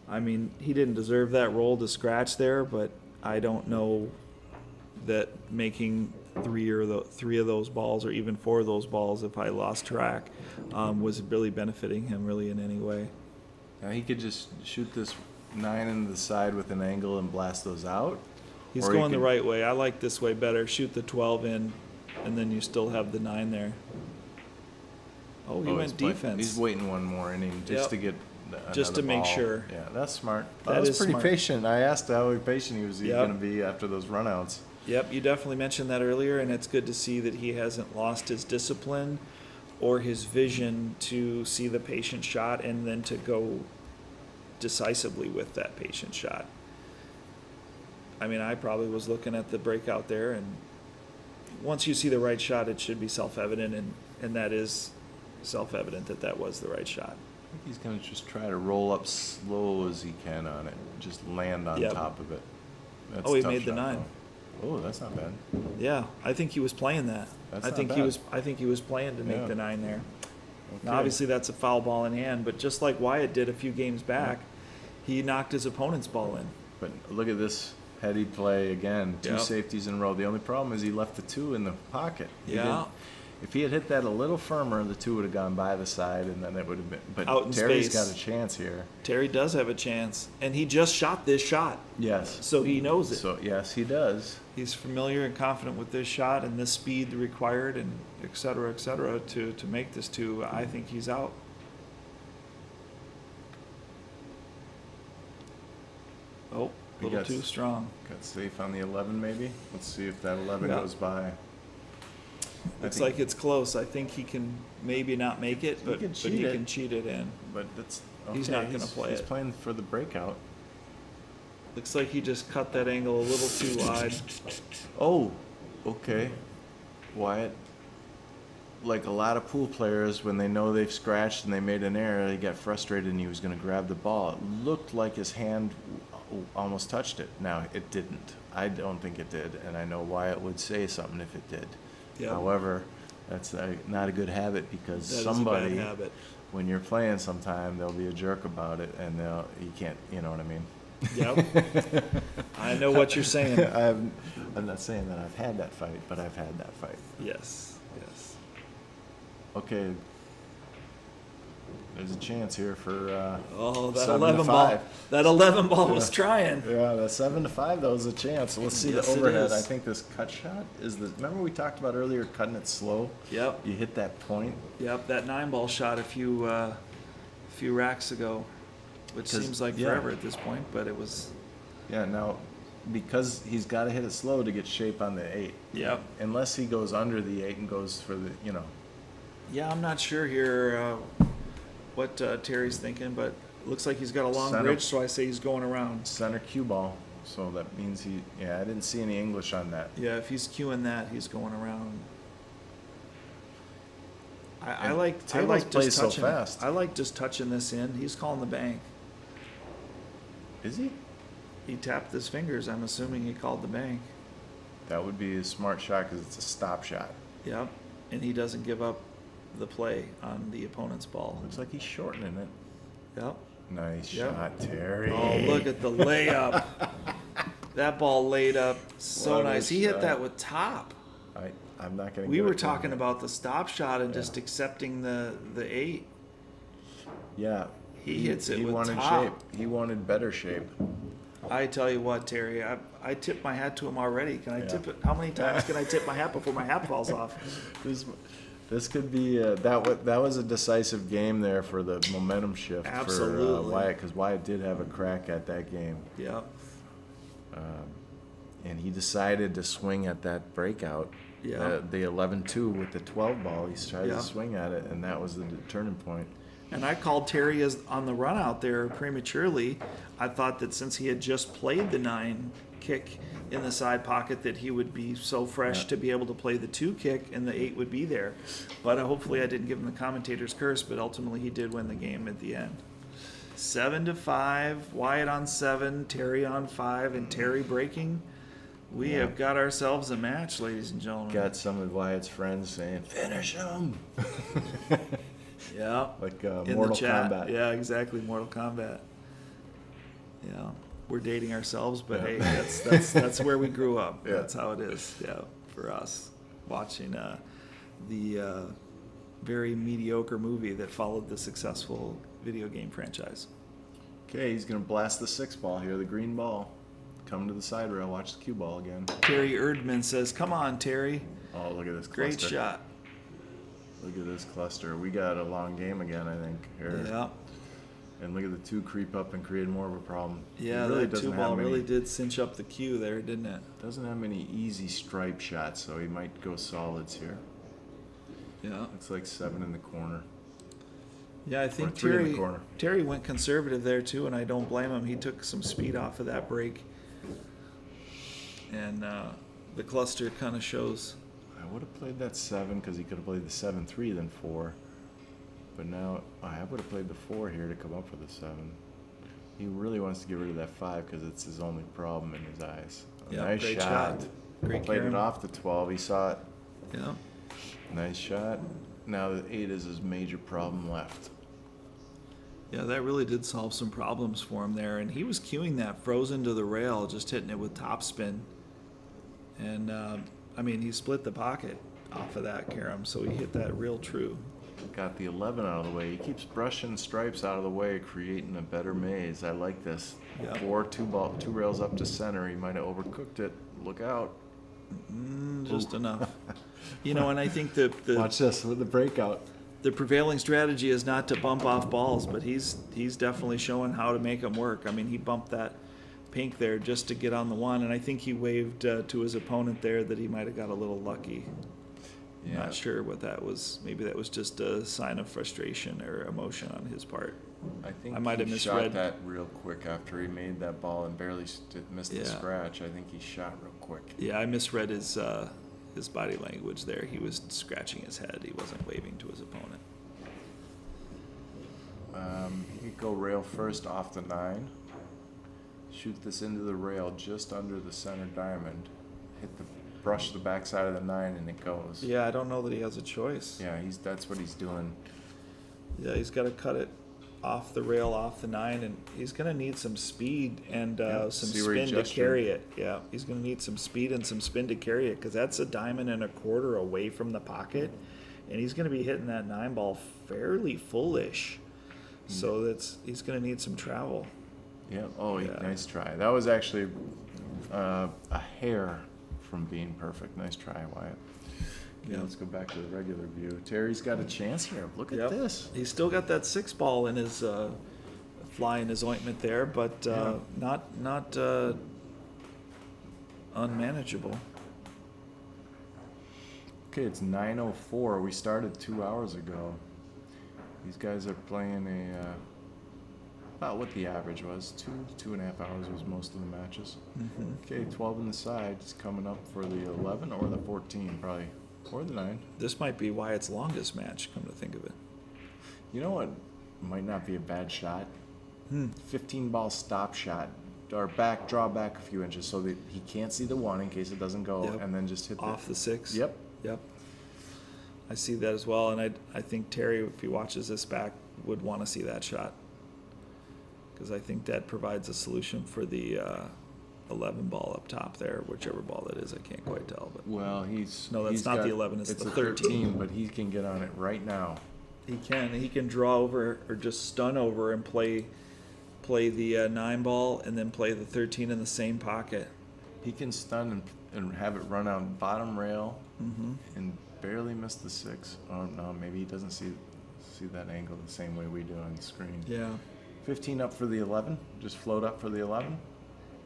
I mean, he didn't deserve that roll to scratch there, but I don't know that making three of those balls, or even 4 of those balls, if I lost track, was really benefiting him really in any way. Now he could just shoot this 9 into the side with an angle and blast those out. He's Or he going the could- right way. I like this way better. Shoot the 12 in, and then you still have the 9 there. Oh, he he's went play- defense. He's waiting one more inning just Yep. to get Just to another make ball. sure. Yeah, that's smart. That That was is pretty smart. patient. I asked how patient he was Yep. going to be after those runouts. Yep, you definitely mentioned that earlier, and it's good to see that he hasn't lost his discipline or his vision to see the patient shot and then to go decisively with that patient shot. I mean, I probably was looking at the breakout there, and once you see the right shot, it should be self-evident, and that is self-evident that that was the right shot. I think he's going to just try to roll up slow as he can on it. Just land on Yep. top of it. That's Oh, he a tough made the shot, 9. though. Oh, that's not bad. Yeah, I think he was playing that. That's I not think he bad. was. I think he was playing to make Yeah. the 9 there. Now, Okay. obviously, that's a foul ball in hand, but just like Wyatt did a few games back, he knocked his opponent's ball in. But look at this heady play again. 2 Yep. safeties in a row. The only problem is he left the 2 in the pocket. He Yeah. didn't- If he had hit that a little firmer, the 2 would have gone by the side, and then it would have been. But Out in Terry's space. got a chance here. Terry does have a chance, and he just shot this shot, Yes. so he knows it. So yes, he does. He's familiar and confident with this shot and this speed required, and et cetera, to make this 2. I think he's out. Oh, a He little got too s- strong. Got safe on the 11, maybe. Let's see if that 11 Yeah. goes by. Looks think- like it's close. I think he can maybe not make it, but can he cheat it. can cheat it in. But that's He's okay, not gonna play He's it. playing for the breakout. Looks like he just cut that angle a little too wide. Oh, okay. Wyatt, like a lot of pool players, when they know they've scratched and they made an error, they get frustrated and he was going to grab the ball. It looked like his hand almost touched it. Now, it didn't. I don't think it did, and I know Wyatt would say something if it did. Yeah. However, that's not a good habit because That is somebody, a bad habit. when you're playing sometime, they'll be a jerk about it, and you can't, you know what I mean? Yep. I know what you're saying. I'm not saying that I've had that fight, but I've had that fight. Yes, yes. Okay. There's a chance here for Oh, that 7 to 11 ball. 5. That 11 ball was Yeah. trying. Yeah, that 7 to 5 though is a chance. So let's see Yes, the it overhead. is. I think this cut shot is the. Remember we talked about earlier cutting it slow. Yep. You hit that point. Yep. That 9 ball shot a few racks ago, which 'Cause- seems like yeah. forever at this point, but it was. Yeah. Now, because he's got to hit it slow to get shape on the 8. Yep. Unless he goes under the 8 and goes for the, Yeah, I'm not sure here what Terry's thinking, but it looks like he's got a long Center. bridge, so I say he's going around. center cue ball. So that means he. Yeah, I didn't see any English on that. Yeah, if he's cueing that, he's going around. I And like tables play just so touching. fast. I like just touching this in. He's calling the bank. Is he? He tapped his fingers. I'm assuming he called the bank. That would be a smart shot because it's a stop shot. Yep, and he doesn't give up the play on the opponent's ball. Looks like he's shortening it. Yep. Nice Yep. shot, Terry. Oh, look at the layup. That ball laid up so What a nice. He hit shot. that with top. I'm not going to. We were talking about the stop shot and just accepting the 8. Yeah. He hits it He with wanted top. shape. He wanted better shape. I tell you what, Terry, I tipped my hat to him already. Can I Yeah. tip it? How many times can I tip my hat before my hat falls off? This could be that was a decisive game there for the momentum shift for Absolutely. Wyatt because Wyatt did have a crack at that game, Yep. and he decided to swing at that breakout. Yeah. The 11-2 with the 12 ball. He tried Yeah. to swing at it, and that was the turning point. And I called Terry as on the run out there prematurely. I thought that since he had just played the 9 kick in the side pocket that he would be so fresh to be able to play the 2 kick and the 8 would be there. But hopefully I didn't give him the commentator's curse, but ultimately he did win the game at the end. 7-5, Wyatt on 7, Terry on 5, and Terry breaking. We have got ourselves a match, ladies and gentlemen. Got some of Wyatt's friends saying, "Finish him!" Yeah. Like In Mortal the chat. Kombat. Yeah, exactly. Mortal Kombat. Yeah. We're dating ourselves, but Yeah. hey, that's where we grew up. Yeah. That's how it is. Yeah, for us. Watching the very mediocre movie that followed the successful video game franchise. Okay, he's gonna blast the 6 ball here, the green ball. Come to the side rail, watch the cue ball again. Terry Erdman says, "Come on, Terry. Oh, look at this cluster. Great shot." Look at this cluster. We got a long game again, I think, here. Yeah. And look at the 2 creep up and create more of a problem. Yeah, He really that doesn't 2 ball have many, really did cinch up the cue there, didn't it? doesn't have many easy stripe shots, so he might go solids here. Yeah. Looks like 7 in the corner. Yeah, I think 3 in the corner. Terry went conservative there too, and I don't blame him. He took some speed off of that break. And the cluster kind of shows. I would have played that 7 because he could have played the 7-3 then 4. But now I would have played the 4 here to come up with the 7. He really wants to get rid of that 5 because it's his only problem in his eyes. Yeah, Nice great shot. shot. Great Played carom. it off the 12. He saw it. Yeah. Nice shot. Now the 8 is his major problem left. Yeah, that really did solve some problems for him there. And he was cueing that frozen to the rail, just hitting it with topspin. And, I mean, he split the pocket off of that carom, so he hit that real true. Got the 11 out of the way. He keeps brushing stripes out of the way, creating a better maze. I like this. Yeah. 4, 2 rails up to center. He might have overcooked it. Look out. Just Ooh. enough. You know, and I think the Watch this with the breakout. the prevailing strategy is not to bump off balls, but he's definitely showing how to make them work. I mean, he bumped that pink there just to get on the 1, and I think he waved to his opponent there that he might have got a little lucky. Yeah. Not sure what that was. Maybe that was just a sign of frustration or emotion on his part. I think I might have he misread. shot that real quick after he made that ball and barely missed the Yeah. scratch. I think he shot real quick. Yeah, I misread his body language there. He was scratching his head. He wasn't waving to his opponent. He could go rail first off the 9. Shoot this into the rail just under the center diamond. Brush the backside of the 9 and it goes. Yeah, I don't know that he has a choice. Yeah, that's what he's doing. Yeah, he's got to cut it off the rail, off the 9, and he's going to need some speed and Yeah, some see where he spin to gestured. carry it. Yeah, he's going to need some speed and some spin to carry it because that's a diamond and a quarter away from the pocket, and he's going to be hitting that 9 ball fairly fullish. So he's going to need some travel. Yeah. Oh, Yeah. nice try. That was actually a hair from being perfect. Nice try, Wyatt. Okay, Yeah. let's go back to the regular view. Terry's got a chance here. Look at Yep. this. He's still got that 6 ball in his fly in his ointment there, but Yeah. not unmanageable. Okay, it's 9:04. We started 2 hours ago. These guys are playing about what the average was. 2.5 hours was most of the matches. Mm-hmm. Okay, 12 in the side. It's coming up for the 11 or the 14, probably. Or the 9. This might be Wyatt's longest match, come to think of it. You know what might not be a bad shot? 15 ball stop shot. Or draw back a few inches so that he can't see the 1 in case it doesn't go, Yep. and then just hit Off the 6? Yep. Yep. I see that as well, and I think Terry, if he watches this back, would want to see that shot. Because I think that provides a solution for the 11 ball up top there, whichever ball that is, I can't quite tell. But Well, No, that's not the 11, it's the a 13. but he can get on it right now. he can draw over or just stun over and play the 9 ball and then play the 13 in the same pocket. He can stun and have it run out bottom rail Mm-hmm. and barely miss the 6. Oh no, maybe he doesn't see that angle the same way we do on the screen. Yeah. 15 up for the 11. Just float up for the 11.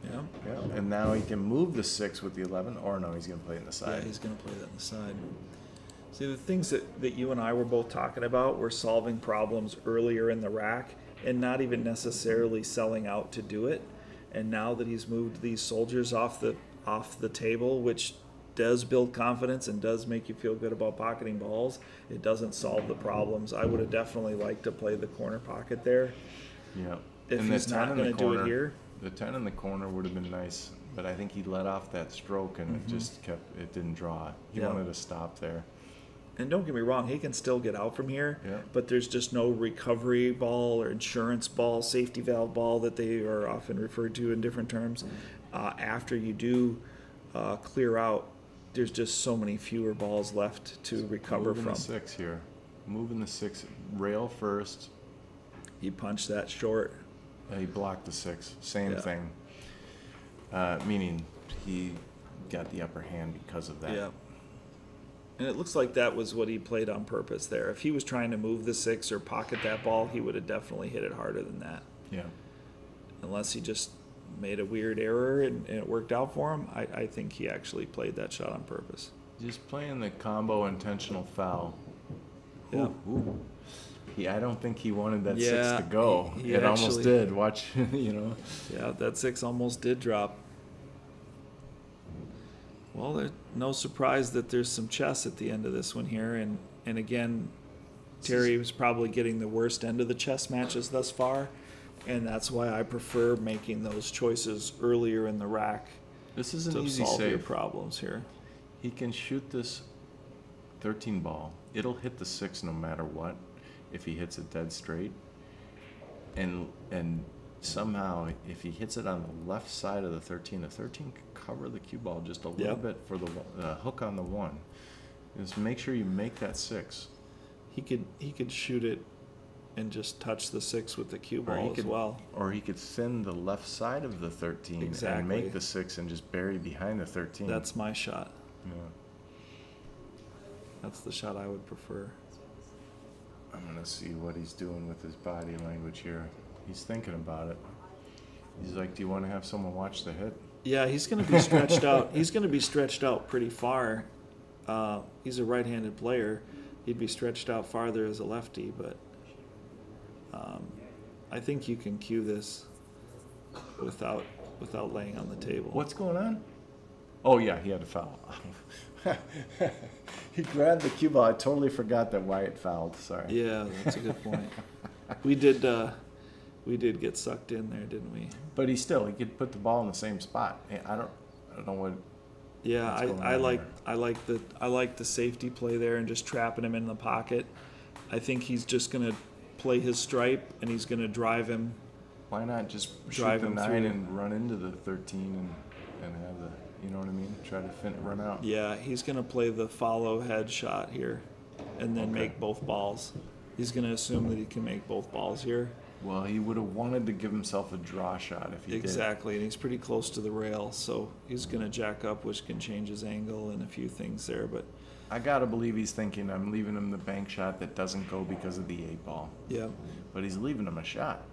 Yeah. Yeah. And now he can move the 6 with the 11, or no, he's gonna play it in the Yeah, side. he's going to play that on the side. See, the things that you and I were both talking about were solving problems earlier in the rack, and not even necessarily selling out to do it. And now that he's moved these soldiers off the table, which does build confidence and does make you feel good about pocketing balls, it doesn't solve the problems. I would have definitely liked to play the corner pocket there. Yeah. If And the he's 10 not in the going to do it corner- here. The 10 in the corner would have been nice, but I think he let off that stroke and it just it didn't draw. He Yeah. wanted to stop there. And don't get me wrong, he can still get out from here, Yeah. but there's just no recovery ball or insurance ball, safety valve ball that they are often referred to in different terms. After you do clear out, there's just so many fewer balls left to recover Moving from. the 6 here. Moving the 6, rail first. He punched that short. He blocked the 6. Same Yeah. thing. Meaning he got the upper hand because of that. Yeah. And it looks like that was what he played on purpose there. If he was trying to move the 6 or pocket that ball, he would have definitely hit it harder than that. Yeah. Unless he just made a weird error and it worked out for him, I think he actually played that shot on purpose. Just playing the combo intentional foul. Yeah. Ooh. I don't think he wanted that 6 Yeah, to go. he It almost actually- did. Watch, you know. Yeah, that 6 almost did drop. Well, there's no surprise that there's some chess at the end of this one here. And again, Terry was probably getting the worst end of the chess matches thus far. And that's why I prefer making those choices earlier in the rack This is an to easy solve your save. problems here. He can shoot this 13 ball. It'll hit the 6 no matter what if he hits it dead straight. And somehow, if he hits it on the left side of the 13 can cover the cue ball just a little Yep. bit for the hook on the 1. Just make sure you make that 6. He could shoot it and just touch the 6 with the cue Or he ball as could- well. Or he could thin the left side of the 13 Exactly. and make the 6 and just bury behind the 13. That's my shot. Yeah. That's the shot I would prefer. I'm gonna see what he's doing with his body language here. He's thinking about it. He's like, "Do you want to have someone watch the hit?" Yeah, he's going to be stretched out. He's going to be stretched out pretty far. He's a right-handed player. He'd be stretched out farther as a lefty, but I think you can cue this without laying on the table. What's going on? Oh yeah, he had a foul. He grabbed the cue ball. I totally forgot that Wyatt fouled. Sorry. Yeah, that's a good point. We did get sucked in there, didn't we? But he could put the ball in the same spot. I don't know what. Yeah, What's going I on like I like the safety play there and just trapping him in the pocket. I think he's just gonna play his stripe and he's gonna drive him. Why not just Drive shoot the him 9 through. and run into the 13 and have the, you know what I mean? Try to run out. Yeah, he's gonna play the follow head shot here, and then Okay. make both balls. He's gonna assume that he can make both balls here. Well, he would have wanted to give himself a draw shot if he Exactly, and he's pretty close to the rail, so he's gonna jack up, which can change his angle and a few things there. But did. I gotta believe he's thinking I'm leaving him the bank shot that doesn't go because of the 8 ball. yeah, But he's leaving him a shot.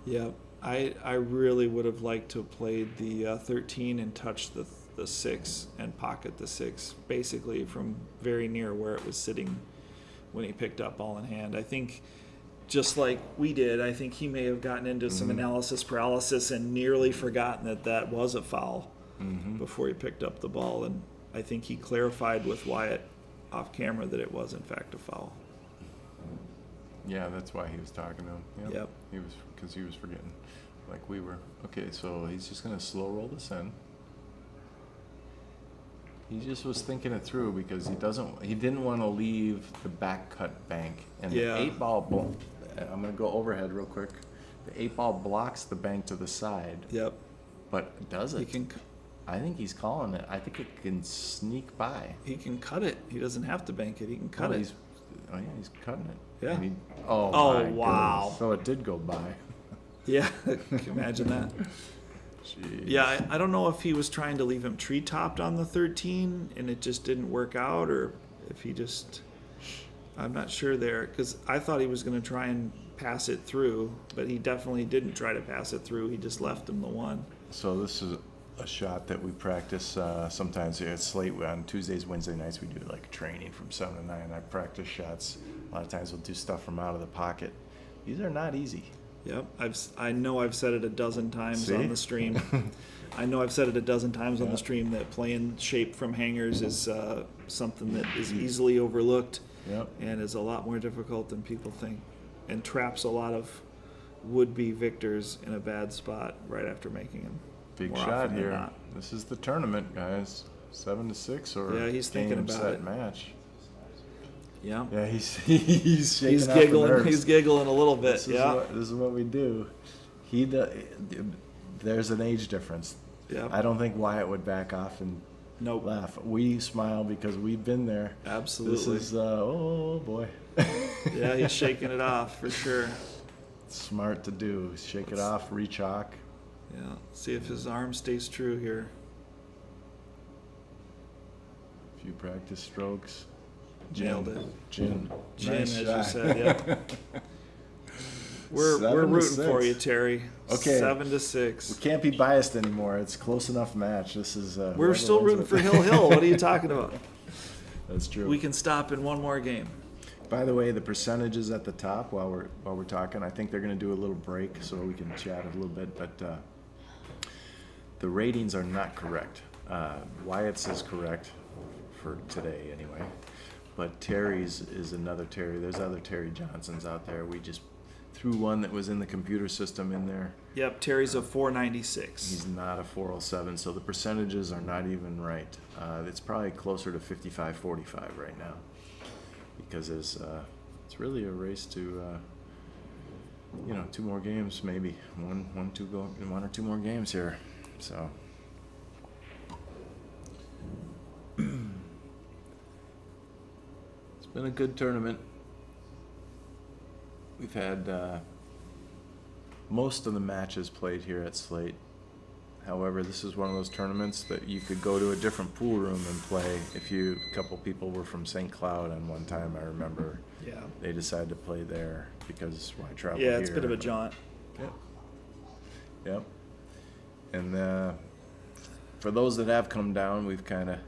yeah, I really would have liked to have played the 13 and touch the 6 and pocket the 6, basically from very near where it was sitting when he picked up ball in hand. I think, just like we did, I think he may have gotten into some analysis paralysis and nearly forgotten that was a foul before he picked up the ball. And I think he clarified with Wyatt off camera that it was in fact a foul. Yeah, that's why he was talking to him. Yep. Because he was forgetting, like we were. Okay, so he's just gonna slow roll this in. He just was thinking it through because he didn't want to leave the back cut bank. And Yeah. the 8 ball, I'm gonna go overhead real quick. The 8 ball blocks the bank to the side, Yep. but does He it? can I think he's calling it. I think it can sneak by. cut it. He doesn't have to bank it. He can cut Oh, it. he's cutting it. Yeah. And Oh, my wow. goodness. So it did go by. Yeah, can you imagine that? Jeez. Yeah, I don't know if he was trying to leave him tree-topped on the 13 and it just didn't work out, or if he just, I'm not sure there, because I thought he was going to try and pass it through, but he definitely didn't try to pass it through. He just left him the 1. So this is a shot that we practice sometimes here at Slate. On Tuesdays, Wednesday nights, we do like training from 7 to 9. I practice shots. A lot of times we'll do stuff from out of the pocket. These are not easy. Yep, I know I've said it a dozen times See? on the stream. I know I've said it a dozen times on Yeah. the stream that playing shape from hangers is something that is easily overlooked Yep. and is a lot more difficult than people think, and traps a lot of would-be victors in a bad spot right after making them. Big more shot often than here. not. This is the tournament, guys. 7-6 or Yeah, he's thinking game, about set, it. match. Yeah, Yeah, he's shaking he's off the giggling. nerves. He's giggling a little bit. This is Yeah, this is what we do. There's an age difference. yeah. I don't think Wyatt would back off and Nope. laugh. We smile because we've been there. Absolutely. This is oh boy. Yeah, he's shaking it off for sure. Smart to do. Shake it off, rechalk. Yeah, see if his arm stays true here. A few practice strokes. Nailed it. Gin. Gin, Nice as shot. you said. Yeah. We're 7-6. rooting for you, Terry. Okay. 7-6. We can't be biased anymore. It's close enough match. This is. We're whoever still wins rooting it. for Hill Hill. What are you talking about? That's true. We can stop in one more game. By the way, the percentages at the top while we're talking, I think they're going to do a little break so we can chat a little bit. But the ratings are not correct. Wyatt's is correct for today anyway, but Terry's is another Terry. There's other Terry Johnsons out there. We just threw one that was in the computer system in there. Yep, Terry's a 496. He's not a 407, so the percentages are not even right. It's probably closer to 55-45 right now, because it's really a race to 2 more games, maybe one or two more games here. So it's been a good tournament. We've had most of the matches played here at Slate. However, this is one of those tournaments that you could go to a different pool room and play. A couple people were from St. Cloud, and one time I remember Yeah. they decided to play there because why travel Yeah, here? it's a bit of a jaunt. Yep. Yep. And for those that have come down, we've kind of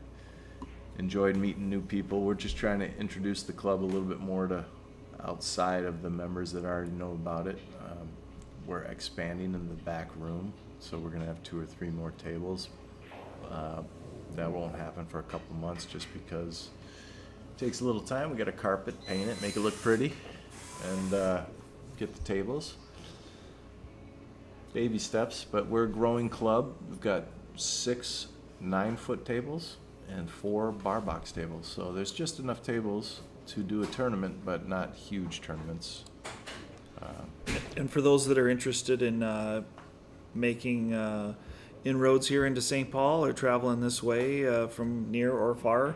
enjoyed meeting new people. We're just trying to introduce the club a little bit more to outside of the members that already know about it. We're expanding in the back room, so we're going to have 2 or 3 more tables. That won't happen for a couple months just because it takes a little time. We got to carpet, paint it, make it look pretty, and get the tables. Baby steps, but we're a growing club. We've got 6 9-foot tables and 4 bar box tables. So there's just enough tables to do a tournament, but not huge tournaments. And for those that are interested in making inroads here into St. Paul or traveling this way from near or far,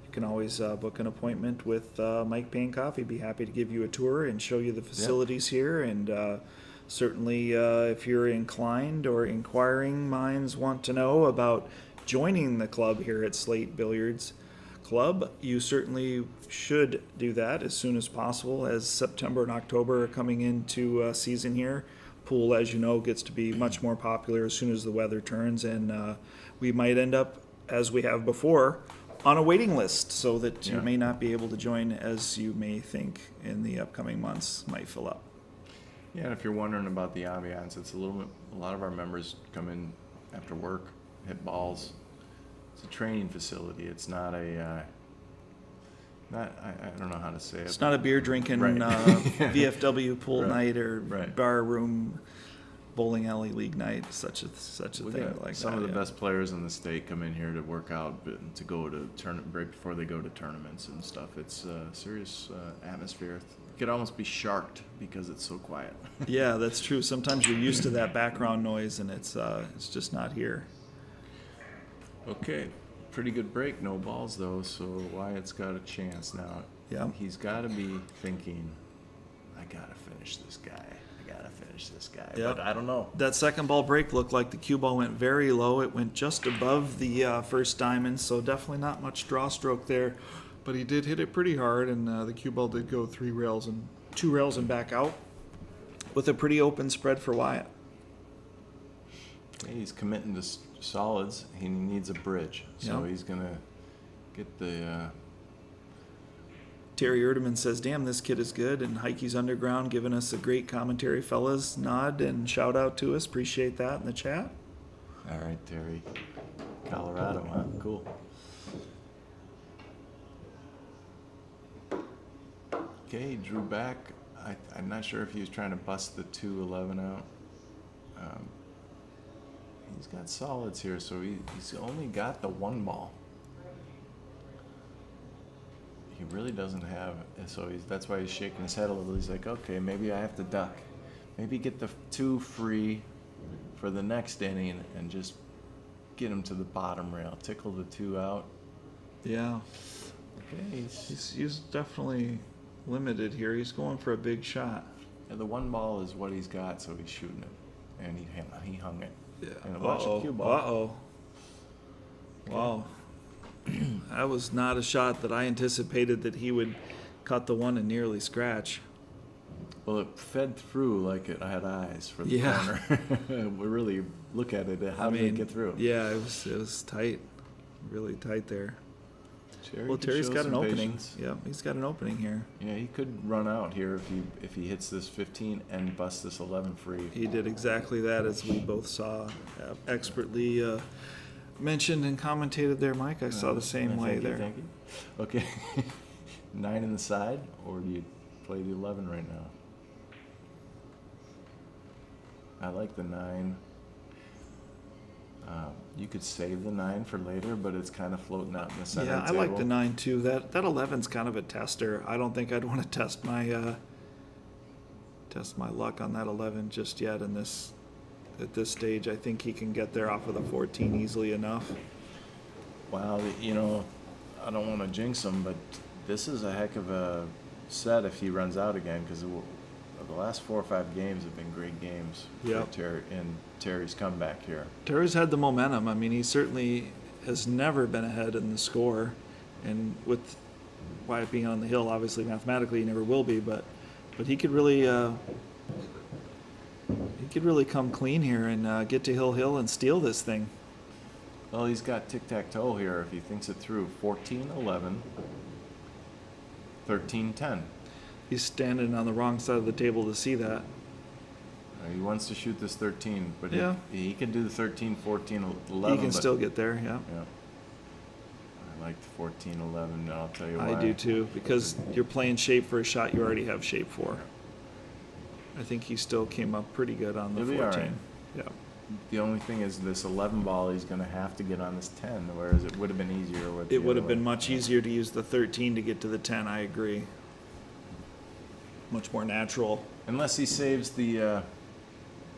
you can always book an appointment with Mike Pankoff. He'd be happy to give you a tour and show you the facilities here. And certainly if you're inclined or inquiring minds want to know about joining the club here at Slate Billiards Club, you certainly should do that as soon as possible, as September and October are coming into season here. Pool, as you know, gets to be much more popular as soon as the weather turns, and we might end up, as we have before, on a waiting list, so that you may not be able to join as you may think in the upcoming months might fill up. Yeah, and if you're wondering about the ambiance, it's a lot of our members come in after work, hit balls. It's a training facility. It's not I don't know how to say it. It's not a beer drinking Right. VFW pool Right. night or Right. bar room bowling alley league night, such a We thing got like some that. of the yeah. best players in the state come in here to work out, but to go to right before they go to tournaments and stuff. It's a serious atmosphere. You could almost be sharked because it's so quiet. Yeah, that's true. Sometimes you're used to that background noise, and it's just not here. Okay, pretty good break. No balls though, so Wyatt's got a chance now. Yeah. He's got to be thinking, I gotta finish this guy. Yep. But I don't know. That second ball break looked like the cue ball went very low. It went just above the first diamond, so definitely not much draw stroke there. But he did hit it pretty hard, and the cue ball did go 2 rails and back out with a pretty open spread for Wyatt. Yeah, he's committing to solids. He needs a bridge, so Yep. he's gonna get the Terry Erdeman says, "Damn, this kid is good." And Heike's Underground giving us a great commentary, fellas. Nod and shout out to us. Appreciate that in the chat. All right, Terry. Colorado, huh? Cool. Okay, drew back. I'm not sure if he was trying to bust the 2-11 out. He's got solids here, so he's only got the one ball. He really doesn't have, so that's why he's shaking his head a little. He's like, okay, maybe I have to duck. Maybe get the 2 free for the next inning and just get him to the bottom rail. Tickle the 2 out. Yeah, Okay, he's definitely limited here. He's going for a big shot. yeah, the one ball is what he's got, so he's shooting it, and he hung it. Yeah. And watch the cue ball. Uh-oh. Wow. That was not a shot that I anticipated that he would cut the one and nearly scratch. Well, it fed through like it had eyes for the Yeah. corner. We really look at it. How did it get through? Yeah, it was tight. Really tight there. Terry Well, could Terry's show got some an opening. patience. Yeah, he's got an opening here. Yeah, he could run out here if he hits this 15 and busts this 11 free. He did exactly that, as we both saw expertly mentioned and commentated there, Mike. I saw the same way Thank you, there. thank you. Okay. 9 in the side, or do you play the 11 right now? I like the 9. You could save the 9 for later, but it's kind of floating out in the center Yeah, I table. like the 9 too. That 11's kind of a tester. I don't think I'd want to test my luck on that 11 just yet at this stage. I think he can get there off of the 14 easily enough. Wow, I don't want to jinx him, but this is a heck of a set if he runs out again, because the last 4 or 5 games have been great games Yep. for Terry's comeback here. Terry's had the momentum. I mean, he certainly has never been ahead in the score, and with Wyatt being on the hill, obviously mathematically he never will be, but he could really come clean here and get to Hill and steal this thing. Well, he's got tic-tac-toe here if he thinks it through. 14-11, 13-10. He's standing on the wrong side of the table to see that. He wants to shoot this 13, but Yeah. he can do the 13, 14, 11. He can but- still get there, yeah. Yeah. I like the 14, 11, I'll tell you why. I do too, because you're playing shape for a shot you already have shape for. I think he still came up pretty good on the He'll be all 14. right. Yeah. The only thing is this 11 ball, he's going to have to get on this 10, whereas it would have been easier with It would the have other been one. much easier to use the 13 to get to the 10, I agree. Much more natural. Unless he saves the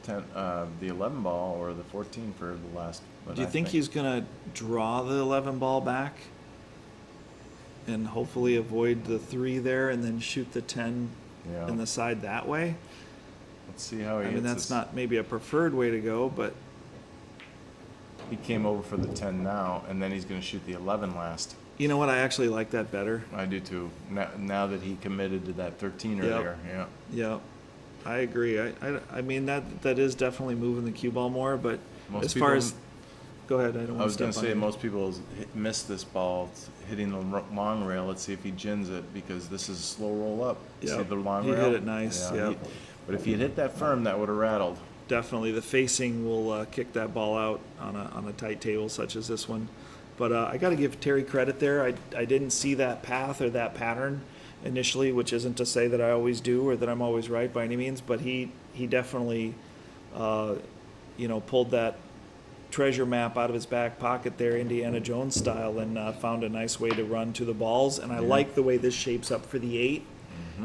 11 ball or the 14 for the last. But Do you I think he's going to draw the 11 ball back and hopefully avoid the 3 there and then shoot the 10 Yeah. in the side that way? Let's see how he I mean, hits that's this. not maybe a preferred way to go, but He came over for the 10 now, and then he's going to shoot the 11 last. you know what? I actually like that better. I do too. Now that he committed to that 13 Yep. earlier. Yeah. Yeah, I agree. I mean, that is definitely moving the cue ball more, but Most as far people- as... Go ahead, I don't I want was to going step to on say you. most people miss this ball hitting the long rail. Let's see if he gins it, because this is a slow roll up. Yep. See the long He rail? hit it nice, yep. But if he had hit that firm, that would have rattled. Definitely, the facing will kick that ball out on a tight table such as this one. But I got to give Terry credit there. I didn't see that path or that pattern initially, which isn't to say that I always do or that I'm always right by any means. But he definitely, pulled that treasure map out of his back pocket there, Indiana Jones style, and found a nice way to run to the balls. And I like the way this shapes up for the 8.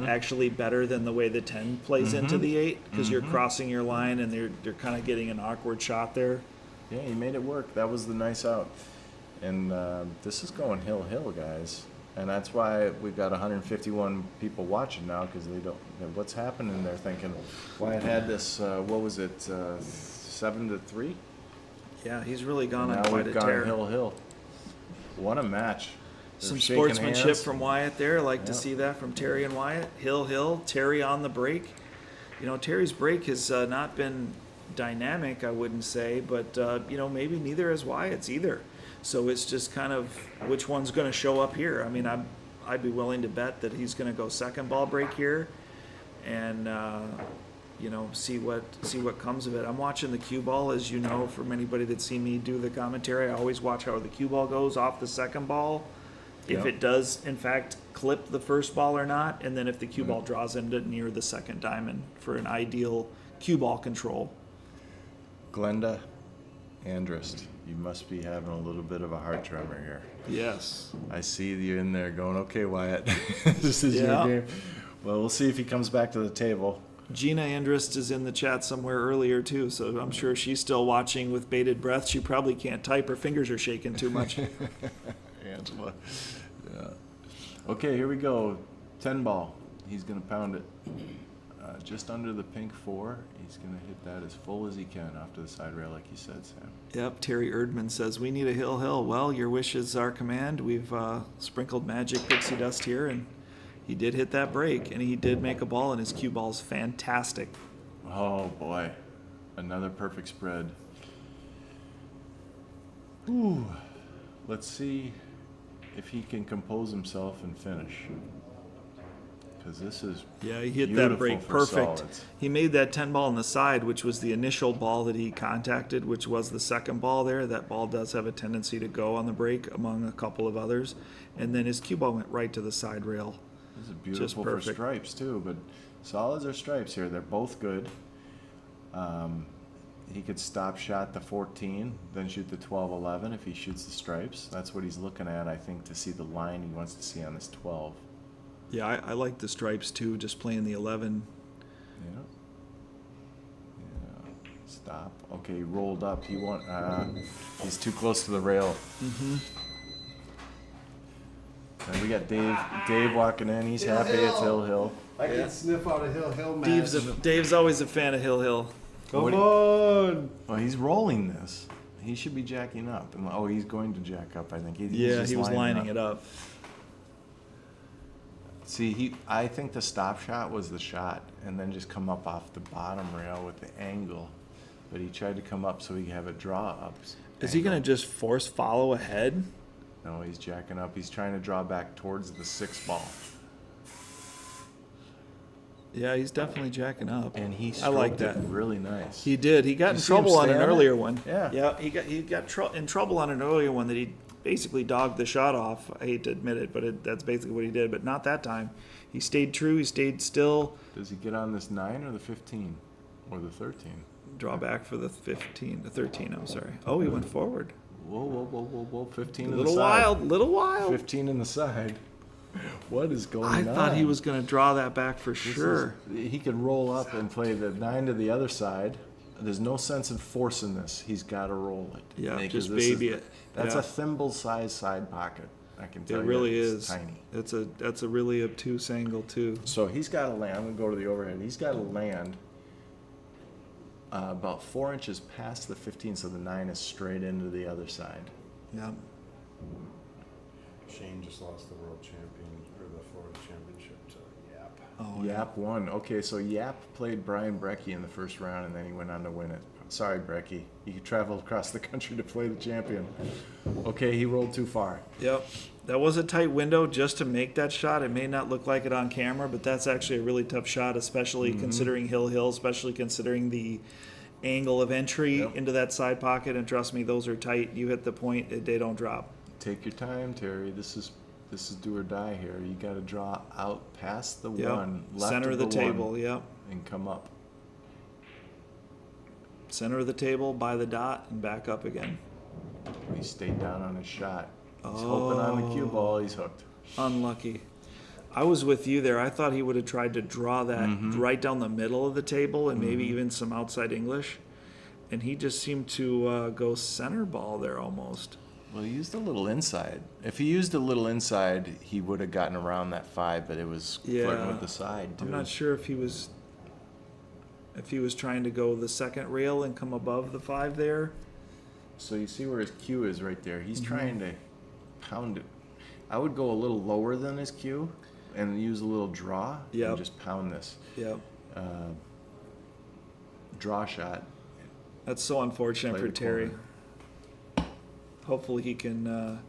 Actually better than the way the 10 plays into the 8, because you're crossing your line and they're kind of getting an awkward shot there. Yeah, he made it work. That was the nice out. And this is going hill, guys. And that's why we've got 151 people watching now, because they don't. What's happening? They're thinking, Wyatt had this. What was it? 7-3. Yeah, he's really gone on Now quite a we've gone tear. hill. What a match! They're Some shaking sportsmanship hands. from Wyatt there. I like to Yep. see that from Terry and Wyatt. Hill, Terry on the break. Terry's break has not been dynamic, I wouldn't say, but maybe neither has Wyatt's either. So it's just kind of which one's going to show up here. I mean, I'm I'd be willing to bet that he's going to go second ball break here, and see what comes of it. I'm watching the cue ball, as you know, from anybody that's seen me do the commentary. I always watch how the cue ball goes off the second ball, if Yep. it does in fact clip the first ball or not, and then if the cue ball draws into near the second diamond for an ideal cue ball control. Glenda, Andrist, you must be having a little bit of a heart tremor here. Yes. I see you in there going, okay, Wyatt, this is Yeah. your game. Well, we'll see if he comes back to the table. Gina Andrist is in the chat somewhere earlier too, so I'm sure she's still watching with bated breath. She probably can't type; her fingers are shaking too much. Angela. Yeah. Okay, here we go. 10 ball. He's going to pound it just under the pink 4. He's going to hit that as full as he can off to the side rail, like you said, Sam. Yep. Terry Erdman says we need a hill. Well, your wish is our command. We've sprinkled magic pixie dust here, and he did hit that break, and he did make a ball, and his cue ball's fantastic. Oh, boy. Another perfect spread. Ooh. Let's see if he can compose himself and finish. Because this is Yeah, he hit beautiful that break for perfect. solids. He made that 10 ball on the side, which was the initial ball that he contacted, which was the second ball there. That ball does have a tendency to go on the break among a couple of others. And then his cue ball went right to the side rail. This is beautiful for perfect. stripes, too. But solids or stripes here, they're both good. He could stop shot the 14, then shoot the 12-11 if he shoots the stripes. That's what he's looking at, I think, to see the line he wants to see on this 12. Yeah, I like the stripes too, just playing the 11. Yeah. Yeah. Stop. Okay, he rolled up. He's too close to the rail. Mm-hmm. And we got Dave walking in. He's happy it's Hill. I Yeah. can sniff out a hill match. Dave's always a fan of Hill. Come What do on! Well, he's rolling this. He should be jacking up. And he's going to jack up, I think. Yeah, he was lining it up. See, I think the stop shot was the shot, and then just come up off the bottom rail with the angle. But he tried to come up so he could have it draw up. Is he going to just force follow ahead? No, he's jacking up. He's trying to draw back towards the 6 ball. Yeah, he's definitely jacking up. And he I like stroked it that. really nice. He did. He got You in see him trouble on stay an on it? earlier one. Yeah. Yeah, he got in trouble on an earlier one that he basically dogged the shot off. I hate to admit it, but that's basically what he did. But not that time. He stayed true. He stayed still. Does he get on this 9 or the 15? Or the 13? Draw back for the 13, I'm sorry. Oh, he went forward. Whoa. 15 in the Little side. wild. 15 in the side. What is going I on? thought he was going to draw that back for sure. He can roll up and play the 9 to the other side. There's no sense in forcing this. He's got to roll it. Yeah, Because just this baby it. That's Yeah. a thimble-sized side pocket. I can tell It you. really it's is. tiny. That's a really obtuse angle too. So he's got to land. I'm going to go to the overhead. He's got to land about 4 inches past the 15, so the 9 is straight into the other side. Yeah. Shane just lost the world champion, or the Florida championship to Yap. Oh, Yap won. Okay, so Yap played Brian Brecky in the first round, and then he went on to win it. Sorry, Brecky. You traveled across the country to play the champion. Okay, he rolled too far. Yep. That was a tight window just to make that shot. It may not look like it on camera, but that's actually a really tough shot, especially considering Hill, especially considering the angle of entry Yep. into that side pocket. And trust me, those are tight. You hit the point, they don't drop. Take your time, Terry. This is do or die here. You got to draw out past the Yep. 1, left Center of the one, table. Yep. and come up. Center of the table, by the dot, and back up again. He stayed down on his shot. He's hoping on the cue ball. He's hooked. Unlucky. I was with you there. I thought he would have tried to draw that right down the middle of the table and maybe even some outside English. And he just seemed to go center ball there almost. Well, he used a little inside. If he used a little inside, he would have gotten around that 5, but it was flirting Yeah. with the side, too. I'm not sure if he was trying to go the second rail and come above the 5 there. So you see where his cue is right there. He's trying to pound it. I would go a little lower than his cue and use a little draw Yep. and just pound this. Yep. Draw shot. That's so unfortunate Play for the Terry. corner. Hopefully he can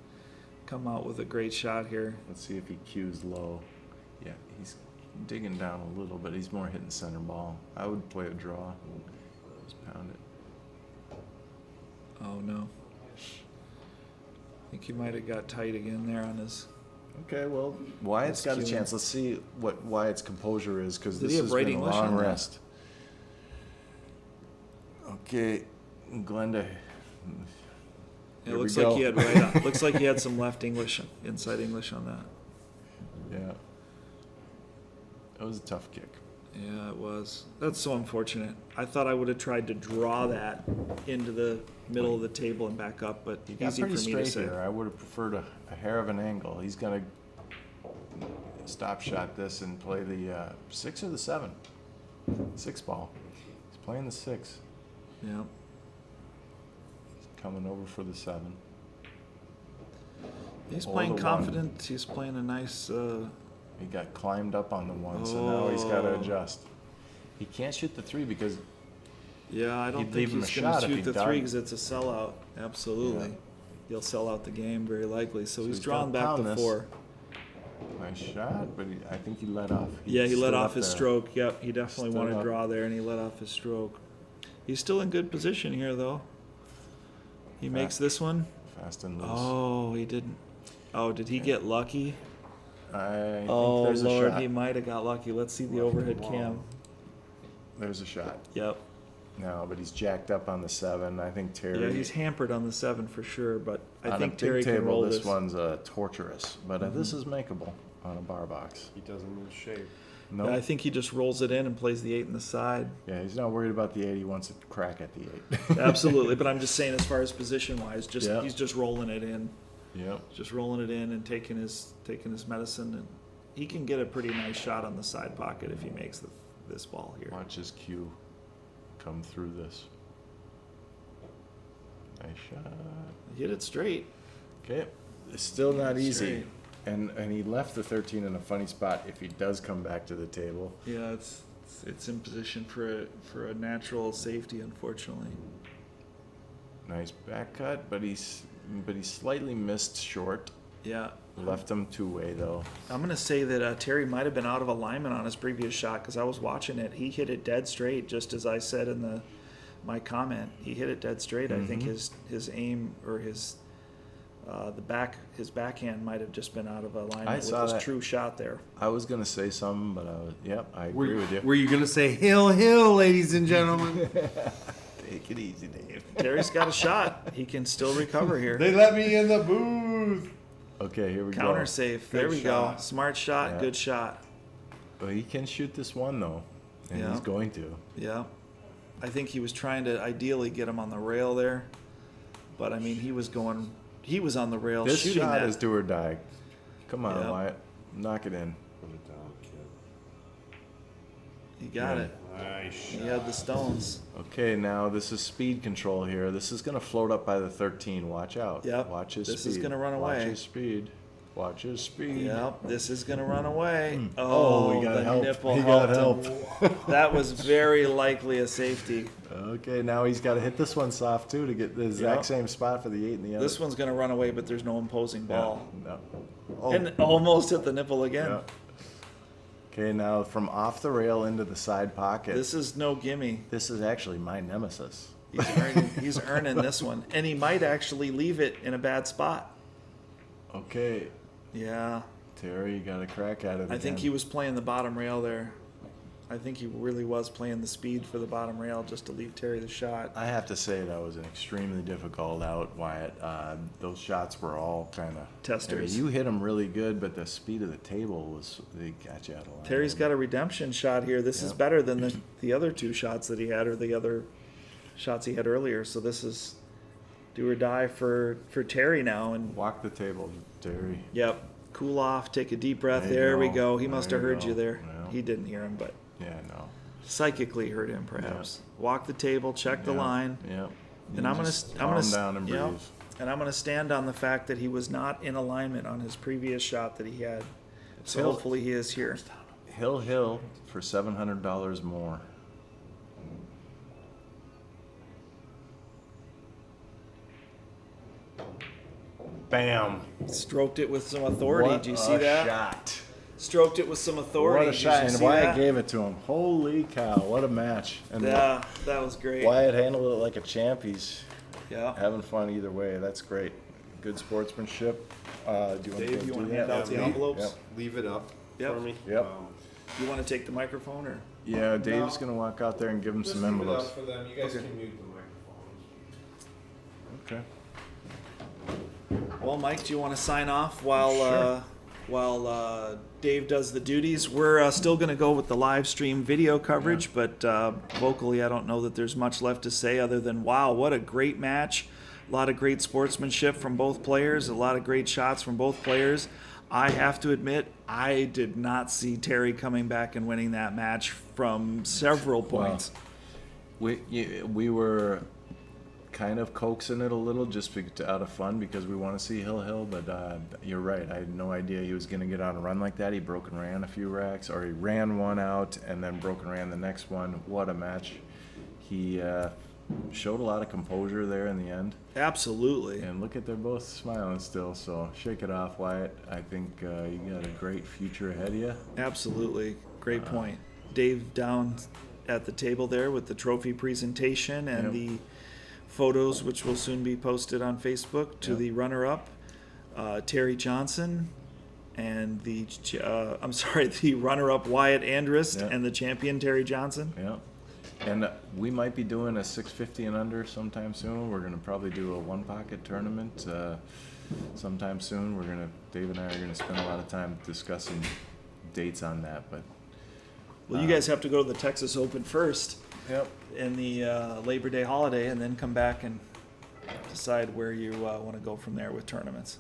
come out with a great shot here. Let's see if he cues low. Yeah, he's digging down a little, but he's more hitting center ball. I would play a draw. Just pound it. Oh no. I think he might have got tight again there on his. Okay, well, Wyatt's got a cueing. chance. Let's see what Wyatt's composure is, because Did this he have has right been a English long on that? rest. Okay, Glenda. It Here looks we like go. he had right. Looks like he had some left English, inside English on that. Yeah. That was a tough kick. Yeah, it was. That's so unfortunate. I thought I would have tried to draw that into the middle of the table and back up, but He got easy for pretty me to straight say. here. I would have preferred a hair of an angle. He's going to stop shot this and play the 6 or the 7. 6 ball. He's playing the 6. Yeah. Coming over for the 7. He's Or playing the confident. He's playing a nice. He got climbed up on the 1, so now he's got to Oh. adjust. He can't shoot the 3 because Yeah, I don't He'd think leave him he's a going shot to if shoot he the dug. 3 because it's a sellout. Absolutely. Yeah. He'll sell out the game very likely. So, So he's he's drawn gotta back pound to this. 4. nice shot, but I think he let off. Yeah, he let stood off up his there. stroke. Yep, he definitely Stood wanted to up. draw there, and he let off his stroke. He's still in good position here, though. He makes this one. Fast and loose. Oh, he didn't. Oh, did he get lucky? I think Oh, there's a Lord, shot. he might have got lucky. Let's see the overhead cam. There's a shot. Yep. No, but he's jacked up on the 7. I think Terry. Yeah, he's hampered on the 7 for sure, but I on think a big Terry table, can roll this this. one's torturous, but this is makeable on a bar box. He doesn't lose shape. No, Yeah, I think he just rolls it in and plays the 8 in the side. yeah, he's not worried about the 8. He wants to crack at the 8. Absolutely, but I'm just saying as far as position wise, just Yeah. he's just rolling it in. Yep. Just rolling it in and taking his medicine, and he can get a pretty nice shot on the side pocket if he makes this ball here. Watch his cue come through this. Nice shot. Hit it straight. Okay, it's still not easy. Straight. And he left the 13 in a funny spot if he does come back to the table. Yeah, it's in position for a natural safety, unfortunately. Nice back cut, but he slightly missed short. Yeah, Left him 2-way though. I'm gonna say that Terry might have been out of alignment on his previous shot because I was watching it. He hit it dead straight, just as I said in my comment. He hit it dead straight. I think his aim or his backhand might have just been out of alignment I with saw his that. true shot there. I was gonna say something, but I agree with you. Were you gonna say hill, hill, ladies and gentlemen? Take it easy, Dave. Terry's got a shot. He can still recover here. They let me in the booth. Okay, here we go. Counter safe. There Good we go. shot. Smart shot. Yeah. Good shot. But he can shoot this one though, and Yeah. he's going to. Yeah. I think he was trying to ideally get him on the rail there, but I mean he was on the rail This shooting shot that. is do or die. Come on, Yeah. Wyatt, knock it in. Put it down, kid. He got Yeah. it. Nice He shot. had the stones. Okay, now this is speed control here. This is gonna float up by the 13. Watch out. Yep. Watch his This speed. is gonna run Watch away. his speed. Watch his speed. Yep, this is gonna run away. Oh, we got the help. nipple He got helped him. That was very likely a safety. Okay, now he's got to hit this one soft too to get the exact Yep. same spot for the 8 and the other. This one's gonna run away, but there's no imposing ball. No. Oh, And almost hit the nipple again. yeah. Okay, now from off the rail into the side pocket. This is no gimme. This is actually my nemesis. He's earning this one, and he might actually leave it in a bad spot. Okay, Yeah, Terry, you got a crack at it. I think again. he was playing the bottom rail there. I think he really was playing the speed for the bottom rail just to leave Terry the shot. I have to say that was an extremely difficult out, Wyatt. Those shots were all kind of Testers. you hit them really good, but the speed of the table they got you out of line. Terry's got a redemption shot here. This is Yep. better than the other 2 shots that he had or the other shots he had earlier. So this is do or die for Terry now. And Walk the table, Terry. yep, cool off, take a deep breath. There you There we go. go. He must There have you heard go. you there. Yeah. He didn't hear him, but Yeah, no. psychically hurt him perhaps. Walk the table, check the Yeah, line. Yeah. And I'm gonna calm down and breathe. yep. And I'm gonna stand on the fact that he was not in alignment on his previous shot that he had. So Hill. hopefully he is here. Hill for $700 more. Bam. Stroked it with some authority. What Did you see a that? shot. Stroked it with some authority. What a Did shot. you And see Wyatt that? gave it to him. Holy cow. What a match. And Yeah, that was great. Wyatt handled it like a champ. He's Yeah. having fun either way. That's great. Good sportsmanship. Do you want Dave, to you do want to that? hand out the Yeah, envelopes? Yep. Leave it up Yep. for me. Yep. You want to take the microphone or? Yeah, Dave's going to walk out there and give him Just some leave it envelopes. up for them. You guys Okay. can mute the microphones. Okay. Well, Mike, do you want to sign off while Sure. Dave does the duties? We're still going to go with the live stream video coverage, but vocally, I don't know that there's much left to say other than wow, what a great match! A lot of great sportsmanship from both players, a lot of great shots from both players. I have to admit, I did not see Terry coming back and winning that match from several points. We were kind of coaxing it a little just out of fun because we want to see Hill, but you're right. I had no idea he was going to get on a run like that. He broke and ran a few racks, or he ran one out and then broke and ran the next one. What a match. He showed a lot of composure there in the end. Absolutely. And look at, they're both smiling still, so shake it off, Wyatt. I think you got a great future ahead of you. Absolutely. Great point. Dave down at the table there with the trophy presentation and Yep. the photos, which will soon be posted on Facebook, to Yep. the runner-up, Terry Johnson, and the the runner-up Wyatt Andrist, Yep. and the champion Terry Johnson. Yeah. And we might be doing a 650 and under sometime soon. We're going to probably do a one pocket tournament sometime soon. Dave and I are going to spend a lot of time discussing dates on that. But Well, you guys have to go to the Texas Open first yep. in the Labor Day holiday, and then come back and decide where you want to go from there with tournaments.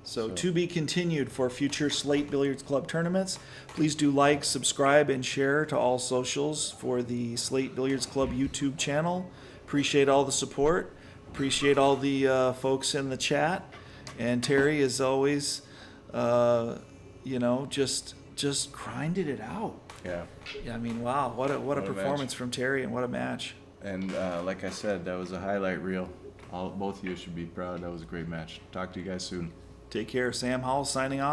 So to be continued for future Slate Billiards Club tournaments. Please do like, subscribe, and share to all socials for the Slate Billiards Club YouTube channel. Appreciate all the support. Appreciate all the folks in the chat. And Terry, as always, just grinded it out. Yeah. I mean, wow, what a a performance match. from Terry, and what a match. And like I said, that was a highlight reel. Both of you should be proud. That was a great match. Talk to you guys soon. Take care. Sam Howell signing off.